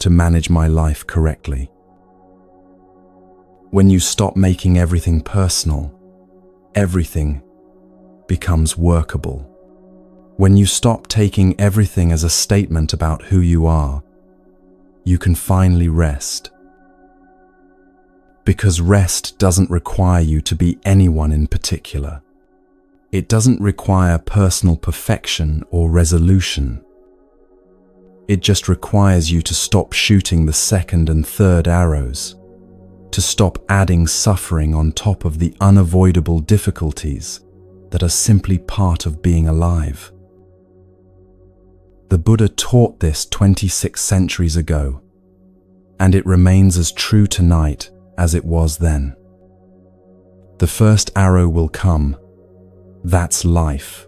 to manage my life correctly. When you stop making everything personal, everything becomes workable. When you stop taking everything as a statement about who you are, you can finally rest. Because rest doesn't require you to be anyone in particular. It doesn't require personal perfection or resolution. It just requires you to stop shooting the second and third arrows, to stop adding suffering on top of the unavoidable difficulties that are simply part of being alive. The Buddha taught this 26 centuries ago, and it remains as true tonight as it was then. The first arrow will come, that's life.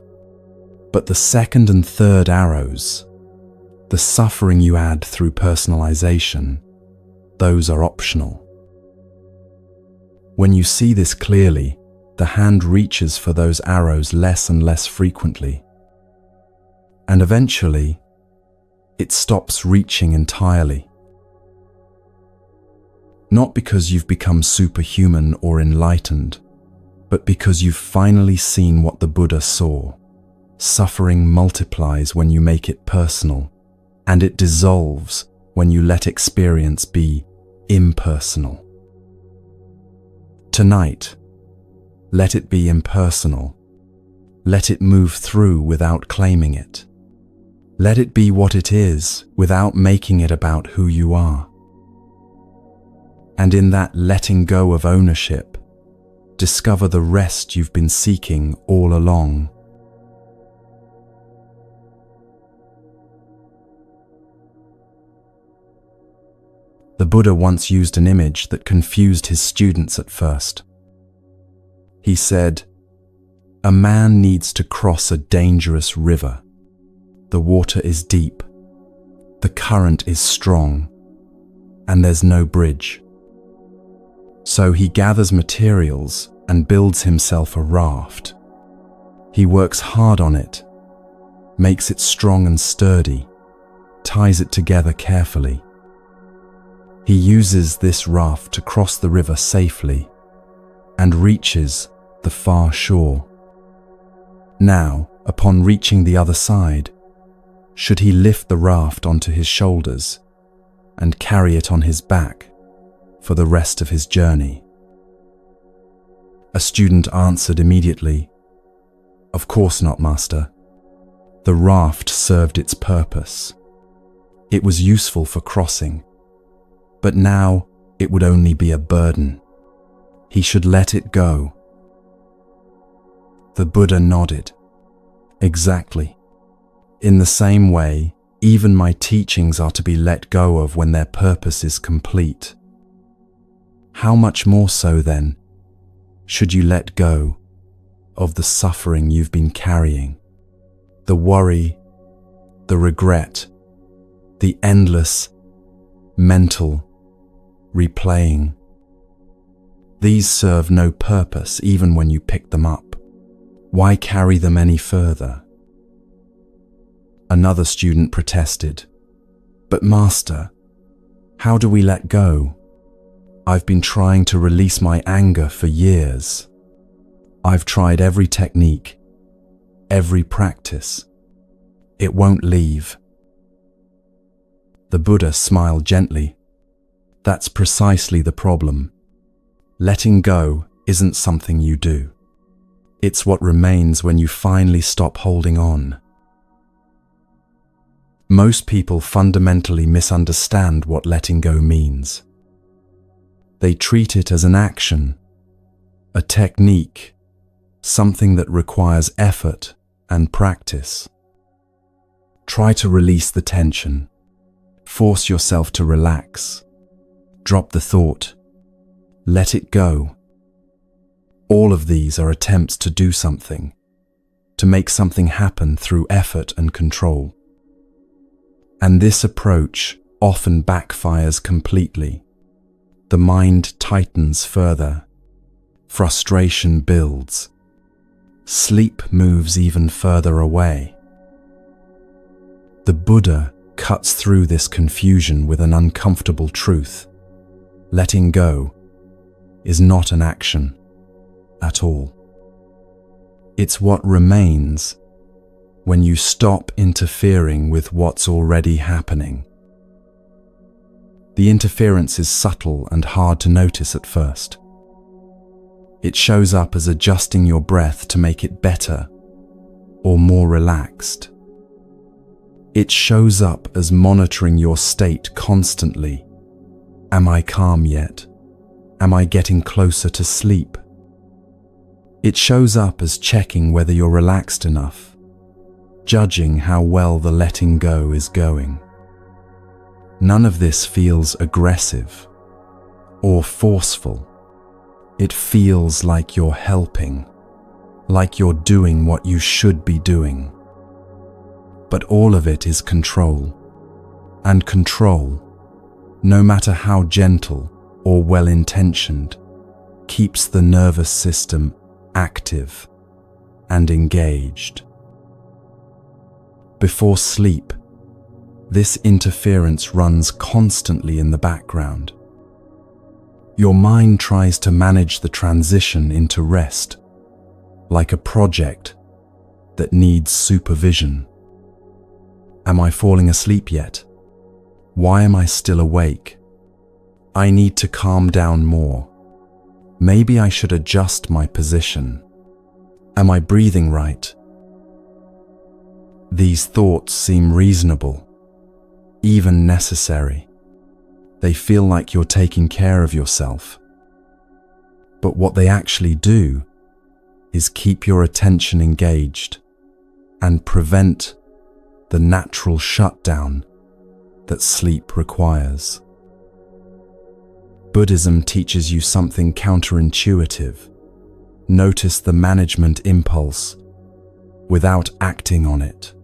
But the second and third arrows, the suffering you add through personalization, those are optional. When you see this clearly, the hand reaches for those arrows less and less frequently. And eventually, it stops reaching entirely. Not because you've become superhuman or enlightened, but because you've finally seen what the Buddha saw. Suffering multiplies when you make it personal, and it dissolves when you let experience be impersonal. Tonight, let it be impersonal. Let it move through without claiming it. Let it be what it is without making it about who you are. And in that letting go of ownership, discover the rest you've been seeking all along. The Buddha once used an image that confused his students at first. He said, "A man needs to cross a dangerous river. The water is deep, the current is strong, and there's no bridge. So he gathers materials and builds himself a raft. He works hard on it, makes it strong and sturdy, ties it together carefully. He uses this raft to cross the river safely and reaches the far shore. Now, upon reaching the other side, should he lift the raft onto his shoulders and carry it on his back for the rest of his journey?" A student answered immediately, "Of course not, Master. The raft served its purpose. It was useful for crossing, but now it would only be a burden. He should let it go." The Buddha nodded. "Exactly. In the same way, even my teachings are to be let go of when their purpose is complete. How much more so, then, should you let go of the suffering you've been carrying, the worry, the regret, the endless mental replaying? These serve no purpose even when you pick them up. Why carry them any further?" Another student protested, "But Master, how do we let go? I've been trying to release my anger for years. I've tried every technique, every practice. It won't leave." The Buddha smiled gently. "That's precisely the problem. Letting go isn't something you do. It's what remains when you finally stop holding on." Most people fundamentally misunderstand what letting go means. They treat it as an action, a technique, something that requires effort and practice. Try to release the tension. Force yourself to relax. Drop the thought. Let it go. All of these are attempts to do something, to make something happen through effort and control. And this approach often backfires completely. The mind tightens further. Frustration builds. Sleep moves even further away. The Buddha cuts through this confusion with an uncomfortable truth. Letting go is not an action at all. It's what remains when you stop interfering with what's already happening. The interference is subtle and hard to notice at first. It shows up as adjusting your breath to make it better or more relaxed. It shows up as monitoring your state constantly. Am I calm yet? Am I getting closer to sleep? It shows up as checking whether you're relaxed enough, judging how well the letting go is going. None of this feels aggressive or forceful. It feels like you're helping, like you're doing what you should be doing. But all of it is control, and control, no matter how gentle or well-intentioned, keeps the nervous system active and engaged. Before sleep, this interference runs constantly in the background. Your mind tries to manage the transition into rest, like a project that needs supervision. Am I falling asleep yet? Why am I still awake? I need to calm down more. Maybe I should adjust my position. Am I breathing right? These thoughts seem reasonable, even necessary. They feel like you're taking care of yourself. But what they actually do is keep your attention engaged and prevent the natural shutdown that sleep requires. Buddhism teaches you something counterintuitive. Notice the management impulse without acting on it.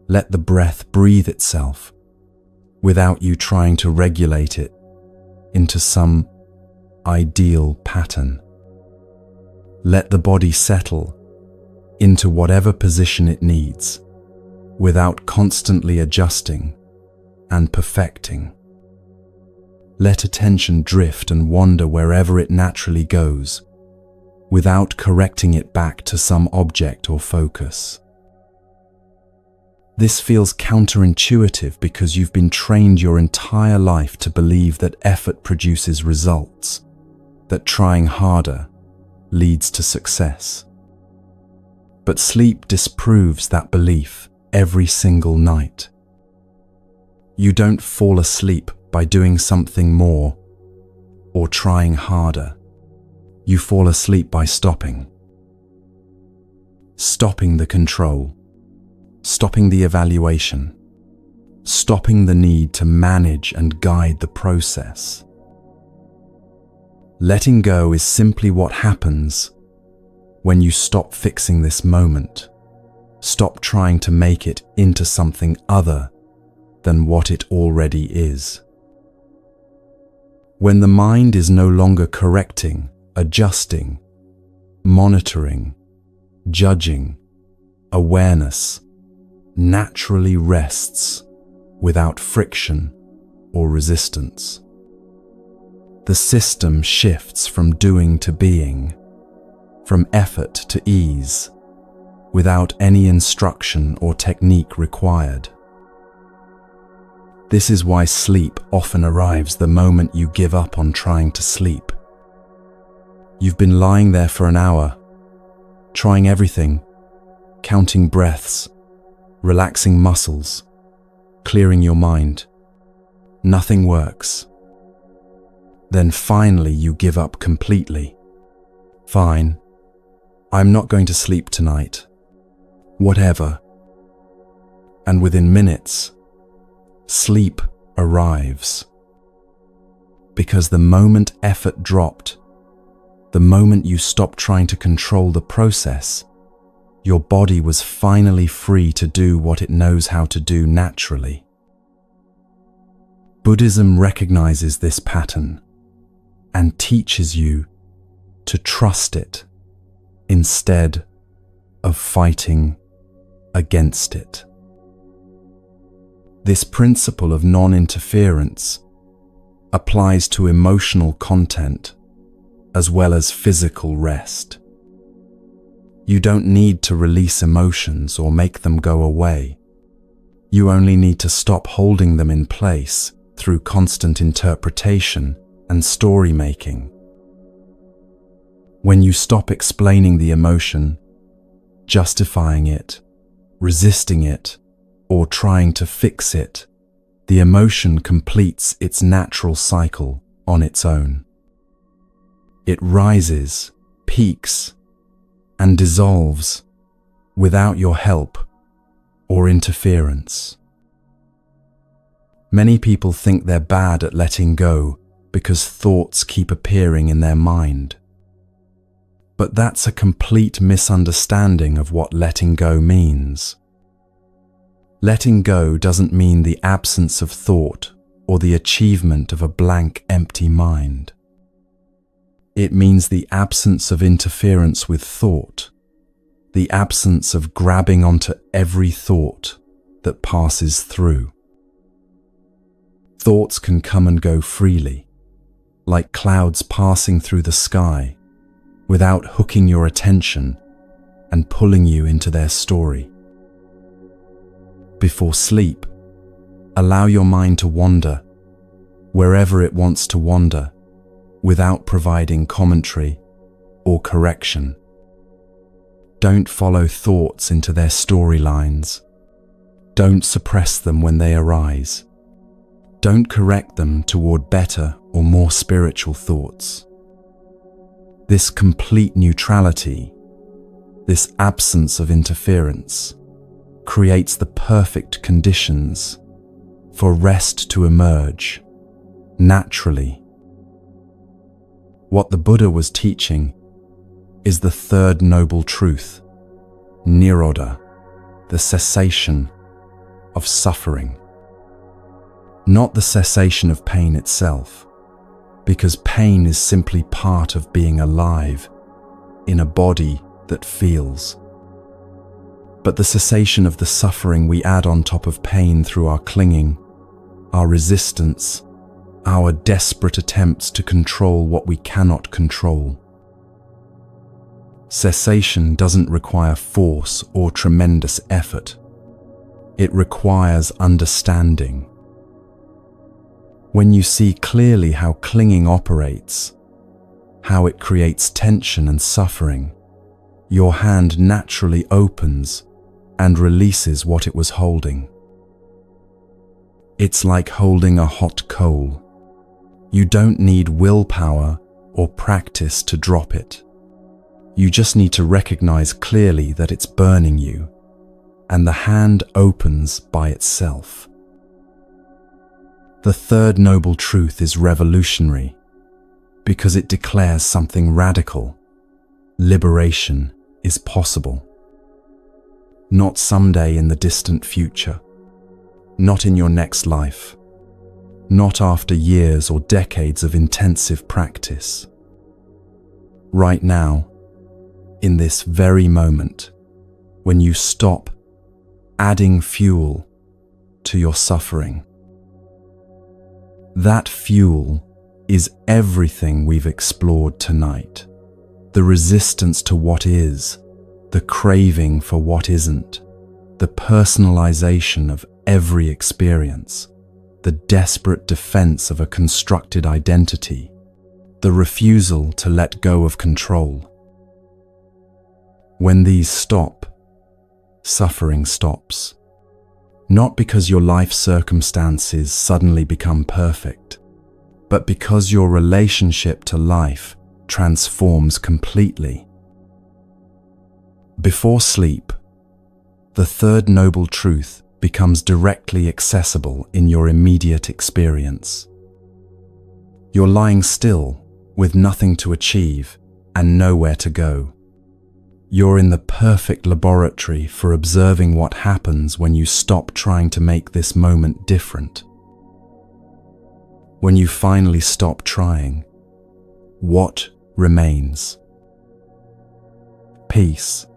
Let the breath breathe itself without you trying to regulate it into some ideal pattern. Let the body settle into whatever position it needs without constantly adjusting and perfecting. Let attention drift and wander wherever it naturally goes without correcting it back to some object or focus. This feels counterintuitive because you've been trained your entire life to believe that effort produces results, that trying harder leads to success. But sleep disproves that belief every single night. You don't fall asleep by doing something more or trying harder. You fall asleep by stopping. Stopping the control. Stopping the evaluation, stopping the need to manage and guide the process. Letting go is simply what happens when you stop fixing this moment, stop trying to make it into something other than what it already is. When the mind is no longer correcting, adjusting, monitoring, judging, awareness naturally rests without friction or resistance. The system shifts from doing to being, from effort to ease, without any instruction or technique required. This is why sleep often arrives the moment you give up on trying to sleep. You've been lying there for an hour, trying everything, counting breaths, relaxing muscles, clearing your mind. Nothing works. Then finally you give up completely. Fine, I'm not going to sleep tonight. Whatever. And within minutes, sleep arrives. Because the moment effort dropped, the moment you stopped trying to control the process, your body was finally free to do what it knows how to do naturally. Buddhism recognizes this pattern and teaches you to trust it instead of fighting against it. This principle of non-interference applies to emotional content as well as physical rest. You don't need to release emotions or make them go away. You only need to stop holding them in place through constant interpretation and story making. When you stop explaining the emotion, justifying it, resisting it, or trying to fix it, the emotion completes its natural cycle on its own. It rises, peaks, and dissolves without your help or interference. Many people think they're bad at letting go because thoughts keep appearing in their mind. But that's a complete misunderstanding of what letting go means. Letting go doesn't mean the absence of thought or the achievement of a blank, empty mind. It means the absence of interference with thought, the absence of grabbing onto every thought that passes through. Thoughts can come and go freely, like clouds passing through the sky, without hooking your attention and pulling you into their story. Before sleep, allow your mind to wander wherever it wants to wander, without providing commentary or correction. Don't follow thoughts into their storylines. Don't suppress them when they arise. Don't correct them toward better or more spiritual thoughts. This complete neutrality, this absence of interference, creates the perfect conditions for rest to emerge naturally. What the Buddha was teaching is the third noble truth, nirodha, the cessation of suffering. Not the cessation of pain itself, because pain is simply part of being alive in a body that feels. But the cessation of the suffering we add on top of pain through our clinging, our resistance, our desperate attempts to control what we cannot control. Cessation doesn't require force or tremendous effort. It requires understanding. When you see clearly how clinging operates, how it creates tension and suffering, your hand naturally opens and releases what it was holding. It's like holding a hot coal. You don't need willpower or practice to drop it. You just need to recognize clearly that it's burning you, and the hand opens by itself. The third noble truth is revolutionary because it declares something radical. Liberation is possible. Not someday in the distant future, not in your next life, not after years or decades of intensive practice. Right now, in this very moment, when you stop adding fuel to your suffering. That fuel is everything we've explored tonight. The resistance to what is, the craving for what isn't, the personalization of every experience, the desperate defense of a constructed identity, the refusal to let go of control. When these stop, suffering stops. Not because your life circumstances suddenly become perfect, but because your relationship to life transforms completely. Before sleep, the third noble truth becomes directly accessible in your immediate experience. You're lying still with nothing to achieve and nowhere to go. You're in the perfect laboratory for observing what happens when you stop trying to make this moment different. When you finally stop trying, what remains? Peace.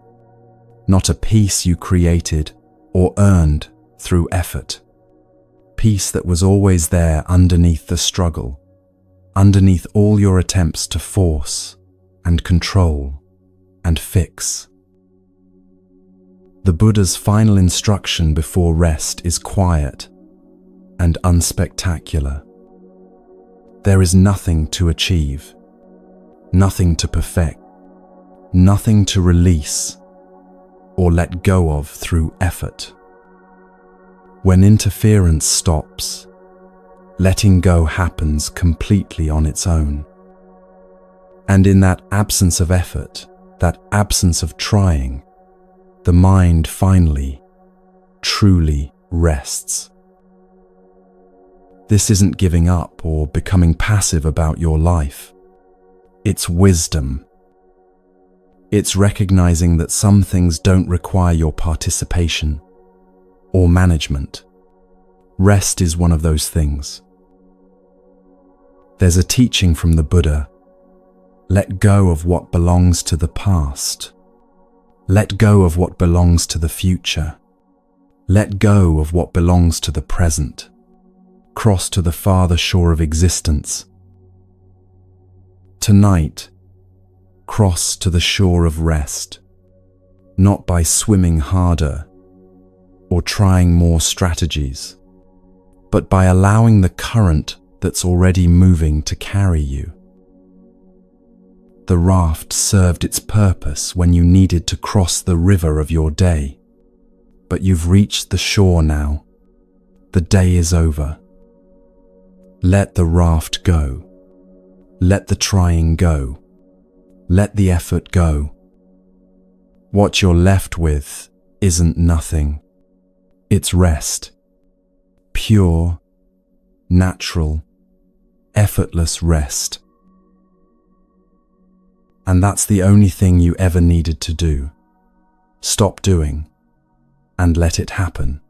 Not a peace you created or earned through effort. Peace that was always there underneath the struggle, underneath all your attempts to force and control and fix. The Buddha's final instruction before rest is quiet and unspectacular. There is nothing to achieve, nothing to perfect, nothing to release or let go of through effort. When interference stops, letting go happens completely on its own. And in that absence of effort, that absence of trying, the mind finally, truly rests. This isn't giving up or becoming passive about your life. It's wisdom. It's recognizing that some things don't require your participation or management. Rest is one of those things. There's a teaching from the Buddha: let go of what belongs to the past. Let go of what belongs to the future. Let go of what belongs to the present. Cross to the farther shore of existence. Tonight, cross to the shore of rest, not by swimming harder, or trying more strategies, but by allowing the current that's already moving to carry you. The raft served its purpose when you needed to cross the river of your day, but you've reached the shore now. The day is over. Let the raft go. Let the trying go. Let the effort go. What you're left with isn't nothing. It's rest. Pure, natural, effortless rest. And that's the only thing you ever needed to do. Stop doing and let it happen.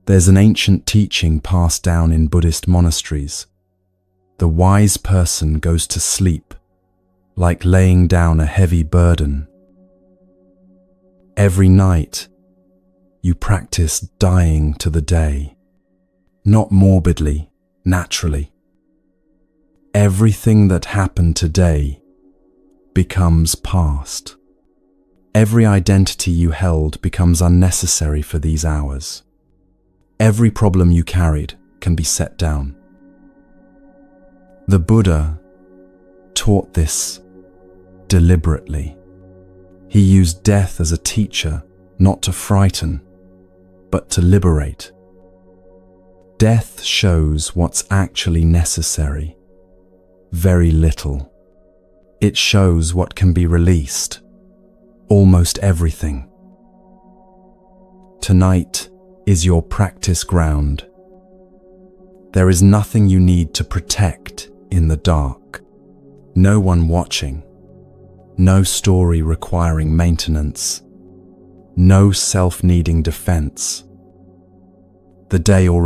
There's an ancient teaching passed down in Buddhist monasteries. The wise person goes to sleep, like laying down a heavy burden. Every night, you practice dying to the day, not morbidly, naturally. Everything that happened today becomes past. Every identity you held becomes unnecessary for these hours. Every problem you carried can be set down. The Buddha taught this deliberately. He used death as a teacher, not to frighten, but to liberate. Death shows what's actually necessary. Very little. It shows what can be released. Almost everything. Tonight is your practice ground. There is nothing you need to protect in the dark. No one watching. No story requiring maintenance. No self-needing defense. The day already